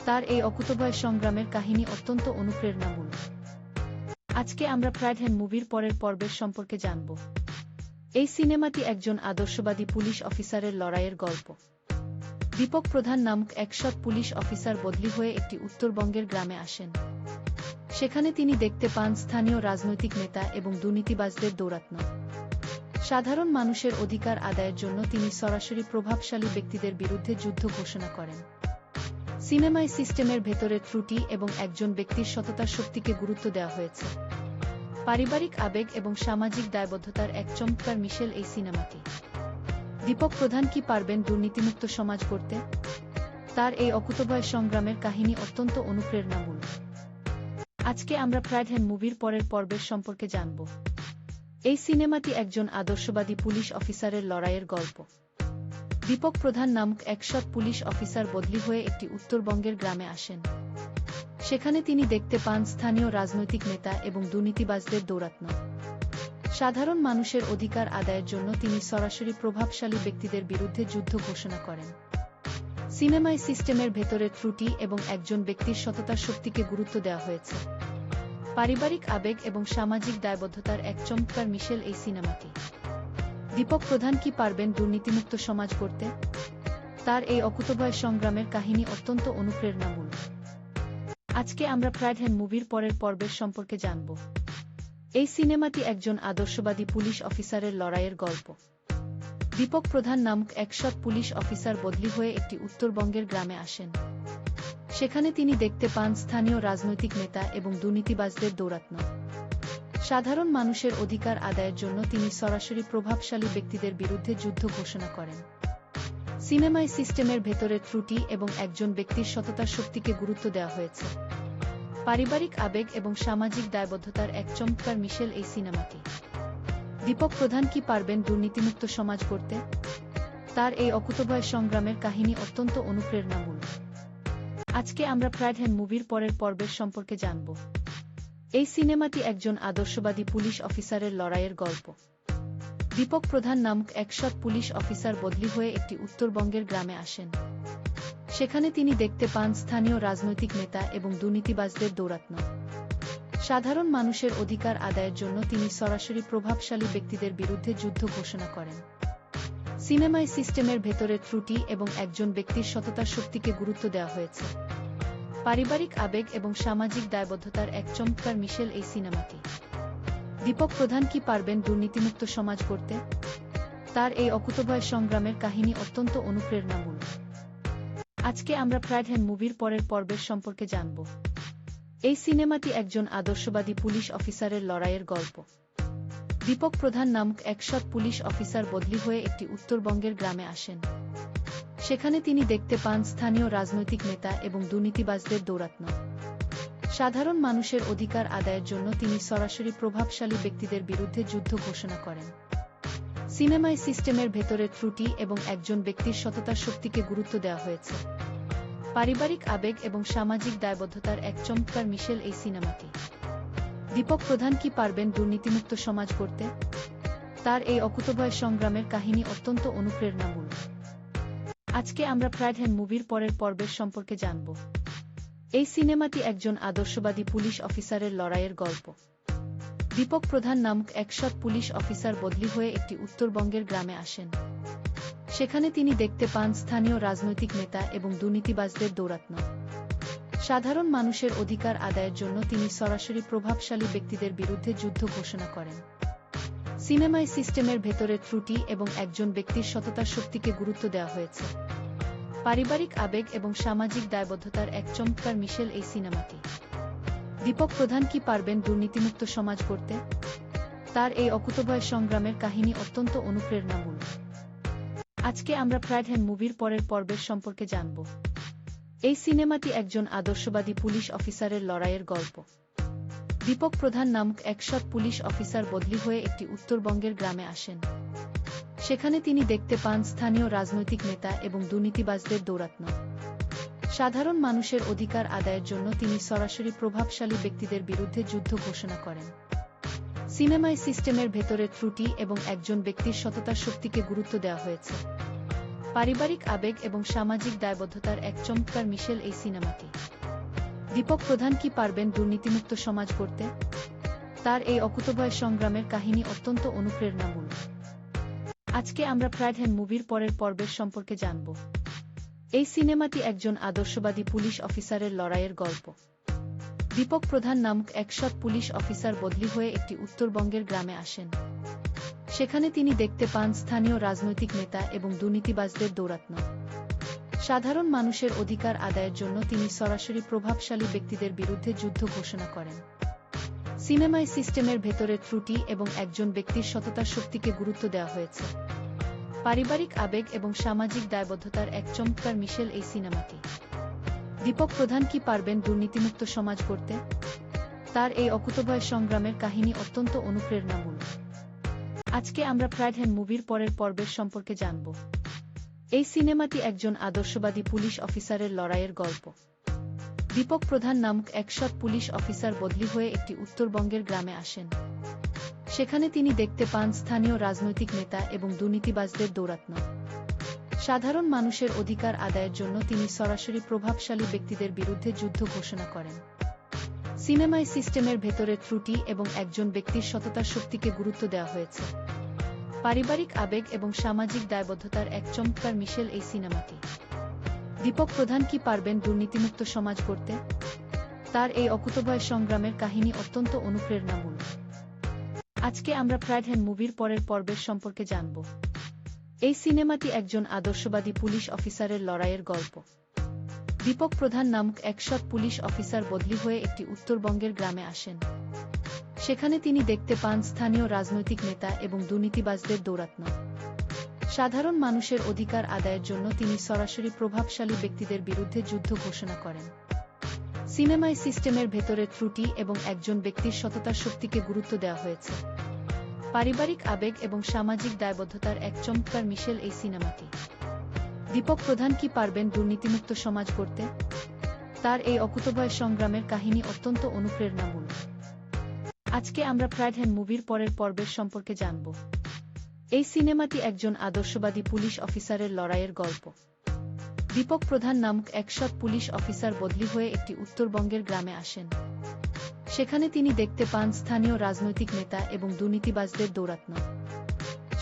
[SPEAKER 1] তার এই অকুতোভয় সংগ্রামের কাহিনী অত্যন্ত অনুপ্রেরণামূলক। আজকে আমরা প্রাইডহ্যাম মুভির পরের পর্বের সম্পর্কে জানব। এই সিনেমাটি একজন আদর্শবাদী পুলিশ অফিসারের লড়াইয়ের গল্প। দীপক প্রধান নামক এক সৎ পুলিশ অফিসার বদলি হয়ে একটি উত্তরবঙ্গের গ্রামে আসেন। সেখানে তিনি দেখতে পান স্থানীয় রাজনৈতিক নেতা এবং দুর্নীতিবাজদের দৌরাত্ম্য। সাধারণ মানুষের অধিকার আদায়ের জন্য তিনি সরাসরি প্রভাবশালী ব্যক্তিদের বিরুদ্ধে যুদ্ধ ঘোষণা করেন। সিনেমায় সিস্টেমের ভেতরে ত্রুটি এবং একজন ব্যক্তির সততার শক্তিকে গুরুত্ব দেওয়া হয়েছে। পারিবারিক আবেগ এবং সামাজিক দায়বদ্ধতার এক চমৎকার মিশেল এই সিনেমাটি। দীপক প্রধান কি পারবেন দুর্নীতিমুক্ত সমাজ গড়তে? তার এই অকুতোভয় সংগ্রামের কাহিনী অত্যন্ত অনুপ্রেরণামূলক। আজকে আমরা প্রাইডহ্যান্ড মুভির পরের পর্বের সম্পর্কে জানব। এই সিনেমাটি একজন আদর্শবাদী পুলিশ অফিসারের লড়াইয়ের গল্প। দীপক প্রধান নামক এক সৎ পুলিশ অফিসার বদলি হয়ে একটি উত্তরবঙ্গের গ্রামে আসেন। সেখানে তিনি দেখতে পান স্থানীয় রাজনৈতিক নেতা এবং দুর্নীতিবাজদের দৌরাত্ম্য। সাধারণ মানুষের অধিকার আদায়ের জন্য তিনি সরাসরি প্রভাবশালী ব্যক্তিদের বিরুদ্ধে যুদ্ধ ঘোষণা করেন। সিনেমায় সিস্টেমের ভেতরে ত্রুটি এবং একজন ব্যক্তির সততার শক্তিকে গুরুত্ব দেওয়া হয়েছে। পারিবারিক আবেগ এবং সামাজিক দায়বদ্ধতার এক চমৎকার মিশেল এই সিনেমাটি। দীপক প্রধান কি পারবেন দুর্নীতিমুক্ত সমাজ গড়তে? তার এই অকুতোভয় সংগ্রামের কাহিনী অত্যন্ত অনুপ্রেরণামূলক। আজকে আমরা প্রাইডহ্যান্ড মুভির পরের পর্বের সম্পর্কে জানব। এই সিনেমাটি একজন আদর্শবাদী পুলিশ অফিসারের লড়াইয়ের গল্প। দীপক প্রধান নামক এক সৎ পুলিশ অফিসার বদলি হয়ে একটি উত্তরবঙ্গের গ্রামে আসেন। সেখানে তিনি দেখতে পান স্থানীয় রাজনৈতিক নেতা এবং দুর্নীতিবাজদের দৌরাত্ম্য। সাধারণ মানুষের অধিকার আদায়ের জন্য তিনি সরাসরি প্রভাবশালী ব্যক্তিদের বিরুদ্ধে যুদ্ধ ঘোষণা করেন। সিনেমায় সিস্টেমের ভেতরে ত্রুটি এবং একজন ব্যক্তির সততার শক্তিকে গুরুত্ব দেওয়া হয়েছে। পারিবারিক আবেগ এবং সামাজিক দায়বদ্ধতার এক চমৎকার মিশেল এই সিনেমাটি। দীপক প্রধান কি পারবেন দুর্নীতিমুক্ত সমাজ গড়তে? তার এই অকুতোভয় সংগ্রামের কাহিনী অত্যন্ত অনুপ্রেরণামূলক। আজকে আমরা প্রাইডহ্যান্ড মুভির পরের পর্বের সম্পর্কে জানব। এই সিনেমাটি একজন আদর্শবাদী পুলিশ অফিসারের লড়াইয়ের গল্প। দীপক প্রধান নামক এক সৎ পুলিশ অফিসার বদলি হয়ে একটি উত্তরবঙ্গের গ্রামে আসেন। সেখানে তিনি দেখতে পান স্থানীয় রাজনৈতিক নেতা এবং দুর্নীতিবাজদের দৌরাত্ম্য। সাধারণ মানুষের অধিকার আদায়ের জন্য তিনি সরাসরি প্রভাবশালী ব্যক্তিদের বিরুদ্ধে যুদ্ধ ঘোষণা করেন। সিনেমায় সিস্টেমের ভেতরে ত্রুটি এবং একজন ব্যক্তির সততার শক্তিকে গুরুত্ব দেওয়া হয়েছে। পারিবারিক আবেগ এবং সামাজিক দায়বদ্ধতার এক চমৎকার মিশেল এই সিনেমাটি। দীপক প্রধান কি পারবেন দুর্নীতিমুক্ত সমাজ গড়তে? তার এই অকুতোভয় সংগ্রামের কাহিনী অত্যন্ত অনুপ্রেরণামূলক। আজকে আমরা প্রাইডহ্যান্ড মুভির পরের পর্বের সম্পর্কে জানব। এই সিনেমাটি একজন আদর্শবাদী পুলিশ অফিসারের লড়াইয়ের গল্প। দীপক প্রধান নামক এক সৎ পুলিশ অফিসার বদলি হয়ে একটি উত্তরবঙ্গের গ্রামে আসেন। সেখানে তিনি দেখতে পান স্থানীয় রাজনৈতিক নেতা এবং দুর্নীতিবাজদের দৌরাত্ম্য। সাধারণ মানুষের অধিকার আদায়ের জন্য তিনি সরাসরি প্রভাবশালী ব্যক্তিদের বিরুদ্ধে যুদ্ধ ঘোষণা করেন। সিনেমায় সিস্টেমের ভেতরে ত্রুটি এবং একজন ব্যক্তির সততার শক্তিকে গুরুত্ব দেওয়া হয়েছে। পারিবারিক আবেগ এবং সামাজিক দায়বদ্ধতার এক চমৎকার মিশেল এই সিনেমাটি। দীপক প্রধান কি পারবেন দুর্নীতিমুক্ত সমাজ গড়তে? তার এই অকুতোভয় সংগ্রামের কাহিনী অত্যন্ত অনুপ্রেরণামূলক। আজকে আমরা প্রাইডহ্যান্ড মুভির পরের পর্বের সম্পর্কে জানব। এই সিনেমাটি একজন আদর্শবাদী পুলিশ অফিসারের লড়াইয়ের গল্প। দীপক প্রধান নামক এক সৎ পুলিশ অফিসার বদলি হয়ে একটি উত্তরবঙ্গের গ্রামে আসেন। সেখানে তিনি দেখতে পান স্থানীয় রাজনৈতিক নেতা এবং দুর্নীতিবাজদের দৌরাত্ম্য। সাধারণ মানুষের অধিকার আদায়ের জন্য তিনি সরাসরি প্রভাবশালী ব্যক্তিদের বিরুদ্ধে যুদ্ধ ঘোষণা করেন। সিনেমায় সিস্টেমের ভেতরে ত্রুটি এবং একজন ব্যক্তির সততার শক্তিকে গুরুত্ব দেওয়া হয়েছে। পারিবারিক আবেগ এবং সামাজিক দায়বদ্ধতার এক চমৎকার মিশেল এই সিনেমাটি। দীপক প্রধান কি পারবেন দুর্নীতিমুক্ত সমাজ গড়তে? তার এই অকুতোভয় সংগ্রামের কাহিনী অত্যন্ত অনুপ্রেরণামূলক। আজকে আমরা প্রাইডহ্যান্ড মুভির পরের পর্বের সম্পর্কে জানব। এই সিনেমাটি একজন আদর্শবাদী পুলিশ অফিসারের লড়াইয়ের গল্প। দীপক প্রধান নামক এক সৎ পুলিশ অফিসার বদলি হয়ে একটি উত্তরবঙ্গের গ্রামে আসেন। সেখানে তিনি দেখতে পান স্থানীয় রাজনৈতিক নেতা এবং দুর্নীতিবাজদের দৌরাত্ম্য। সাধারণ মানুষের অধিকার আদায়ের জন্য তিনি সরাসরি প্রভাবশালী ব্যক্তিদের বিরুদ্ধে যুদ্ধ ঘোষণা করেন। সিনেমায় সিস্টেমের ভেতরে ত্রুটি এবং একজন ব্যক্তির সততার শক্তিকে গুরুত্ব দেওয়া হয়েছে। পারিবারিক আবেগ এবং সামাজিক দায়বদ্ধতার এক চমৎকার মিশেল এই সিনেমাটি। দীপক প্রধান কি পারবেন দুর্নীতিমুক্ত সমাজ গড়তে? তার এই অকুতোভয় সংগ্রামের কাহিনী অত্যন্ত অনুপ্রেরণামূলক। আজকে আমরা প্রাইডহ্যান্ড মুভির পরের পর্বের সম্পর্কে জানব। এই সিনেমাটি একজন আদর্শবাদী পুলিশ অফিসারের লড়াইয়ের গল্প। দীপক প্রধান নামক এক সৎ পুলিশ অফিসার বদলি হয়ে একটি উত্তরবঙ্গের গ্রামে আসেন। সেখানে তিনি দেখতে পান স্থানীয় রাজনৈতিক নেতা এবং দুর্নীতিবাজদের দৌরাত্ম্য। সাধারণ মানুষের অধিকার আদায়ের জন্য তিনি সরাসরি প্রভাবশালী ব্যক্তিদের বিরুদ্ধে যুদ্ধ ঘোষণা করেন। সিনেমায় সিস্টেমের ভেতরে ত্রুটি এবং একজন ব্যক্তির সততার শক্তিকে গুরুত্ব দেওয়া হয়েছে। পারিবারিক আবেগ এবং সামাজিক দায়বদ্ধতার এক চমৎকার মিশেল এই সিনেমাটি। দীপক প্রধান কি পারবেন দুর্নীতিমুক্ত সমাজ গড়তে? তার এই অকুতোভয় সংগ্রামের কাহিনী অত্যন্ত অনুপ্রেরণামূলক। আজকে আমরা ফ্রাইডহ্যান্ড মুভির পরের পর্বের সম্পর্কে জানব। এই সিনেমাটি একজন আদর্শবাদী পুলিশ অফিসারের লড়াইয়ের গল্প। দীপক প্রধান নামক এক সৎ পুলিশ অফিসার বদলি হয়ে একটি উত্তরবঙ্গের গ্রামে আসেন। সেখানে তিনি দেখতে পান স্থানীয় রাজনৈতিক নেতা এবং দুর্নীতিবাজদের দৌরাত্ম্য। সাধারণ মানুষের অধিকার আদায়ের জন্য তিনি সরাসরি প্রভাবশালী ব্যক্তিদের বিরুদ্ধে যুদ্ধ ঘোষণা করেন। সিনেমায় সিস্টেমের ভেতরে ত্রুটি এবং একজন ব্যক্তির সততার শক্তিকে গুরুত্ব দেওয়া হয়েছে। পারিবারিক আবেগ এবং সামাজিক দায়বদ্ধতার এক চমৎকার মিশেল এই সিনেমাটি। দীপক প্রধান কি পারবেন দুর্নীতিমুক্ত সমাজ গড়তে? তার এই অকুতোভয় সংগ্রামের কাহিনী অত্যন্ত অনুপ্রেরণামূলক। আজকে আমরা ফ্রাইডহ্যান্ড মুভির পরের পর্বের সম্পর্কে জানব। এই সিনেমাটি একজন আদর্শবাদী পুলিশ অফিসারের লড়াইয়ের গল্প। দীপক প্রধান নামক এক সৎ পুলিশ অফিসার বদলি হয়ে একটি উত্তরবঙ্গের গ্রামে আসেন। সেখানে তিনি দেখতে পান স্থানীয় রাজনৈতিক নেতা এবং দুর্নীতিবাজদের দৌরাত্ম্য। সাধারণ মানুষের অধিকার আদায়ের জন্য তিনি সরাসরি প্রভাবশালী ব্যক্তিদের বিরুদ্ধে যুদ্ধ ঘোষণা করেন। সিনেমায় সিস্টেমের ভেতরে ত্রুটি এবং একজন ব্যক্তির সততার শক্তিকে গুরুত্ব দেওয়া হয়েছে। পারিবারিক আবেগ এবং সামাজিক দায়বদ্ধতার এক চমৎকার মিশেল এই সিনেমাটি। দীপক প্রধান কি পারবেন দুর্নীতিমুক্ত সমাজ গড়তে? তার এই অকুতোভয় সংগ্রামের কাহিনী অত্যন্ত অনুপ্রেরণামূলক। আজকে আমরা ফ্রাইডহ্যান্ড মুভির পরের পর্বের সম্পর্কে জানব। এই সিনেমাটি একজন আদর্শবাদী পুলিশ অফিসারের লড়াইয়ের গল্প। দীপক প্রধান নামক এক সৎ পুলিশ অফিসার বদলি হয়ে একটি উত্তরবঙ্গের গ্রামে আসেন। সেখানে তিনি দেখতে পান স্থানীয় রাজনৈতিক নেতা এবং দুর্নীতিবাজদের দৌরাত্ম্য।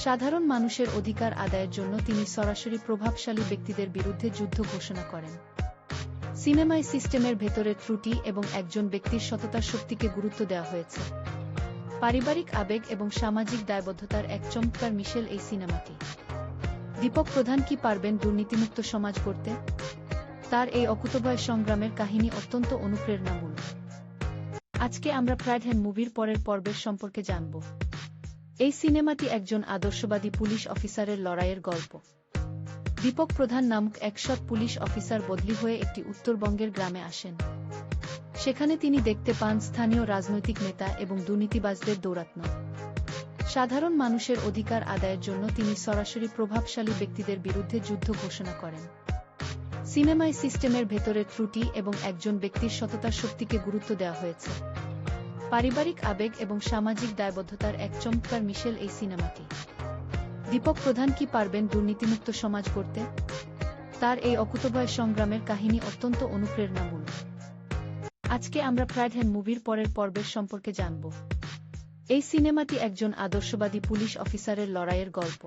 [SPEAKER 1] সাধারণ মানুষের অধিকার আদায়ের জন্য তিনি সরাসরি প্রভাবশালী ব্যক্তিদের বিরুদ্ধে যুদ্ধ ঘোষণা করেন। সিনেমায় সিস্টেমের ভেতরে ত্রুটি এবং একজন ব্যক্তির সততার শক্তিকে গুরুত্ব দেওয়া হয়েছে। পারিবারিক আবেগ এবং সামাজিক দায়বদ্ধতার এক চমৎকার মিশেল এই সিনেমাটি। দীপক প্রধান কি পারবেন দুর্নীতিমুক্ত সমাজ গড়তে? তার এই অকুতোভয় সংগ্রামের কাহিনী অত্যন্ত অনুপ্রেরণামূলক। আজকে আমরা ফ্রাইডহ্যান্ড মুভির পরের পর্বের সম্পর্কে জানব। এই সিনেমাটি একজন আদর্শবাদী পুলিশ অফিসারের লড়াইয়ের গল্প। দীপক প্রধান নামক এক সৎ পুলিশ অফিসার বদলি হয়ে একটি উত্তরবঙ্গের গ্রামে আসেন। সেখানে তিনি দেখতে পান স্থানীয় রাজনৈতিক নেতা এবং দুর্নীতিবাজদের দৌরাত্ম্য। সাধারণ মানুষের অধিকার আদায়ের জন্য তিনি সরাসরি প্রভাবশালী ব্যক্তিদের বিরুদ্ধে যুদ্ধ ঘোষণা করেন। সিনেমায় সিস্টেমের ভেতরে ত্রুটি এবং একজন ব্যক্তির সততার শক্তিকে গুরুত্ব দেওয়া হয়েছে। পারিবারিক আবেগ এবং সামাজিক দায়বদ্ধতার এক চমৎকার মিশেল এই সিনেমাটি। দীপক প্রধান কি পারবেন দুর্নীতিমুক্ত সমাজ গড়তে? তার এই অকুতোভয় সংগ্রামের কাহিনী অত্যন্ত অনুপ্রেরণামূলক। আজকে আমরা ফ্রাইডহ্যান্ড মুভির পরের পর্বের সম্পর্কে জানব। এই সিনেমাটি একজন আদর্শবাদী পুলিশ অফিসারের লড়াইয়ের গল্প।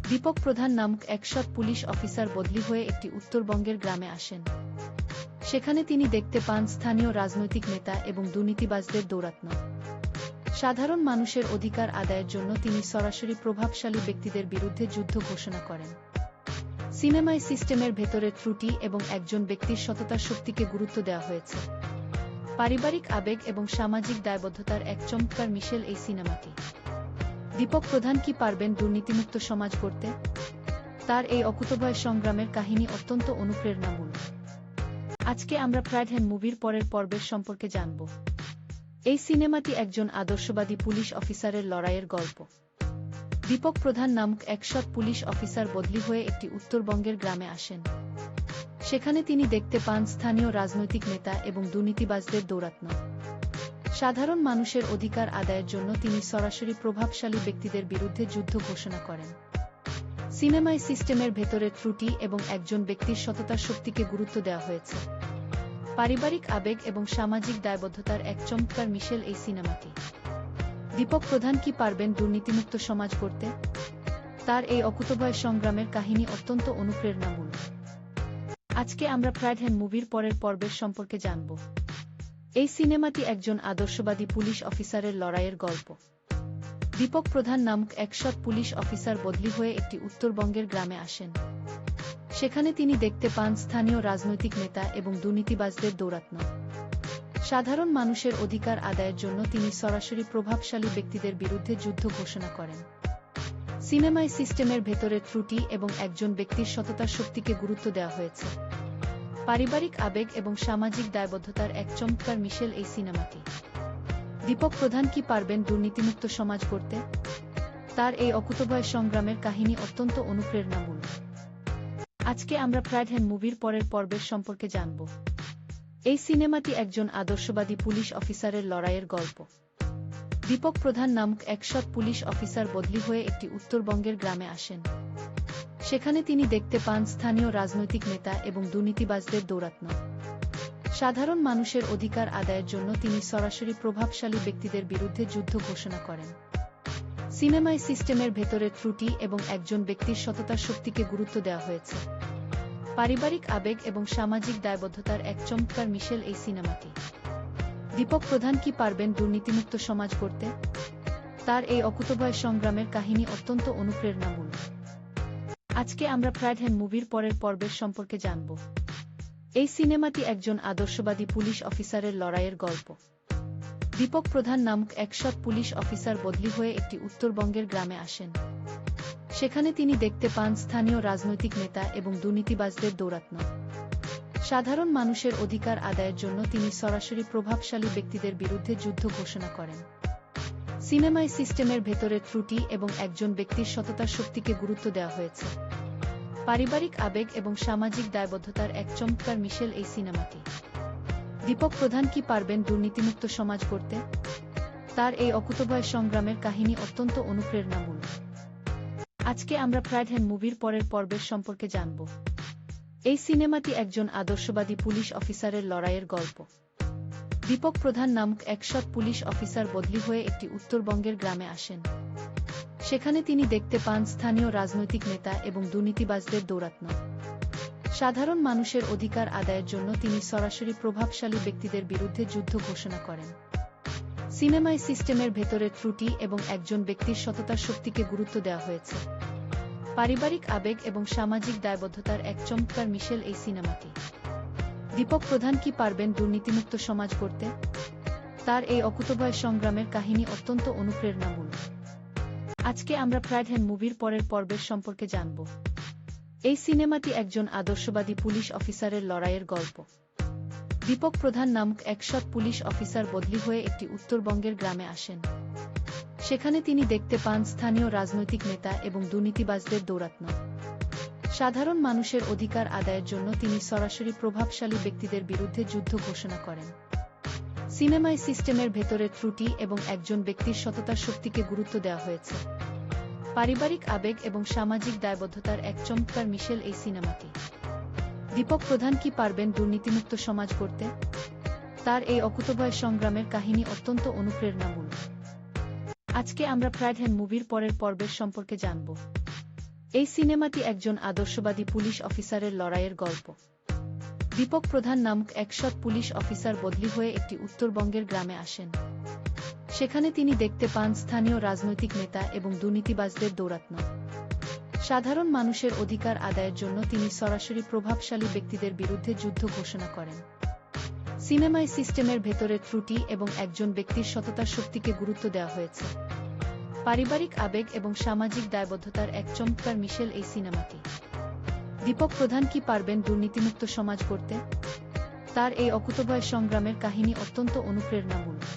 [SPEAKER 1] দীপক প্রধান নামক এক সৎ পুলিশ অফিসার বদলি হয়ে একটি উত্তরবঙ্গের গ্রামে আসেন। সেখানে তিনি দেখতে পান স্থানীয় রাজনৈতিক নেতা এবং দুর্নীতিবাজদের দৌরাত্ম্য। সাধারণ মানুষের অধিকার আদায়ের জন্য তিনি সরাসরি প্রভাবশালী ব্যক্তিদের বিরুদ্ধে যুদ্ধ ঘোষণা করেন। সিনেমায় সিস্টেমের ভেতরে ত্রুটি এবং একজন ব্যক্তির সততার শক্তিকে গুরুত্ব দেওয়া হয়েছে। পারিবারিক আবেগ এবং সামাজিক দায়বদ্ধতার এক চমৎকার মিশেল এই সিনেমাটি। দীপক প্রধান কি পারবেন দুর্নীতিমুক্ত সমাজ গড়তে? তার এই অকুতোভয় সংগ্রামের কাহিনী অত্যন্ত অনুপ্রেরণামূলক। আজকে আমরা ফ্রাইডহ্যান্ড মুভির পরের পর্বের সম্পর্কে জানব। এই সিনেমাটি একজন আদর্শবাদী পুলিশ অফিসারের লড়াইয়ের গল্প। দীপক প্রধান নামক এক সৎ পুলিশ অফিসার বদলি হয়ে একটি উত্তরবঙ্গের গ্রামে আসেন। সেখানে তিনি দেখতে পান স্থানীয় রাজনৈতিক নেতা এবং দুর্নীতিবাজদের দৌরাত্ম্য। সাধারণ মানুষের অধিকার আদায়ের জন্য তিনি সরাসরি প্রভাবশালী ব্যক্তিদের বিরুদ্ধে যুদ্ধ ঘোষণা করেন। সিনেমায় সিস্টেমের ভেতরে ত্রুটি এবং একজন ব্যক্তির সততার শক্তিকে গুরুত্ব দেওয়া হয়েছে। পারিবারিক আবেগ এবং সামাজিক দায়বদ্ধতার এক চমৎকার মিশেল এই সিনেমাটি। দীপক প্রধান কি পারবেন দুর্নীতিমুক্ত সমাজ গড়তে? তার এই অকুতোভয় সংগ্রামের কাহিনী অত্যন্ত অনুপ্রেরণামূলক। আজকে আমরা ফ্রাইডহ্যান্ড মুভির পরের পর্বের সম্পর্কে জানব। এই সিনেমাটি একজন আদর্শবাদী পুলিশ অফিসারের লড়াইয়ের গল্প। দীপক প্রধান নামক এক সৎ পুলিশ অফিসার বদলি হয়ে একটি উত্তরবঙ্গের গ্রামে আসেন। সেখানে তিনি দেখতে পান স্থানীয় রাজনৈতিক নেতা এবং দুর্নীতিবাজদের দৌরাত্ম্য। সাধারণ মানুষের অধিকার আদায়ের জন্য তিনি সরাসরি প্রভাবশালী ব্যক্তিদের বিরুদ্ধে যুদ্ধ ঘোষণা করেন। সিনেমায় সিস্টেমের ভেতরে ত্রুটি এবং একজন ব্যক্তির সততার শক্তিকে গুরুত্ব দেওয়া হয়েছে। পারিবারিক আবেগ এবং সামাজিক দায়বদ্ধতার এক চমৎকার মিশেল এই সিনেমাটি। দীপক প্রধান কি পারবেন দুর্নীতিমুক্ত সমাজ গড়তে? তার এই অকুতোভয় সংগ্রামের কাহিনী অত্যন্ত অনুপ্রেরণামূলক। আজকে আমরা ফ্রাইডহ্যান্ড মুভির পরের পর্বের সম্পর্কে জানব। এই সিনেমাটি একজন আদর্শবাদী পুলিশ অফিসারের লড়াইয়ের গল্প। দীপক প্রধান নামক এক সৎ পুলিশ অফিসার বদলি হয়ে একটি উত্তরবঙ্গের গ্রামে আসেন। সেখানে তিনি দেখতে পান স্থানীয় রাজনৈতিক নেতা এবং দুর্নীতিবাজদের দৌরাত্ম্য। সাধারণ মানুষের অধিকার আদায়ের জন্য তিনি সরাসরি প্রভাবশালী ব্যক্তিদের বিরুদ্ধে যুদ্ধ ঘোষণা করেন। সিনেমায় সিস্টেমের ভেতরে ত্রুটি এবং একজন ব্যক্তির সততার শক্তিকে গুরুত্ব দেওয়া হয়েছে। পারিবারিক আবেগ এবং সামাজিক দায়বদ্ধতার এক চমৎকার মিশেল এই সিনেমাটি। দীপক প্রধান কি পারবেন দুর্নীতিমুক্ত সমাজ গড়তে? তার এই অকুতোভয় সংগ্রামের কাহিনী অত্যন্ত অনুপ্রেরণামূলক। আজকে আমরা ফ্রাইডহ্যান্ড মুভির পরের পর্বের সম্পর্কে জানব। এই সিনেমাটি একজন আদর্শবাদী পুলিশ অফিসারের লড়াইয়ের গল্প। দীপক প্রধান নামক এক সৎ পুলিশ অফিসার বদলি হয়ে একটি উত্তরবঙ্গের গ্রামে আসেন। সেখানে তিনি দেখতে পান স্থানীয় রাজনৈতিক নেতা এবং দুর্নীতিবাজদের দৌরাত্ম্য। সাধারণ মানুষের অধিকার আদায়ের জন্য তিনি সরাসরি প্রভাবশালী ব্যক্তিদের বিরুদ্ধে যুদ্ধ ঘোষণা করেন। সিনেমায় সিস্টেমের ভেতরে ত্রুটি এবং একজন ব্যক্তির সততার শক্তিকে গুরুত্ব দেওয়া হয়েছে। পারিবারিক আবেগ এবং সামাজিক দায়বদ্ধতার এক চমৎকার মিশেল এই সিনেমাটি। দীপক প্রধান কি পারবেন দুর্নীতিমুক্ত সমাজ গড়তে? তার এই অকুতোভয় সংগ্রামের কাহিনী অত্যন্ত অনুপ্রেরণামূলক। আজকে আমরা ফ্রাইডহ্যান্ড মুভির পরের পর্বের সম্পর্কে জানব। এই সিনেমাটি একজন আদর্শবাদী পুলিশ অফিসারের লড়াইয়ের গল্প। দীপক প্রধান নামক এক সৎ পুলিশ অফিসার বদলি হয়ে একটি উত্তরবঙ্গের গ্রামে আসেন। সেখানে তিনি দেখতে পান স্থানীয় রাজনৈতিক নেতা এবং দুর্নীতিবাজদের দৌরাত্ম্য। সাধারণ মানুষের অধিকার আদায়ের জন্য তিনি সরাসরি প্রভাবশালী ব্যক্তিদের বিরুদ্ধে যুদ্ধ ঘোষণা করেন। সিনেমায় সিস্টেমের ভেতরে ত্রুটি এবং একজন ব্যক্তির সততার শক্তিকে গুরুত্ব দেওয়া হয়েছে। পারিবারিক আবেগ এবং সামাজিক দায়বদ্ধতার এক চমৎকার মিশেল এই সিনেমাটি। দীপক প্রধান কি পারবেন দুর্নীতিমুক্ত সমাজ গড়তে? তার এই অকুতোভয় সংগ্রামের কাহিনী অত্যন্ত অনুপ্রেরণামূলক। আজকে আমরা ফ্রাইডহ্যান্ড মুভির পরের পর্বের সম্পর্কে জানব। এই সিনেমাটি একজন আদর্শবাদী পুলিশ অফিসারের লড়াইয়ের গল্প। দীপক প্রধান নামক এক সৎ পুলিশ অফিসার বদলি হয়ে একটি উত্তরবঙ্গের গ্রামে আসেন। সেখানে তিনি দেখতে পান স্থানীয় রাজনৈতিক নেতা এবং দুর্নীতিবাজদের দৌরাত্ম্য। সাধারণ মানুষের অধিকার আদায়ের জন্য তিনি সরাসরি প্রভাবশালী ব্যক্তিদের বিরুদ্ধে যুদ্ধ ঘোষণা করেন। সিনেমায় সিস্টেমের ভেতরে ত্রুটি এবং একজন ব্যক্তির সততার শক্তিকে গুরুত্ব দেওয়া হয়েছে। পারিবারিক আবেগ এবং সামাজিক দায়বদ্ধতার এক চমৎকার মিশেল এই সিনেমাটি। দীপক প্রধান কি পারবেন দুর্নীতিমুক্ত সমাজ গড়তে? তার এই অকুতোভয় সংগ্রামের কাহিনী অত্যন্ত অনুপ্রেরণামূলক। আজকে আমরা ফ্রাইডহ্যান্ড মুভির পরের পর্বের সম্পর্কে জানব। এই সিনেমাটি একজন আদর্শবাদী পুলিশ অফিসারের লড়াইয়ের গল্প। দীপক প্রধান নামক এক সৎ পুলিশ অফিসার বদলি হয়ে একটি উত্তরবঙ্গের গ্রামে আসেন। সেখানে তিনি দেখতে পান স্থানীয় রাজনৈতিক নেতা এবং দুর্নীতিবাজদের দৌরাত্ম্য। সাধারণ মানুষের অধিকার আদায়ের জন্য তিনি সরাসরি প্রভাবশালী ব্যক্তিদের বিরুদ্ধে যুদ্ধ ঘোষণা করেন। সিনেমায় সিস্টেমের ভেতরে ত্রুটি এবং একজন ব্যক্তির সততার শক্তিকে গুরুত্ব দেওয়া হয়েছে। পারিবারিক আবেগ এবং সামাজিক দায়বদ্ধতার এক চমৎকার মিশেল এই সিনেমাটি। দীপক প্রধান কি পারবেন দুর্নীতিমুক্ত সমাজ গড়তে? তার এই অকুতোভয় সংগ্রামের কাহিনী অত্যন্ত অনুপ্রেরণামূলক।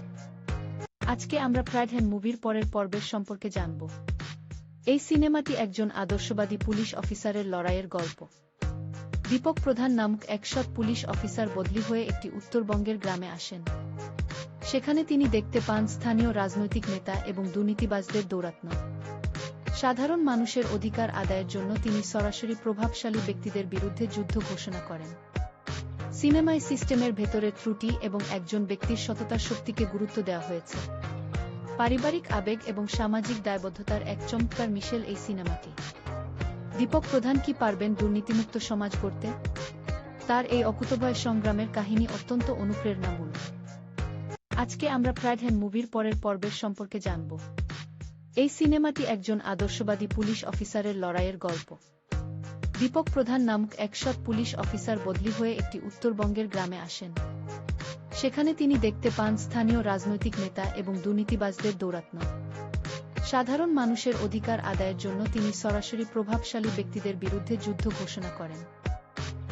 [SPEAKER 1] আজকে আমরা ফ্রাইডহ্যান্ড মুভির পরের পর্বের সম্পর্কে জানব। এই সিনেমাটি একজন আদর্শবাদী পুলিশ অফিসারের লড়াইয়ের গল্প। দীপক প্রধান নামক এক সৎ পুলিশ অফিসার বদলি হয়ে একটি উত্তরবঙ্গের গ্রামে আসেন। সেখানে তিনি দেখতে পান স্থানীয় রাজনৈতিক নেতা এবং দুর্নীতিবাজদের দৌরাত্ম্য। সাধারণ মানুষের অধিকার আদায়ের জন্য তিনি সরাসরি প্রভাবশালী ব্যক্তিদের বিরুদ্ধে যুদ্ধ ঘোষণা করেন। সিনেমায় সিস্টেমের ভেতরে ত্রুটি এবং একজন ব্যক্তির সততার শক্তিকে গুরুত্ব দেওয়া হয়েছে। পারিবারিক আবেগ এবং সামাজিক দায়বদ্ধতার এক চমৎকার মিশেল এই সিনেমাটি। দীপক প্রধান কি পারবেন দুর্নীতিমুক্ত সমাজ গড়তে? তার এই অকুতোভয় সংগ্রামের কাহিনী অত্যন্ত অনুপ্রেরণামূলক। আজকে আমরা ফ্রাইডহ্যান্ড মুভির পরের পর্বের সম্পর্কে জানব। এই সিনেমাটি একজন আদর্শবাদী পুলিশ অফিসারের লড়াইয়ের গল্প। দীপক প্রধান নামক এক সৎ পুলিশ অফিসার বদলি হয়ে একটি উত্তরবঙ্গের গ্রামে আসেন। সেখানে তিনি দেখতে পান স্থানীয় রাজনৈতিক নেতা এবং দুর্নীতিবাজদের দৌরাত্ম্য। সাধারণ মানুষের অধিকার আদায়ের জন্য তিনি সরাসরি প্রভাবশালী ব্যক্তিদের বিরুদ্ধে যুদ্ধ ঘোষণা করেন।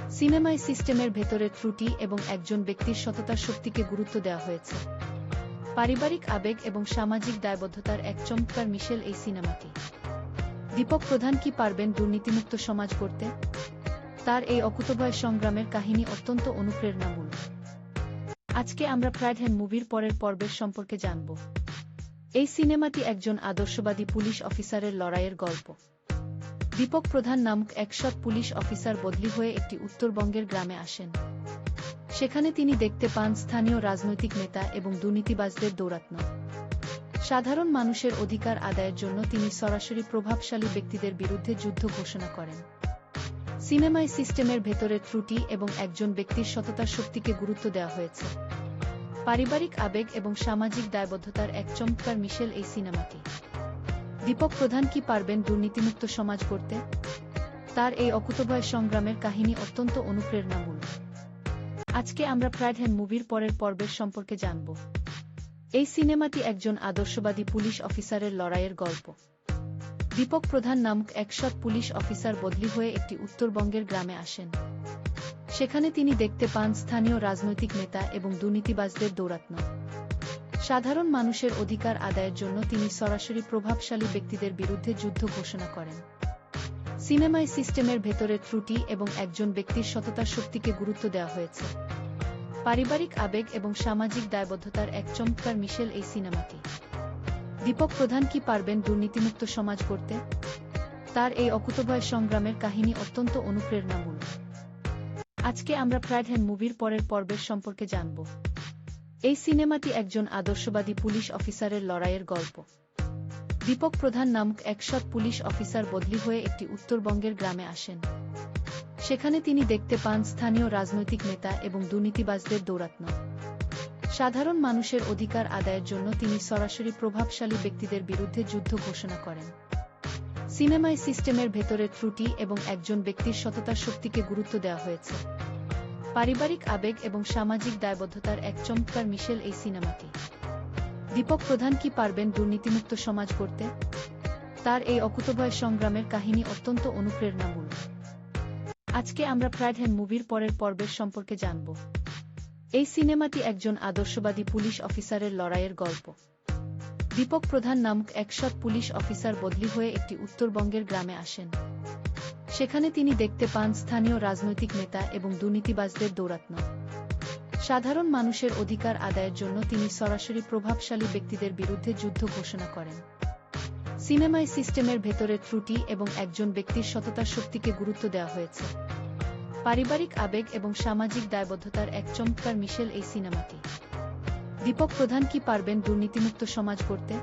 [SPEAKER 1] সিনেমায় সিস্টেমের ভেতরের ত্রুটি এবং একজন ব্যক্তির সততার শক্তিকে গুরুত্ব দেওয়া হয়েছে। পারিবারিক আবেগ এবং সামাজিক দায়বদ্ধতার এক চমৎকার মিশেল এই সিনেমাটি। দীপক প্রধান কি পারবেন দুর্নীতিমুক্ত সমাজ গড়তে? তার এই অকুতোভয় সংগ্রামের কাহিনী অত্যন্ত অনুপ্রেরণামূলক। আজকে আমরা ফ্রাইডহ্যান্ড মুভির পরের পর্বের সম্পর্কে জানব। এই সিনেমাটি একজন আদর্শবাদী পুলিশ অফিসারের লড়াইয়ের গল্প। দীপক প্রধান নামক এক সৎ পুলিশ অফিসার বদলি হয়ে একটি উত্তরবঙ্গের গ্রামে আসেন। সেখানে তিনি দেখতে পান স্থানীয় রাজনৈতিক নেতা এবং দুর্নীতিবাজদের দৌরাত্ম্য। সাধারণ মানুষের অধিকার আদায়ের জন্য তিনি সরাসরি প্রভাবশালী ব্যক্তিদের বিরুদ্ধে যুদ্ধ ঘোষণা করেন। সিনেমায় সিস্টেমের ভেতরের ত্রুটি এবং একজন ব্যক্তির সততার শক্তিকে গুরুত্ব দেওয়া হয়েছে। পারিবারিক আবেগ এবং সামাজিক দায়বদ্ধতার এক চমৎকার মিশেল এই সিনেমাটি। দীপক প্রধান কি পারবেন দুর্নীতিমুক্ত সমাজ গড়তে? তার এই অকুতোভয় সংগ্রামের কাহিনী অত্যন্ত অনুপ্রেরণামূলক। আজকে আমরা ফ্রাইডহ্যান্ড মুভির পরের পর্বের সম্পর্কে জানব। এই সিনেমাটি একজন আদর্শবাদী পুলিশ অফিসারের লড়াইয়ের গল্প। দীপক প্রধান নামক এক সৎ পুলিশ অফিসার বদলি হয়ে একটি উত্তরবঙ্গের গ্রামে আসেন। সেখানে তিনি দেখতে পান স্থানীয় রাজনৈতিক নেতা এবং দুর্নীতিবাজদের দৌরাত্ম্য। সাধারণ মানুষের অধিকার আদায়ের জন্য তিনি সরাসরি প্রভাবশালী ব্যক্তিদের বিরুদ্ধে যুদ্ধ ঘোষণা করেন। সিনেমায় সিস্টেমের ভেতরের ত্রুটি এবং একজন ব্যক্তির সততার শক্তিকে গুরুত্ব দেওয়া হয়েছে। পারিবারিক আবেগ এবং সামাজিক দায়বদ্ধতার এক চমৎকার মিশেল এই সিনেমাটি। দীপক প্রধান কি পারবেন দুর্নীতিমুক্ত সমাজ গড়তে? তার এই অকুতোভয় সংগ্রামের কাহিনী অত্যন্ত অনুপ্রেরণামূলক। আজকে আমরা ফ্রাইডহ্যান্ড মুভির পরের পর্বের সম্পর্কে জানব। এই সিনেমাটি একজন আদর্শবাদী পুলিশ অফিসারের লড়াইয়ের গল্প। দীপক প্রধান নামক এক সৎ পুলিশ অফিসার বদলি হয়ে একটি উত্তরবঙ্গের গ্রামে আসেন। সেখানে তিনি দেখতে পান স্থানীয় রাজনৈতিক নেতা এবং দুর্নীতিবাজদের দৌরাত্ম্য। সাধারণ মানুষের অধিকার আদায়ের জন্য তিনি সরাসরি প্রভাবশালী ব্যক্তিদের বিরুদ্ধে যুদ্ধ ঘোষণা করেন। সিনেমায় সিস্টেমের ভেতরের ত্রুটি এবং একজন ব্যক্তির সততার শক্তিকে গুরুত্ব দেওয়া হয়েছে। পারিবারিক আবেগ এবং সামাজিক দায়বদ্ধতার এক চমৎকার মিশেল এই সিনেমাটি। দীপক প্রধান কি পারবেন দুর্নীতিমুক্ত সমাজ গড়তে? তার এই অকুতোভয় সংগ্রামের কাহিনী অত্যন্ত অনুপ্রেরণামূলক। আজকে আমরা ফ্রাইডহ্যান্ড মুভির পরের পর্বের সম্পর্কে জানব। এই সিনেমাটি একজন আদর্শবাদী পুলিশ অফিসারের লড়াইয়ের গল্প। দীপক প্রধান নামক এক সৎ পুলিশ অফিসার বদলি হয়ে একটি উত্তরবঙ্গের গ্রামে আসেন। সেখানে তিনি দেখতে পান স্থানীয় রাজনৈতিক নেতা এবং দুর্নীতিবাজদের দৌরাত্ম্য। সাধারণ মানুষের অধিকার আদায়ের জন্য তিনি সরাসরি প্রভাবশালী ব্যক্তিদের বিরুদ্ধে যুদ্ধ ঘোষণা করেন। সিনেমায় সিস্টেমের ভেতরের ত্রুটি এবং একজন ব্যক্তির সততার শক্তিকে গুরুত্ব দেওয়া হয়েছে। পারিবারিক আবেগ এবং সামাজিক দায়বদ্ধতার এক চমৎকার মিশেল এই সিনেমাটি। দীপক প্রধান কি পারবেন দুর্নীতিমুক্ত সমাজ গড়তে?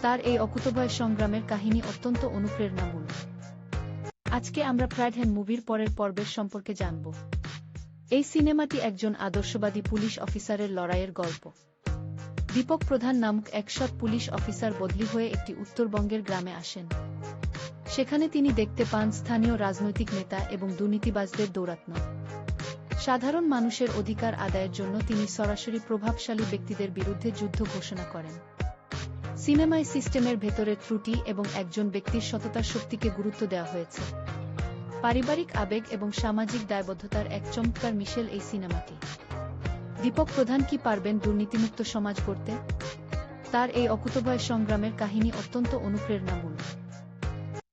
[SPEAKER 1] তার এই অকুতোভয় সংগ্রামের কাহিনী অত্যন্ত অনুপ্রেরণামূলক। আজকে আমরা ফ্রাইডহ্যান্ড মুভির পরের পর্বের সম্পর্কে জানব। এই সিনেমাটি একজন আদর্শবাদী পুলিশ অফিসারের লড়াইয়ের গল্প। দীপক প্রধান নামক এক সৎ পুলিশ অফিসার বদলি হয়ে একটি উত্তরবঙ্গের গ্রামে আসেন। সেখানে তিনি দেখতে পান স্থানীয় রাজনৈতিক নেতা এবং দুর্নীতিবাজদের দৌরাত্ম্য। সাধারণ মানুষের অধিকার আদায়ের জন্য তিনি সরাসরি প্রভাবশালী ব্যক্তিদের বিরুদ্ধে যুদ্ধ ঘোষণা করেন। সিনেমায় সিস্টেমের ভেতরের ত্রুটি এবং একজন ব্যক্তির সততার শক্তিকে গুরুত্ব দেওয়া হয়েছে। পারিবারিক আবেগ এবং সামাজিক দায়বদ্ধতার এক চমৎকার মিশেল এই সিনেমাটি। দীপক প্রধান কি পারবেন দুর্নীতিমুক্ত সমাজ গড়তে? তার এই অকুতোভয় সংগ্রামের কাহিনী অত্যন্ত অনুপ্রেরণামূলক।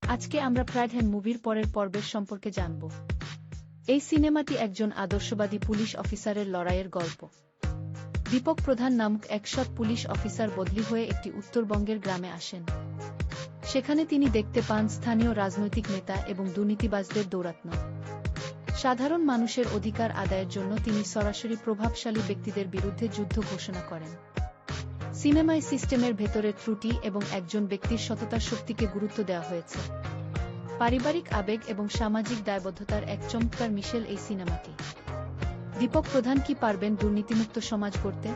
[SPEAKER 1] আজকে আমরা ফ্রাইডহ্যান্ড মুভির পরের পর্বের সম্পর্কে জানব। এই সিনেমাটি একজন আদর্শবাদী পুলিশ অফিসারের লড়াইয়ের গল্প। দীপক প্রধান নামক এক সৎ পুলিশ অফিসার বদলি হয়ে একটি উত্তরবঙ্গের গ্রামে আসেন। সেখানে তিনি দেখতে পান স্থানীয় রাজনৈতিক নেতা এবং দুর্নীতিবাজদের দৌরাত্ম্য। সাধারণ মানুষের অধিকার আদায়ের জন্য তিনি সরাসরি প্রভাবশালী ব্যক্তিদের বিরুদ্ধে যুদ্ধ ঘোষণা করেন। সিনেমায় সিস্টেমের ভেতরের ত্রুটি এবং একজন ব্যক্তির সততার শক্তিকে গুরুত্ব দেওয়া হয়েছে। পারিবারিক আবেগ এবং সামাজিক দায়বদ্ধতার এক চমৎকার মিশেল এই সিনেমাটি। দীপক প্রধান কি পারবেন দুর্নীতিমুক্ত সমাজ গড়তে?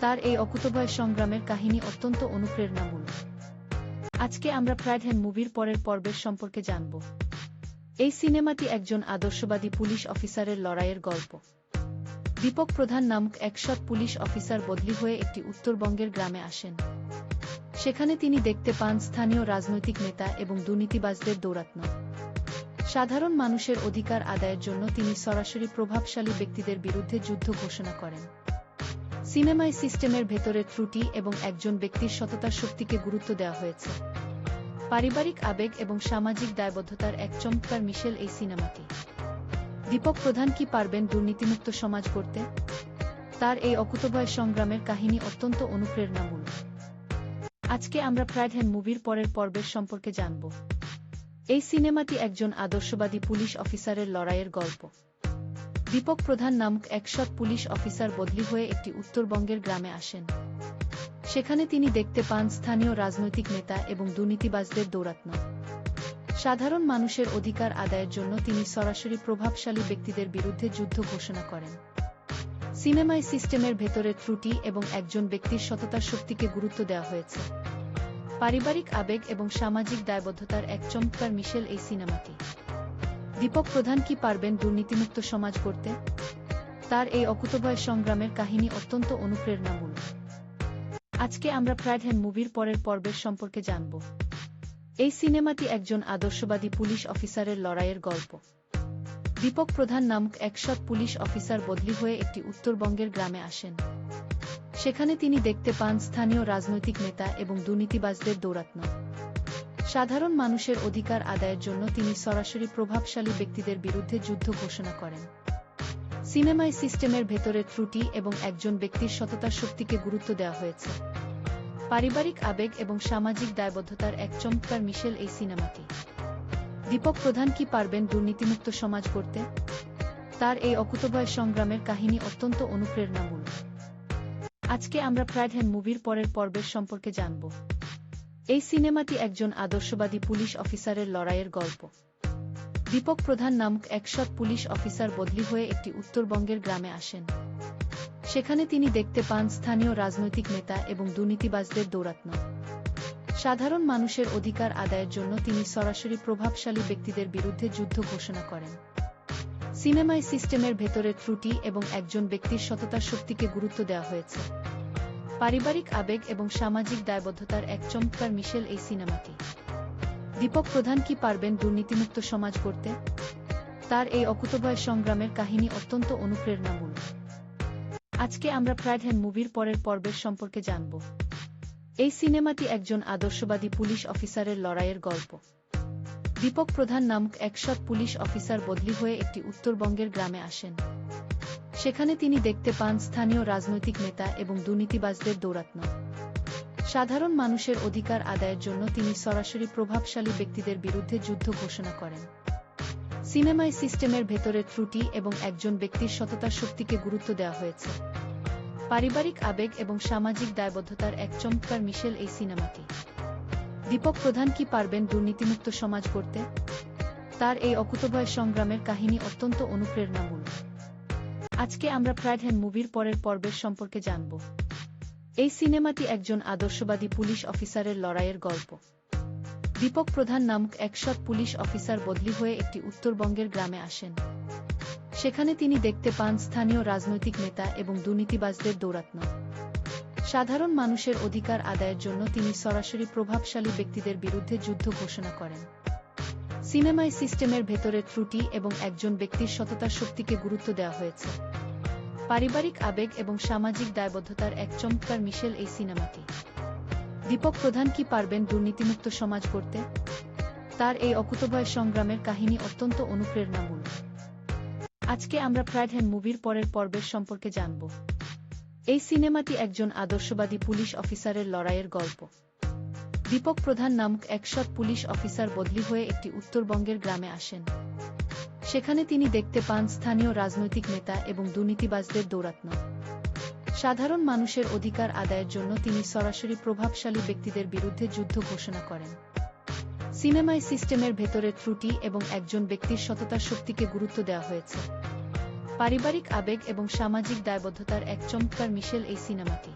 [SPEAKER 1] তার এই অকুতোভয় সংগ্রামের কাহিনী অত্যন্ত অনুপ্রেরণামূলক। আজকে আমরা ফ্রাইডহ্যান্ড মুভির পরের পর্বের সম্পর্কে জানব। এই সিনেমাটি একজন আদর্শবাদী পুলিশ অফিসারের লড়াইয়ের গল্প। দীপক প্রধান নামক এক সৎ পুলিশ অফিসার বদলি হয়ে একটি উত্তরবঙ্গের গ্রামে আসেন। সেখানে তিনি দেখতে পান স্থানীয় রাজনৈতিক নেতা এবং দুর্নীতিবাজদের দৌরাত্ম্য। সাধারণ মানুষের অধিকার আদায়ের জন্য তিনি সরাসরি প্রভাবশালী ব্যক্তিদের বিরুদ্ধে যুদ্ধ ঘোষণা করেন। সিনেমায় সিস্টেমের ভেতরে ত্রুটি এবং একজন ব্যক্তির সততার শক্তিকে গুরুত্ব দেওয়া হয়েছে। পারিবারিক আবেগ এবং সামাজিক দায়বদ্ধতার এক চমৎকার মিশেল এই সিনেমাটি। দীপক প্রধান কি পারবেন দুর্নীতিমুক্ত সমাজ গড়তে? তার এই অকুতোভয় সংগ্রামের কাহিনী অত্যন্ত অনুপ্রেরণামূলক। আজকে আমরা প্রাইডহ্যান্ড মুভির পরের পর্বের সম্পর্কে জানব। এই সিনেমাটি একজন আদর্শবাদী পুলিশ অফিসারের লড়াইয়ের গল্প। দীপক প্রধান নামক এক সৎ পুলিশ অফিসার বদলি হয়ে একটি উত্তরবঙ্গের গ্রামে আসেন। সেখানে তিনি দেখতে পান স্থানীয় রাজনৈতিক নেতা এবং দুর্নীতিবাজদের দৌরাত্ম্য। সাধারণ মানুষের অধিকার আদায়ের জন্য তিনি সরাসরি প্রভাবশালী ব্যক্তিদের বিরুদ্ধে যুদ্ধ ঘোষণা করেন। সিনেমায় সিস্টেমের ভেতরে ত্রুটি এবং একজন ব্যক্তির সততার শক্তিকে গুরুত্ব দেওয়া হয়েছে। পারিবারিক আবেগ এবং সামাজিক দায়বদ্ধতার এক চমৎকার মিশেল এই সিনেমাটি। দীপক প্রধান কি পারবেন দুর্নীতিমুক্ত সমাজ গড়তে? তার এই অকুতোভয় সংগ্রামের কাহিনী অত্যন্ত অনুপ্রেরণামূলক। আজকে আমরা প্রাইডহ্যান্ড মুভির পরের পর্বের সম্পর্কে জানব। এই সিনেমাটি একজন আদর্শবাদী পুলিশ অফিসারের লড়াইয়ের গল্প। দীপক প্রধান নামক এক সৎ পুলিশ অফিসার বদলি হয়ে একটি উত্তরবঙ্গের গ্রামে আসেন। সেখানে তিনি দেখতে পান স্থানীয় রাজনৈতিক নেতা এবং দুর্নীতিবাজদের দৌরাত্ম্য। সাধারণ মানুষের অধিকার আদায়ের জন্য তিনি সরাসরি প্রভাবশালী ব্যক্তিদের বিরুদ্ধে যুদ্ধ ঘোষণা করেন। সিনেমায় সিস্টেমের ভেতরে ত্রুটি এবং একজন ব্যক্তির সততার শক্তিকে গুরুত্ব দেওয়া হয়েছে। পারিবারিক আবেগ এবং সামাজিক দায়বদ্ধতার এক চমৎকার মিশেল এই সিনেমাটি। দীপক প্রধান কি পারবেন দুর্নীতিমুক্ত সমাজ গড়তে? তার এই অকুতোভয় সংগ্রামের কাহিনী অত্যন্ত অনুপ্রেরণামূলক। আজকে আমরা প্রাইডহ্যান্ড মুভির পরের পর্বের সম্পর্কে জানব। এই সিনেমাটি একজন আদর্শবাদী পুলিশ অফিসারের লড়াইয়ের গল্প। দীপক প্রধান নামক এক সৎ পুলিশ অফিসার বদলি হয়ে একটি উত্তরবঙ্গের গ্রামে আসেন। সেখানে তিনি দেখতে পান স্থানীয় রাজনৈতিক নেতা এবং দুর্নীতিবাজদের দৌরাত্ম্য। সাধারণ মানুষের অধিকার আদায়ের জন্য তিনি সরাসরি প্রভাবশালী ব্যক্তিদের বিরুদ্ধে যুদ্ধ ঘোষণা করেন। সিনেমায় সিস্টেমের ভেতরে ত্রুটি এবং একজন ব্যক্তির সততার শক্তিকে গুরুত্ব দেওয়া হয়েছে। পারিবারিক আবেগ এবং সামাজিক দায়বদ্ধতার এক চমৎকার মিশেল এই সিনেমাটি। দীপক প্রধান কি পারবেন দুর্নীতিমুক্ত সমাজ গড়তে? তার এই অকুতোভয় সংগ্রামের কাহিনী অত্যন্ত অনুপ্রেরণামূলক। আজকে আমরা প্রাইডহ্যান্ড মুভির পরের পর্বের সম্পর্কে জানব। এই সিনেমাটি একজন আদর্শবাদী পুলিশ অফিসারের লড়াইয়ের গল্প। দীপক প্রধান নামক এক সৎ পুলিশ অফিসার বদলি হয়ে একটি উত্তরবঙ্গের গ্রামে আসেন। সেখানে তিনি দেখতে পান স্থানীয় রাজনৈতিক নেতা এবং দুর্নীতিবাজদের দৌরাত্ম্য। সাধারণ মানুষের অধিকার আদায়ের জন্য তিনি সরাসরি প্রভাবশালী ব্যক্তিদের বিরুদ্ধে যুদ্ধ ঘোষণা করেন। সিনেমায় সিস্টেমের ভেতরে ত্রুটি এবং একজন ব্যক্তির সততার শক্তিকে গুরুত্ব দেওয়া হয়েছে। পারিবারিক আবেগ এবং সামাজিক দায়বদ্ধতার এক চমৎকার মিশেল এই সিনেমাটি। দীপক প্রধান কি পারবেন দুর্নীতিমুক্ত সমাজ গড়তে? তার এই অকুতোভয় সংগ্রামের কাহিনী অত্যন্ত অনুপ্রেরণামূলক। আজকে আমরা প্রাইডহ্যান্ড মুভির পরের পর্বের সম্পর্কে জানব। এই সিনেমাটি একজন আদর্শবাদী পুলিশ অফিসারের লড়াইয়ের গল্প। দীপক প্রধান নামক এক সৎ পুলিশ অফিসার বদলি হয়ে একটি উত্তরবঙ্গের গ্রামে আসেন। সেখানে তিনি দেখতে পান স্থানীয় রাজনৈতিক নেতা এবং দুর্নীতিবাজদের দৌরাত্ম্য। সাধারণ মানুষের অধিকার আদায়ের জন্য তিনি সরাসরি প্রভাবশালী ব্যক্তিদের বিরুদ্ধে যুদ্ধ ঘোষণা করেন। সিনেমায় সিস্টেমের ভেতরে ত্রুটি এবং একজন ব্যক্তির সততার শক্তিকে গুরুত্ব দেওয়া হয়েছে। পারিবারিক আবেগ এবং সামাজিক দায়বদ্ধতার এক চমৎকার মিশেল এই সিনেমাটি। দীপক প্রধান কি পারবেন দুর্নীতিমুক্ত সমাজ গড়তে? তার এই অকুতোভয় সংগ্রামের কাহিনী অত্যন্ত অনুপ্রেরণামূলক। আজকে আমরা প্রাইডহ্যান্ড মুভির পরের পর্বের সম্পর্কে জানব। এই সিনেমাটি একজন আদর্শবাদী পুলিশ অফিসারের লড়াইয়ের গল্প। দীপক প্রধান নামক এক সৎ পুলিশ অফিসার বদলি হয়ে একটি উত্তরবঙ্গের গ্রামে আসেন। সেখানে তিনি দেখতে পান স্থানীয় রাজনৈতিক নেতা এবং দুর্নীতিবাজদের দৌরাত্ম্য। সাধারণ মানুষের অধিকার আদায়ের জন্য তিনি সরাসরি প্রভাবশালী ব্যক্তিদের বিরুদ্ধে যুদ্ধ ঘোষণা করেন। সিনেমায় সিস্টেমের ভেতরে ত্রুটি এবং একজন ব্যক্তির সততার শক্তিকে গুরুত্ব দেওয়া হয়েছে। পারিবারিক আবেগ এবং সামাজিক দায়বদ্ধতার এক চমৎকার মিশেল এই সিনেমাটি।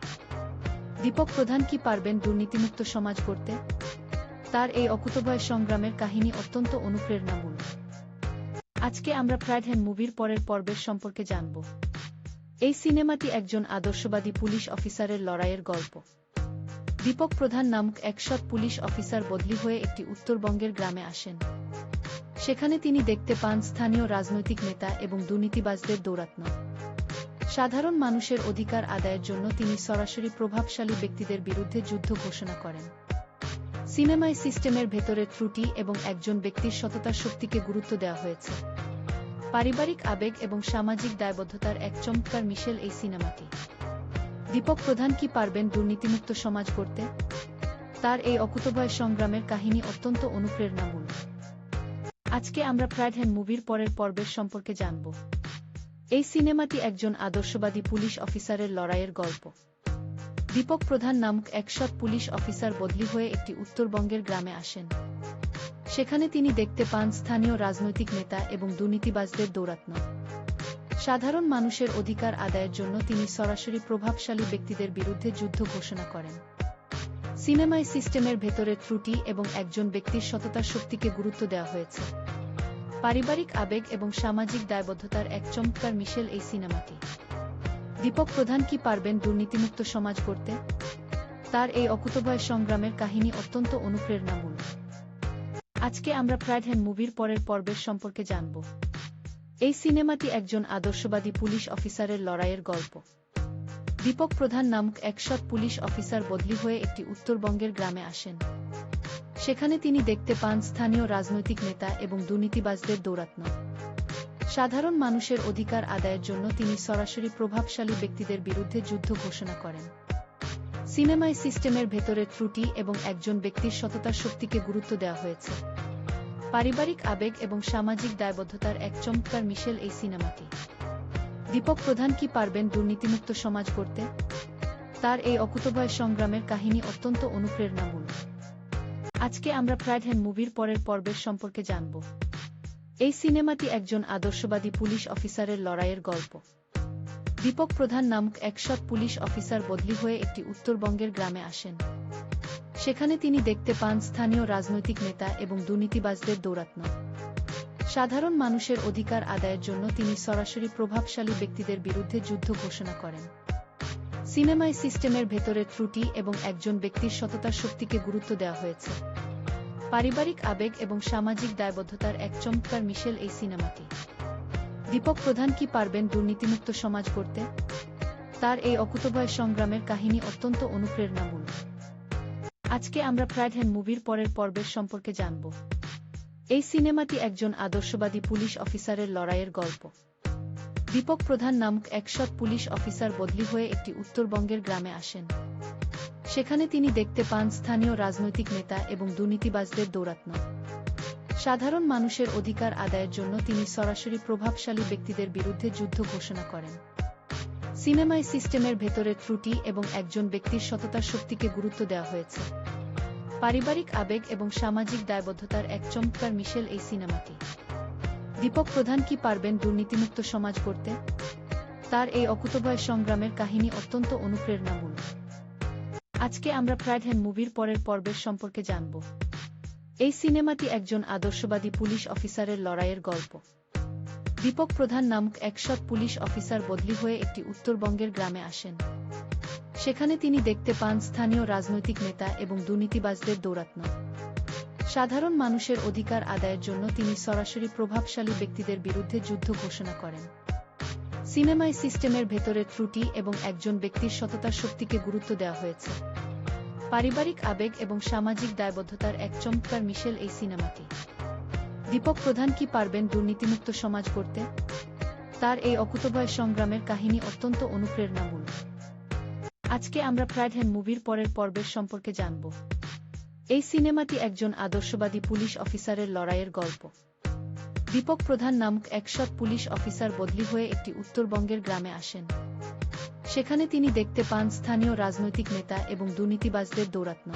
[SPEAKER 1] দীপক প্রধান কি পারবেন দুর্নীতিমুক্ত সমাজ গড়তে? তার এই অকুতোভয় সংগ্রামের কাহিনী অত্যন্ত অনুপ্রেরণামূলক। আজকে আমরা প্রাইডহ্যান্ড মুভির পরের পর্বের সম্পর্কে জানব। এই সিনেমাটি একজন আদর্শবাদী পুলিশ অফিসারের লড়াইয়ের গল্প। দীপক প্রধান নামক এক সৎ পুলিশ অফিসার বদলি হয়ে একটি উত্তরবঙ্গের গ্রামে আসেন। সেখানে তিনি দেখতে পান স্থানীয় রাজনৈতিক নেতা এবং দুর্নীতিবাজদের দৌরাত্ম্য। সাধারণ মানুষের অধিকার আদায়ের জন্য তিনি সরাসরি প্রভাবশালী ব্যক্তিদের বিরুদ্ধে যুদ্ধ ঘোষণা করেন। সিনেমায় সিস্টেমের ভেতরে ত্রুটি এবং একজন ব্যক্তির সততার শক্তিকে গুরুত্ব দেওয়া হয়েছে। পারিবারিক আবেগ এবং সামাজিক দায়বদ্ধতার এক চমৎকার মিশেল এই সিনেমাটি। দীপক প্রধান কি পারবেন দুর্নীতিমুক্ত সমাজ গড়তে? তার এই অকুতোভয় সংগ্রামের কাহিনী অত্যন্ত অনুপ্রেরণামূলক। আজকে আমরা প্রাইড মুভির পরের পর্বের সম্পর্কে জানব। এই সিনেমাটি একজন আদর্শবাদী পুলিশ অফিসারের লড়াইয়ের গল্প। দীপক প্রধান নামক এক সৎ পুলিশ অফিসার বদলি হয়ে একটি উত্তরবঙ্গের গ্রামে আসেন। সেখানে তিনি দেখতে পান স্থানীয় রাজনৈতিক নেতা এবং দুর্নীতিবাজদের দৌরাত্ম্য। সাধারণ মানুষের অধিকার আদায়ের জন্য তিনি সরাসরি প্রভাবশালী ব্যক্তিদের বিরুদ্ধে যুদ্ধ ঘোষণা করেন। সিনেমায় সিস্টেমের ভেতরে ত্রুটি এবং একজন ব্যক্তির সততার শক্তিকে গুরুত্ব দেওয়া হয়েছে। পারিবারিক আবেগ এবং সামাজিক দায়বদ্ধতার এক চমৎকার মিশেল এই সিনেমাটি। দীপক প্রধান কি পারবেন দুর্নীতিমুক্ত সমাজ গড়তে? তার এই অকুতোভয় সংগ্রামের কাহিনী অত্যন্ত অনুপ্রেরণামূলক। আজকে আমরা প্রাইড মুভির পরের পর্বের সম্পর্কে জানব। এই সিনেমাটি একজন আদর্শবাদী পুলিশ অফিসারের লড়াইয়ের গল্প। দীপক প্রধান নামক এক সৎ পুলিশ অফিসার বদলি হয়ে একটি উত্তরবঙ্গের গ্রামে আসেন। সেখানে তিনি দেখতে পান স্থানীয় রাজনৈতিক নেতা এবং দুর্নীতিবাজদের দৌরাত্ম্য। সাধারণ মানুষের অধিকার আদায়ের জন্য তিনি সরাসরি প্রভাবশালী ব্যক্তিদের বিরুদ্ধে যুদ্ধ ঘোষণা করেন। সিনেমায় সিস্টেমের ভেতরে ত্রুটি এবং একজন ব্যক্তির সততার শক্তিকে গুরুত্ব দেওয়া হয়েছে। পারিবারিক আবেগ এবং সামাজিক দায়বদ্ধতার এক চমৎকার মিশেল এই সিনেমাটি। দীপক প্রধান কি পারবেন দুর্নীতিমুক্ত সমাজ গড়তে? তার এই অকুতোভয় সংগ্রামের কাহিনী অত্যন্ত অনুপ্রেরণামূলক। আজকে আমরা প্রাইড মুভির পরের পর্বের সম্পর্কে জানব। এই সিনেমাটি একজন আদর্শবাদী পুলিশ অফিসারের লড়াইয়ের গল্প। দীপক প্রধান নামক এক সৎ পুলিশ অফিসার বদলি হয়ে একটি উত্তরবঙ্গের গ্রামে আসেন। সেখানে তিনি দেখতে পান স্থানীয় রাজনৈতিক নেতা এবং দুর্নীতিবাজদের দৌরাত্ম্য। সাধারণ মানুষের অধিকার আদায়ের জন্য তিনি সরাসরি প্রভাবশালী ব্যক্তিদের বিরুদ্ধে যুদ্ধ ঘোষণা করেন। সিনেমায় সিস্টেমের ভেতরে ত্রুটি এবং একজন ব্যক্তির সততার শক্তিকে গুরুত্ব দেওয়া হয়েছে। পারিবারিক আবেগ এবং সামাজিক দায়বদ্ধতার এক চমৎকার মিশেল এই সিনেমাটি। দীপক প্রধান কি পারবেন দুর্নীতিমুক্ত সমাজ গড়তে? তার এই অকুতোভয় সংগ্রামের কাহিনী অত্যন্ত অনুপ্রেরণামূলক। আজকে আমরা প্রাইড মুভির পরের পর্বের সম্পর্কে জানব। এই সিনেমাটি একজন আদর্শবাদী পুলিশ অফিসারের লড়াইয়ের গল্প। দীপক প্রধান নামক এক সৎ পুলিশ অফিসার বদলি হয়ে একটি উত্তরবঙ্গের গ্রামে আসেন। সেখানে তিনি দেখতে পান স্থানীয় রাজনৈতিক নেতা এবং দুর্নীতিবাজদের দৌরাত্ম্য। সাধারণ মানুষের অধিকার আদায়ের জন্য তিনি সরাসরি প্রভাবশালী ব্যক্তিদের বিরুদ্ধে যুদ্ধ ঘোষণা করেন। সিনেমায় সিস্টেমের ভেতরে ত্রুটি এবং একজন ব্যক্তির সততার শক্তিকে গুরুত্ব দেওয়া হয়েছে। পারিবারিক আবেগ এবং সামাজিক দায়বদ্ধতার এক চমৎকার মিশেল এই সিনেমাটি। দীপক প্রধান কি পারবেন দুর্নীতিমুক্ত সমাজ গড়তে? তার এই অকুতোভয় সংগ্রামের কাহিনী অত্যন্ত অনুপ্রেরণামূলক। আজকে আমরা প্রাইড মুভির পরের পর্বের সম্পর্কে জানব। এই সিনেমাটি একজন আদর্শবাদী পুলিশ অফিসারের লড়াইয়ের গল্প। দীপক প্রধান নামক এক সৎ পুলিশ অফিসার বদলি হয়ে একটি উত্তরবঙ্গের গ্রামে আসেন। সেখানে তিনি দেখতে পান স্থানীয় রাজনৈতিক নেতা এবং দুর্নীতিবাজদের দৌরাত্ম্য। সাধারণ মানুষের অধিকার আদায়ের জন্য তিনি সরাসরি প্রভাবশালী ব্যক্তিদের বিরুদ্ধে যুদ্ধ ঘোষণা করেন। সিনেমায় সিস্টেমের ভেতরে ত্রুটি এবং একজন ব্যক্তির সততার শক্তিকে গুরুত্ব দেওয়া হয়েছে। পারিবারিক আবেগ এবং সামাজিক দায়বদ্ধতার এক চমৎকার মিশেল এই সিনেমাটি। দীপক প্রধান কি পারবেন দুর্নীতিমুক্ত সমাজ গড়তে? তার এই অকুতোভয় সংগ্রামের কাহিনী অত্যন্ত অনুপ্রেরণামূলক। আজকে আমরা প্রাইড মুভির পরের পর্বের সম্পর্কে জানব। এই সিনেমাটি একজন আদর্শবাদী পুলিশ অফিসারের লড়াইয়ের গল্প। দীপক প্রধান নামক এক সৎ পুলিশ অফিসার বদলি হয়ে একটি উত্তরবঙ্গের গ্রামে আসেন। সেখানে তিনি দেখতে পান স্থানীয় রাজনৈতিক নেতা এবং দুর্নীতিবাজদের দৌরাত্ম্য।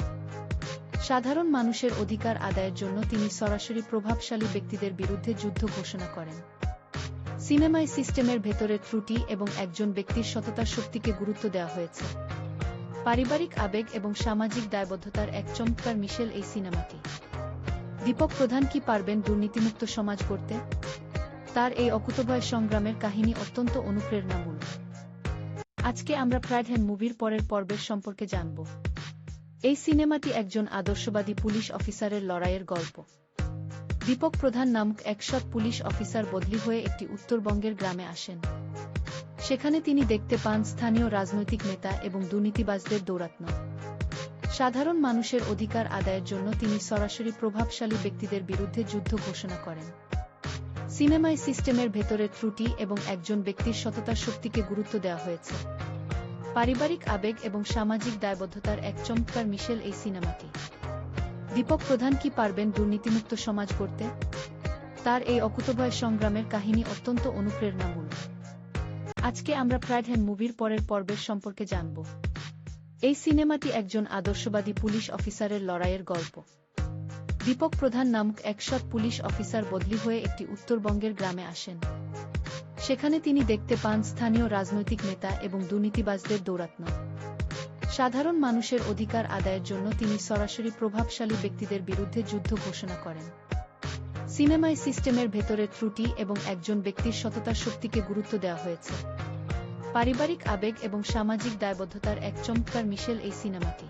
[SPEAKER 1] সাধারণ মানুষের অধিকার আদায়ের জন্য তিনি সরাসরি প্রভাবশালী ব্যক্তিদের বিরুদ্ধে যুদ্ধ ঘোষণা করেন। সিনেমায় সিস্টেমের ভেতরে ত্রুটি এবং একজন ব্যক্তির সততার শক্তিকে গুরুত্ব দেওয়া হয়েছে। পারিবারিক আবেগ এবং সামাজিক দায়বদ্ধতার এক চমৎকার মিশেল এই সিনেমাটি। দীপক প্রধান কি পারবেন দুর্নীতিমুক্ত সমাজ গড়তে? তার এই অকুতোভয় সংগ্রামের কাহিনী অত্যন্ত অনুপ্রেরণামূলক। আজকে আমরা প্রাইড মুভির পরের পর্বের সম্পর্কে জানব। এই সিনেমাটি একজন আদর্শবাদী পুলিশ অফিসারের লড়াইয়ের গল্প। দীপক প্রধান নামক এক সৎ পুলিশ অফিসার বদলি হয়ে একটি উত্তরবঙ্গের গ্রামে আসেন। সেখানে তিনি দেখতে পান স্থানীয় রাজনৈতিক নেতা এবং দুর্নীতিবাজদের দৌরাত্ম্য। সাধারণ মানুষের অধিকার আদায়ের জন্য তিনি সরাসরি প্রভাবশালী ব্যক্তিদের বিরুদ্ধে যুদ্ধ ঘোষণা করেন। সিনেমায় সিস্টেমের ভেতরের ত্রুটি এবং একজন ব্যক্তির সততার শক্তিকে গুরুত্ব দেওয়া হয়েছে। পারিবারিক আবেগ এবং সামাজিক দায়বদ্ধতার এক চমৎকার মিশেল এই সিনেমাটি। দীপক প্রধান কি পারবেন দুর্নীতিমুক্ত সমাজ গড়তে? তার এই অকুতোভয় সংগ্রামের কাহিনী অত্যন্ত অনুপ্রেরণামূলক। আজকে আমরা প্রাইডহ্যান্ড মুভির পরের পর্বের সম্পর্কে জানব। এই সিনেমাটি একজন আদর্শবাদী পুলিশ অফিসারের লড়াইয়ের গল্প। দীপক প্রধান নামক এক সৎ পুলিশ অফিসার বদলি হয়ে একটি উত্তরবঙ্গের গ্রামে আসেন। সেখানে তিনি দেখতে পান স্থানীয় রাজনৈতিক নেতা এবং দুর্নীতিবাজদের দৌরাত্ম্য। সাধারণ মানুষের অধিকার আদায়ের জন্য তিনি সরাসরি প্রভাবশালী ব্যক্তিদের বিরুদ্ধে যুদ্ধ ঘোষণা করেন। সিনেমায় সিস্টেমের ভেতরের ত্রুটি এবং একজন ব্যক্তির সততার শক্তিকে গুরুত্ব দেওয়া হয়েছে। পারিবারিক আবেগ এবং সামাজিক দায়বদ্ধতার এক চমৎকার মিশেল এই সিনেমাটি।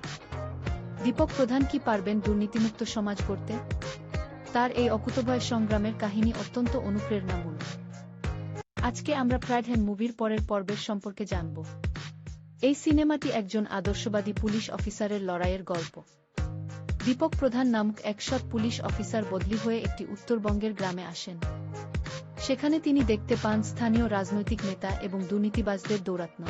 [SPEAKER 1] দীপক প্রধান কি পারবেন দুর্নীতিমুক্ত সমাজ গড়তে? তার এই অকুতোভয় সংগ্রামের কাহিনী অত্যন্ত অনুপ্রেরণামূলক। আজকে আমরা প্রাইডহ্যান্ড মুভির পরের পর্বের সম্পর্কে জানব। এই সিনেমাটি একজন আদর্শবাদী পুলিশ অফিসারের লড়াইয়ের গল্প। দীপক প্রধান নামক এক সৎ পুলিশ অফিসার বদলি হয়ে একটি উত্তরবঙ্গের গ্রামে আসেন। সেখানে তিনি দেখতে পান স্থানীয় রাজনৈতিক নেতা এবং দুর্নীতিবাজদের দৌরাত্ম্য।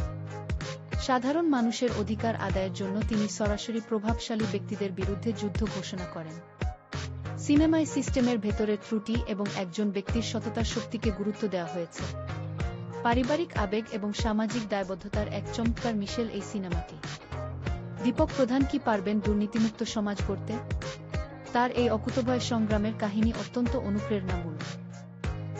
[SPEAKER 1] সাধারণ মানুষের অধিকার আদায়ের জন্য তিনি সরাসরি প্রভাবশালী ব্যক্তিদের বিরুদ্ধে যুদ্ধ ঘোষণা করেন। সিনেমায় সিস্টেমের ভেতরের ত্রুটি এবং একজন ব্যক্তির সততার শক্তিকে গুরুত্ব দেওয়া হয়েছে। পারিবারিক আবেগ এবং সামাজিক দায়বদ্ধতার এক চমৎকার মিশেল এই সিনেমাটি। দীপক প্রধান কি পারবেন দুর্নীতিমুক্ত সমাজ গড়তে? তার এই অকুতোভয় সংগ্রামের কাহিনী অত্যন্ত অনুপ্রেরণামূলক।